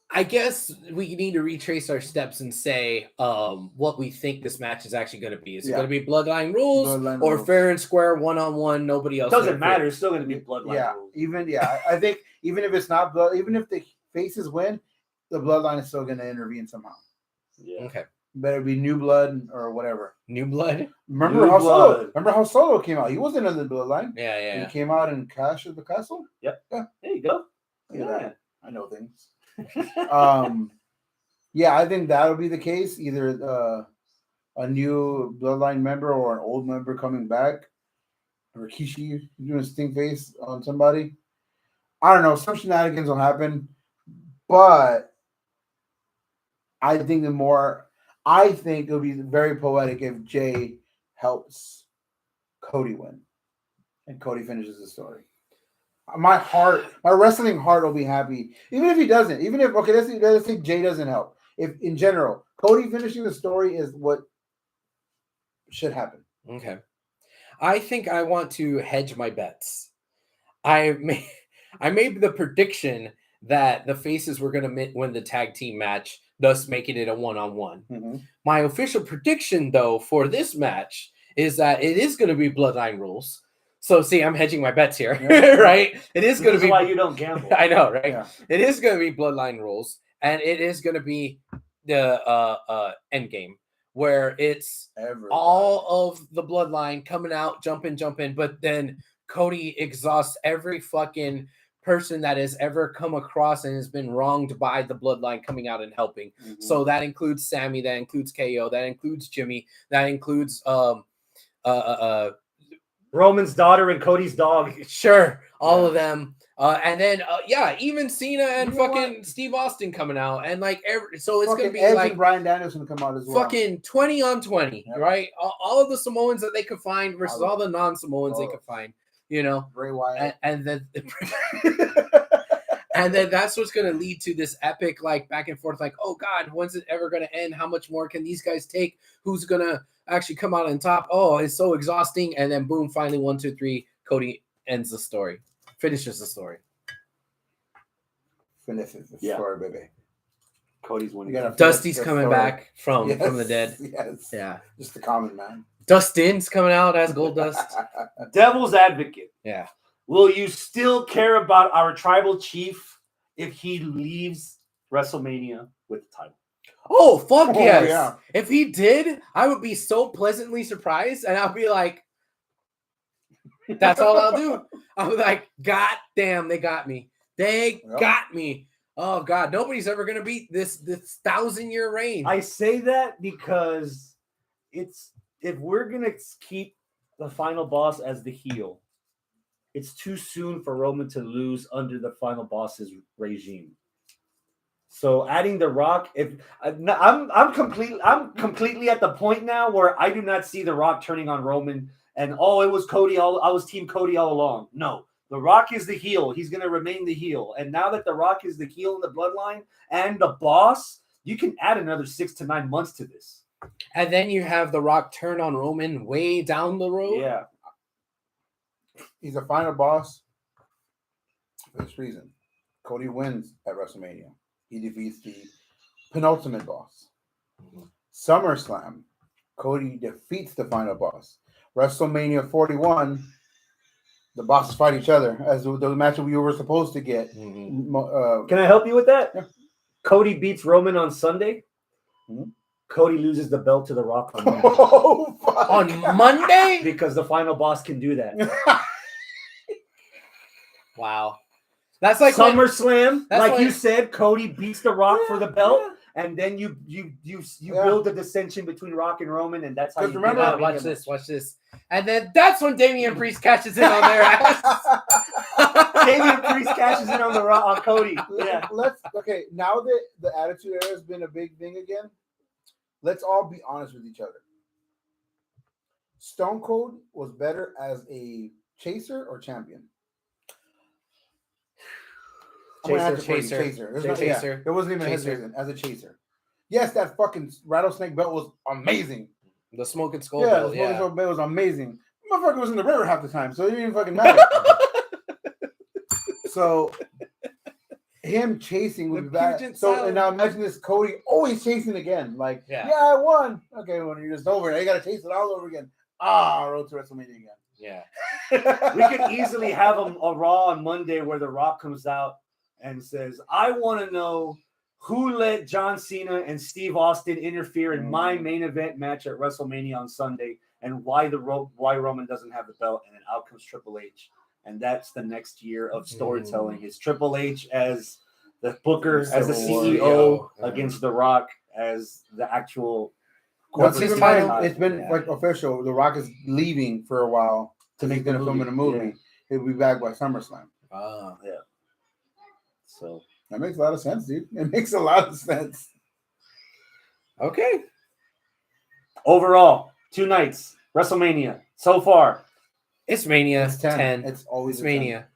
I guess we need to retrace our steps and say what we think this match is actually going to be. Is it
Yeah.
going to be Bloodline rules
Bloodline
or
rules.
fair and square, one-on-one, nobody else?
Doesn't
interferes?
matter. It's still going to be bloodline
Yeah.
rules.
I think even if it's not even if the faces win, the bloodline is still gonna intervene somehow.
Yeah.
Okay.
better be New Blood or whatever.
New Blood.
Remember
New
how
Blood.
Solo came out? He wasn't in the Bloodline.
Yeah.
He came out in Clash of the Castle.
Yep.
Yeah.
There you go.
Look at that. I know things. Yeah, I think that'll be the case. Either a new Bloodline member or an old member coming back. Rikishi doing a stink face on somebody. I don't know. Some shenanigans will happen, but I think it'll be very poetic if Jay helps Cody win and Cody finishes the story. My wrestling heart will be happy, even if he doesn't. Even if let's say Jay doesn't help. If in general, Cody finishing the story is what should happen.
Okay. I think I want to hedge my bets. I made the prediction that the faces were going to win the tag team match, thus making it a one-on-one.
Mm-hmm.
My official prediction, though, for this match is that it is going to be Bloodline rules. So, see, I'm hedging my bets here, right? It is going to be
why you don't gamble.
I know, right?
Yeah.
It is going to be Bloodline rules, and it is going to be the end game, where it's all of the Bloodline coming out, jumping, but then Cody exhausts every fucking person that has ever come across and has been wronged by the Bloodline coming out and helping.
Mm-hmm.
So that includes Sammy, that includes KO, that includes Jimmy, that includes
Roman's daughter and Cody's dog.
Sure, all of them. And then even Cena and fucking
what?
Steve Austin coming out, and like so it's
fucking
gonna be
Edge
like
and Bryan Danielson come out as well.
fucking 20 on 20,
Yep.
right? All of the Samoans that they could find versus all the non-Samoans they could find, you know.
Bray Wyatt.
And then and then that's what's going to lead to this epic like back and forth, like, oh God, when's it ever going to end? How much more can these guys take? Who's going to actually come out on top? Oh, it's so exhausting. And then boom, finally 1, 2, 3, Cody ends the story, finishes the story.
Finishes the story, baby.
Cody's winning.
Dusty's coming back from the dead.
Yes.
Yeah.
Just the common man.
Dustin's coming out as Goldust.
Devil's advocate.
Yeah.
Will you still care about our tribal chief if he leaves WrestleMania with the title?
Oh, fuck yes.
Yeah.
If he did, I would be so pleasantly surprised, and I'll be like, that's all I'll do. I'll be like, God damn, they got me. They got me. Oh, God, nobody's ever going to beat this 1,000-year reign.
I say that because if we're going to keep the final boss as the heel, it's too soon for Roman to lose under the final boss's regime. So adding The Rock, I'm completely at the point now where I do not see The Rock turning on Roman and it was Cody. I was Team Cody all along. No, The Rock is the heel. He's going to remain the heel. And now that The Rock is the heel in the bloodline and the boss, you can add another 6 to 9 months to this.
And then you have The Rock turn on Roman way down the road.
Yeah.
He's a final boss for this reason. Cody wins at WrestleMania. He defeats the penultimate boss. Mm-hmm. SummerSlam, Cody defeats the final boss. WrestleMania 41, the bosses fight each other as the match we were supposed to get.
Mm-hmm. Can I help you with that?
Yeah.
Cody beats Roman on Sunday.
Mm-hmm.
Cody loses the belt to The Rock on Monday.
Oh, fuck.
On Monday?
Because the final boss can do that.
Wow. That's like
SummerSlam, you said, Cody beats The Rock for the belt, and then you build the dissension between Rock and Roman, and that's how you
remember. Watch this, and then that's when Damian Priest cashes in on their ass.
Damian Priest cashes in on Cody. Yeah.
Now that the Attitude Era has been a big thing again, let's all be honest with each other. Stone Cold was better as a chaser or champion? Chaser. There wasn't even a chaser as a chaser. Yes, that fucking rattlesnake belt was amazing.
The smoking skull belt,
the smoking skull belt was amazing. Motherfucker was in the river half the time, so it didn't even fucking matter. So him chasing would be bad. So and now imagine this Cody always chasing again. Like, I won. Okay, when you're just over, you gotta chase it all over again. Road to WrestleMania again.
Yeah.
We could easily have a Raw on Monday where The Rock comes out and says, I want to know who let John Cena and Steve Austin interfere in my main event match at WrestleMania on Sunday, and why Roman doesn't have the belt, and then out comes Triple H. And that's the next year of storytelling. Is Triple H as the booker, as the CEO, against The Rock as the actual.
Once it's been like official. The Rock is leaving for a while to make the film in a movie. He'll be back by SummerSlam.
Yeah. So
that makes a lot of sense, dude. It makes a lot of sense.
Okay.
Overall, 2 nights, WrestleMania so far.
It's Mania.
It's 10. It's always
Mania.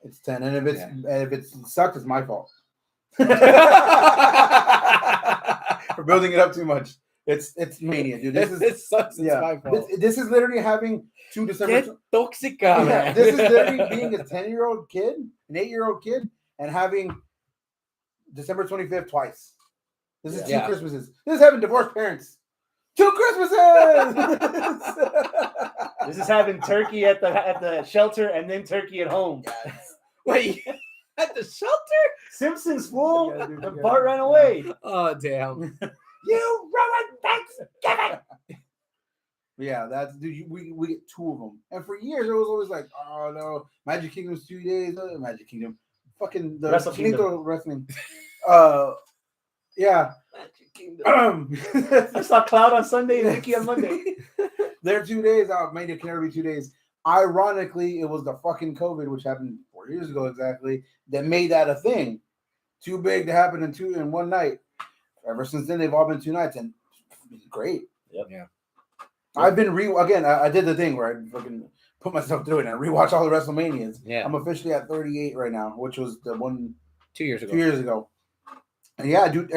10. It's 10, and if it sucks, it's my fault for building it up too much. It's Mania, dude.
It sucks. It's my fault.
This is literally having 2 December.
Get toxica, man.
This is literally being a 10-year-old kid, an 8-year-old kid, and having December 25th twice. This is 2 Christmases. This is having divorced parents. 2 Christmases.
This is having turkey at the shelter and then turkey at home.
Yes.
Wait, at the shelter?
Simpsons, fool. The Bart ran away.
Oh, damn.
You ruined Thanksgiving.
Yeah, that's dude. We get 2 of them, and for years it was always like, oh no, Magic Kingdom's 2 days. Magic Kingdom, fucking the
Wrestle
Finito wrestling. Yeah.
Magic Kingdom. I saw Cloud on Sunday and Mickey on Monday.
They're 2 days. Mania can never be 2 days. Ironically, it was the fucking COVID, which happened 4 years ago exactly, that made that a thing. Too big to happen in one night. Ever since then, they've all been 2 nights, and it's great.
Yep.
Yeah.
I've been I did the thing where I fucking put myself through it and rewatch all the WrestleManias.
Yeah.
I'm officially at 38 right now, which was the one
2 years ago.
2 years ago. And yeah, dude,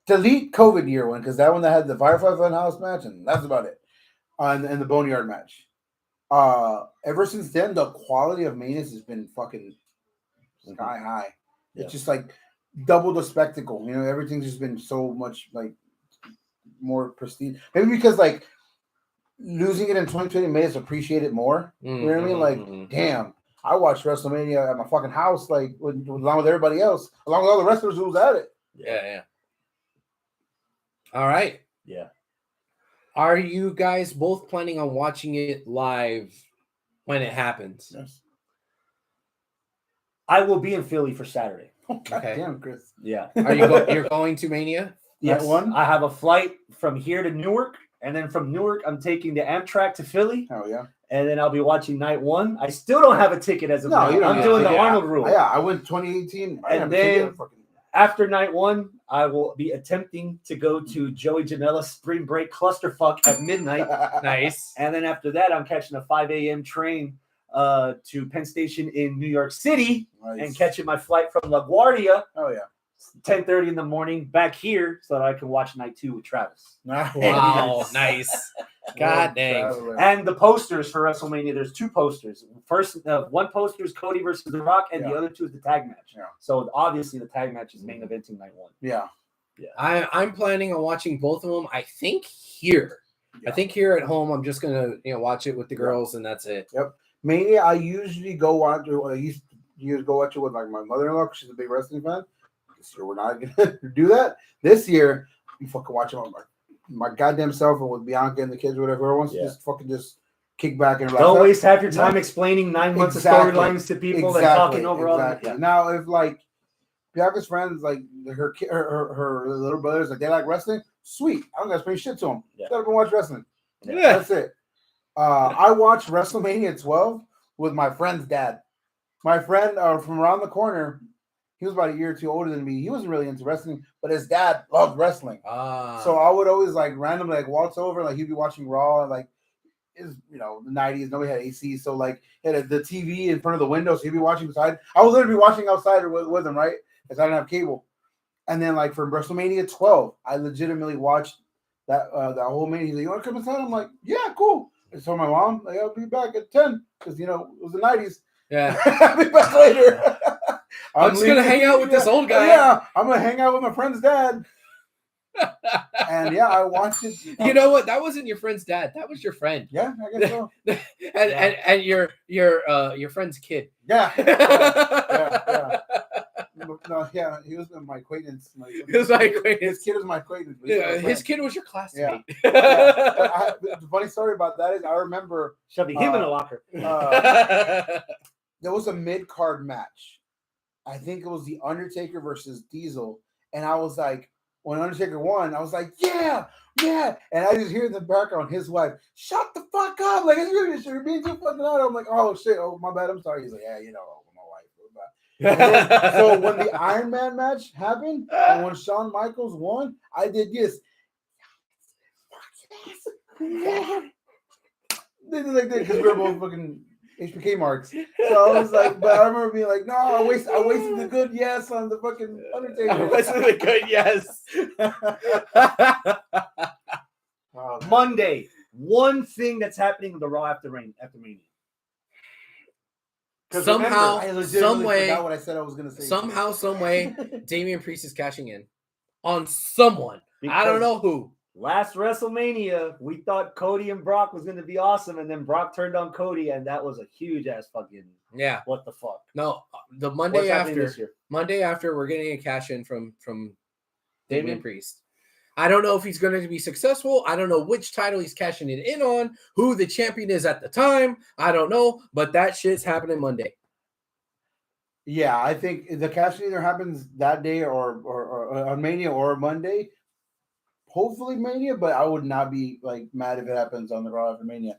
delete COVID year one, because that one that had the Firefly Funhouse match, and that's about it. And the Boneyard match. Ever since then, the quality of Manias has been fucking sky high. It's just like double the spectacle. You know, everything's just been so much like more pristine. Maybe because like losing it in 2020 made us appreciate it more. You know what I mean? Like, damn, I watched WrestleMania at my fucking house, like along with everybody else, along with all the wrestlers who was at it.
Yeah. All right.
Yeah.
Are you guys both planning on watching it live when it happens?
Yes.
I will be in Philly for Saturday.
Okay.
Damn, Chris.
Yeah.
Are you're going to Mania?
Yes.
One?
I have a flight from here to Newark, and then from Newark, I'm taking the Amtrak to Philly.
Oh yeah.
And then I'll be watching night 1. I still don't have a ticket as of now.
You don't
I'm doing the Arnold rule.
Yeah, I went 2018.
And then after night 1, I will be attempting to go to Joey Janela's spring break clusterfuck at midnight.
Nice.
And then after that, I'm catching a 5 a.m. train to Penn Station in New York City and catching my flight from LaGuardia.
Oh yeah.
10:30 in the morning back here so that I can watch night 2 with Travis.
Wow, nice. God dang.
And the posters for WrestleMania, there's 2 posters. First, one poster is Cody versus The Rock, and the other 2 is the tag match.
Yeah.
So obviously the tag match is main eventing night 1.
Yeah.
I'm planning on watching both of them. I think here.
Yeah.
I think here at home, I'm just gonna watch it with the girls, and that's it.
Yep. Mania, I usually go watch it. I used to go watch it with like my mother-in-law because she's a big wrestling fan. This year we're not gonna do that. This year I'm fucking watching on my goddamn cell phone with Bianca and the kids, whatever. Whoever wants to just kick back and relax.
Don't waste half your time explaining 9 months of storylines to people and talking over all that.
Yeah. Now, if like Bianca's friends, like her little brothers, like they like wrestling, sweet. I don't gotta explain shit to them.
Yeah.
Gotta go watch wrestling.
Yeah.
That's it. I watched WrestleMania 12 with my friend's dad. My friend from around the corner, he was about a year or 2 older than me. He wasn't really into wrestling, but his dad loved wrestling. So I would always like randomly like waltz over, like he'd be watching Raw, and like is the 90s, nobody had AC, so like he had the TV in front of the window, so he'd be watching beside. I would literally be watching outside with him, right? Because I didn't have cable. And then like for WrestleMania 12, I legitimately watched that whole Mania. He's like, "You want to come inside?" I'm like, "Yeah, cool." I told my mom, like, "I'll be back at 10 because it was the 90s."
Yeah.
I'll be back later.
I'm just gonna hang out with this old guy.
Yeah, I'm gonna hang out with my friend's dad. And yeah, I watched it.
You know what? That wasn't your friend's dad. That was your friend.
Yeah, I guess so.
and your friend's kid.
Yeah. No, yeah, he was my acquaintance.
He was my acquaintance.
His kid was my acquaintance.
Yeah, his kid was your classmate.
Yeah. The funny story about that is I remember
shoving him in a locker.
There was a mid-card match. I think it was The Undertaker versus Diesel. And I was like, when Undertaker won, I was like, yeah. And I just hear in the background his wife, shut the fuck up. Like, you're being too fucking loud. I'm like, oh, shit. Oh, my bad. I'm sorry. He's like, yeah, you know, my wife. Then, so when the Iron Man match happened, and when Shawn Michaels won, I did this. They did like that because we were both fucking HBK marks. So I was like, but I remember being like, no, I wasted the good yes on the fucking Undertaker.
I wasted the good yes.
Monday, one thing that's happening with the Raw after Mania.
Somehow,
I
some way,
forgot what I said I was gonna say.
somehow, some way, Damian Priest is cashing in on someone. I don't know who.
Last WrestleMania, we thought Cody and Brock was going to be awesome, and then Brock turned on Cody, and that was a huge ass fucking what the fuck.
No, the
What's
Monday
happening
after,
this year?
we're getting a cash in from Damian Priest. I don't know if he's going to be successful. I don't know which title he's cashing it in on, who the champion is at the time. I don't know, but that shit's happening Monday.
Yeah, I think the cash either happens that day or on Mania or Monday. Hopefully Mania, but I would not be like mad if it happens on the Raw after Mania.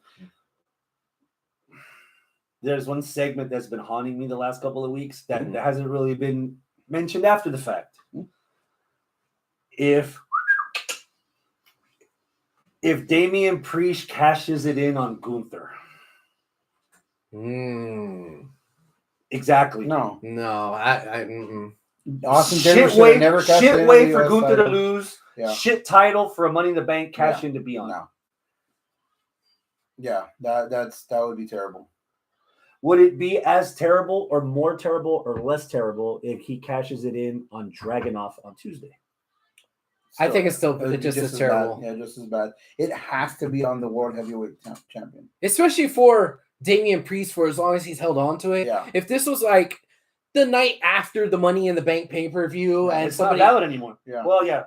There's one segment that's been haunting me the last couple of weeks that hasn't really been mentioned after the fact. If Damian Priest cashes it in on Gunther. Exactly.
No.
Austin
Theory should have never cashed in
shit
on
way
the
for
US
Gunther to
title.
lose.
Yeah.
Shit title for a Money in the Bank cash in to be on.
No. Yeah, that would be terrible.
Would it be as terrible or more terrible or less terrible if he cashes it in on Dragunov on Tuesday?
I think it's still just as terrible.
Bad. Yeah, just as bad. It has to be on the World Heavyweight Champion.
Especially for Damian Priest for as long as he's held on to it.
Yeah.
If this was like the night after the Money in the Bank pay-per-view and
it's
somebody
not valid anymore.
Yeah.
Well, yeah.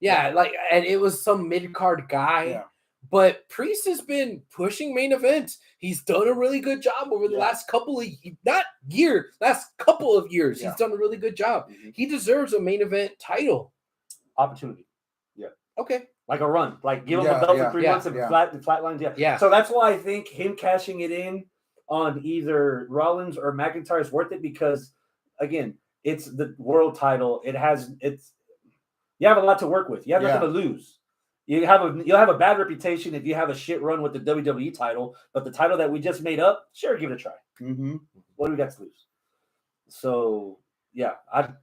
Yeah, like, and it was some mid-card guy.
Yeah.
But Priest has been pushing main event. He's done a really good job over the last couple of years.
Yeah.
He's done a really good job. He deserves a main event title.
Opportunity. Yeah.
Okay.
Like a run. Like give him a belt for 3 months and flat lines.
Yeah.
So that's why I think him cashing it in on either Rollins or McIntyre is worth it because, again, it's the world title. You have a lot to work with. You have nothing to lose. You'll have a bad reputation if you have a shit run with the WWE title, but the title that we just made up, sure, give it a try. What do we got to lose? So yeah,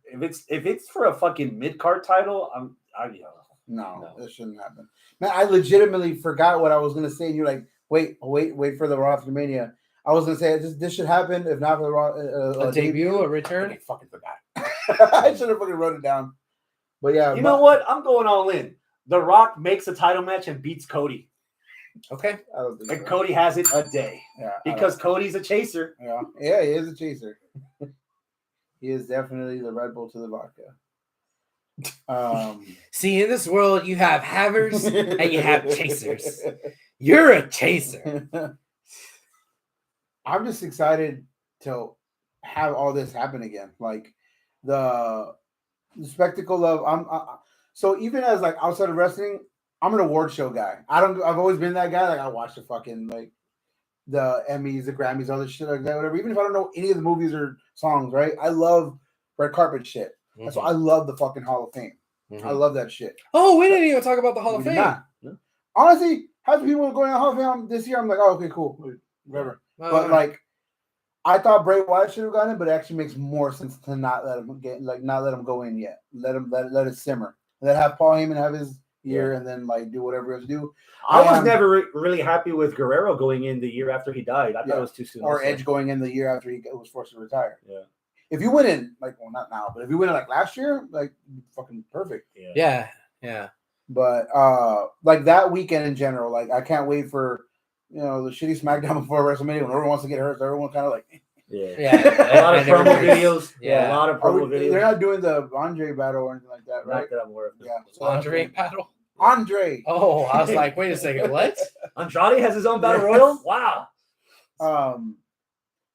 if it's for a fucking mid card title,
No, this shouldn't happen. Man, I legitimately forgot what I was gonna say, and you're like, wait for the Raw after Mania. I was gonna say this should happen if not for the Raw
a debut, a return.
I fucking forgot. I should have fucking wrote it down. But yeah,
you know what? I'm going all in. The Rock makes a title match and beats Cody.
Okay.
I don't think
and
so.
Cody has it a day.
Yeah,
because Cody's a chaser.
Yeah, he is a chaser. He is definitely the Red Bull to the vodka.
See, in this world, you have havers and you have chasers. You're a chaser.
I'm just excited to have all this happen again. Like the spectacle of so even as like outside of wrestling, I'm an award show guy. I've always been that guy. Like I watch the fucking like the Emmys, the Grammys, all this shit like that, whatever. Even if I don't know any of the movies or songs, right? I love red carpet shit. That's why I love the fucking Hall of Fame. I love that shit.
Oh, we didn't even talk about the Hall of Fame.
Yeah. Honestly, half the people going to Hall of Fame this year, I'm like, oh, okay, cool, whatever. But like, I thought Bray Wyatt should have gotten it, but it actually makes more sense to not let him go in yet. Let it simmer. Have Paul Heyman have his year and then like do whatever he has to do.
I was never really happy with Guerrero going in the year after he died. I thought it was too soon.
Or Edge going in the year after he was forced to retire.
Yeah.
If you went in, like, well, not now, but if you went in like last year, like, fucking perfect.
Yeah.
But like that weekend in general, like I can't wait for the shitty SmackDown before WrestleMania when everyone wants to get hurt. So everyone kind of like
Yeah. A lot of
and
promo
everybody's-
videos.
Yeah.
A lot of
Are
promo
we-
videos.
they're not doing the Andre battle or anything like that, right?
Not that I'm aware of.
Yeah.
Andre battle.
Andre.
Oh, I was like, wait a second, what?
Andrade has his own battle royal. Wow.
Um,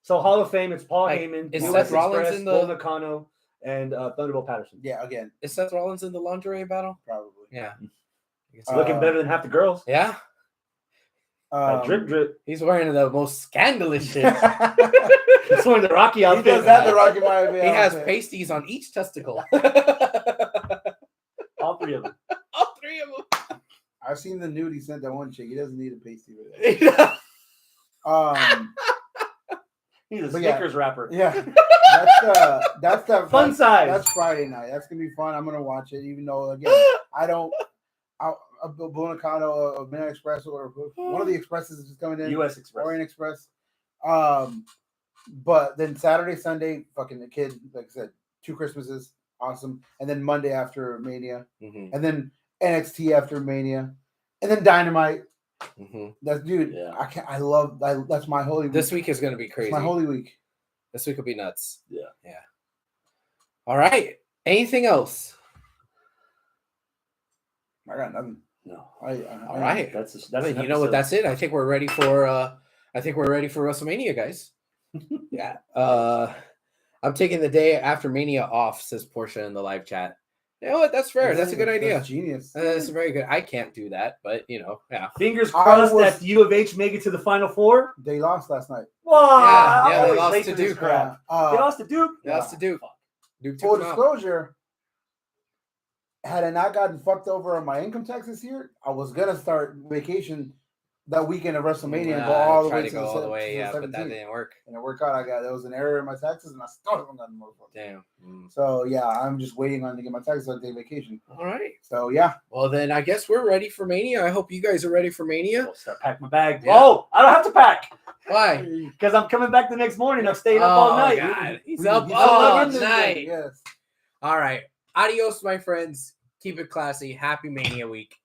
So Hall of Fame, it's Paul
Like,
Heyman,
is
US
Seth Rollins
Express,
in the-
Bull Nakano, and Thunderbolt Patterson.
yeah, again,
Is Seth Rollins in the lingerie battle?
probably.
Yeah.
Looking better than half the girls.
Yeah.
Drip, drip.
He's wearing the most scandalous shit.
He's wearing the Rocky
He
outfit.
does have the Rocky Maivia
He has
outfit.
pasties on each testicle.
All three of them.
All three of them.
I've seen the nude he sent that one chick. He doesn't need a pasty with it.
He's a
But yeah.
Snickers rapper.
Yeah, that's the
Fun size.
That's Friday night. That's gonna be fun. I'm gonna watch it, even though again I don't. Bull Nakano, Midnight Express, or one of the expresses is coming in.
US Express.
Orient Express. But then Saturday, Sunday, fucking the kid, like I said, 2 Christmases, awesome. And then Monday after Mania, and then NXT after Mania, and then Dynamite. That's dude.
Yeah.
I can't. I love. That's my holy.
This
week.
week is going to be
It's
crazy.
my holy week.
This week will be nuts.
Yeah.
All right. Anything else?
I got nothing.
No.
All right.
That's
Well,
an
you know what?
episode.
That's it. I think we're ready for. I think we're ready for WrestleMania, guys. Yeah. I'm taking the day after Mania off, says Portia in the live chat. You know what? That's fair. That's a good idea.
That's genius.
That's very good. I can't do that, but you know, yeah.
Fingers
I
crossed
was-
that U of H make it to the Final Four.
They lost last night.
Wow.
Yeah, they
always
lost
late
to
for this
Duke.
crap. They
Uh,
lost to Duke.
That's to Duke. Duke
full
took him out.
disclosure. Had I not gotten fucked over on my income tax this year, I was gonna start vacation that weekend of WrestleMania and go all the
Try
way
to
to
go
the
all the way, yeah, but that
17th.
didn't work.
And it worked out. There was an error in my taxes, and I still haven't gotten more.
Damn.
So yeah, I'm just waiting on to get my taxes on day vacation.
All right.
So yeah,
Well, then I guess we're ready for Mania. I hope you guys are ready for Mania.
I'll start packing my bag.
Yeah.
Oh, I don't have to pack
Why?
because I'm coming back the next morning. I'm staying up all night.
God. He's
We-
up
he's
all
in this thing,
night.
Yes.
All right. Adios, my friends. Keep it classy. Happy Mania week.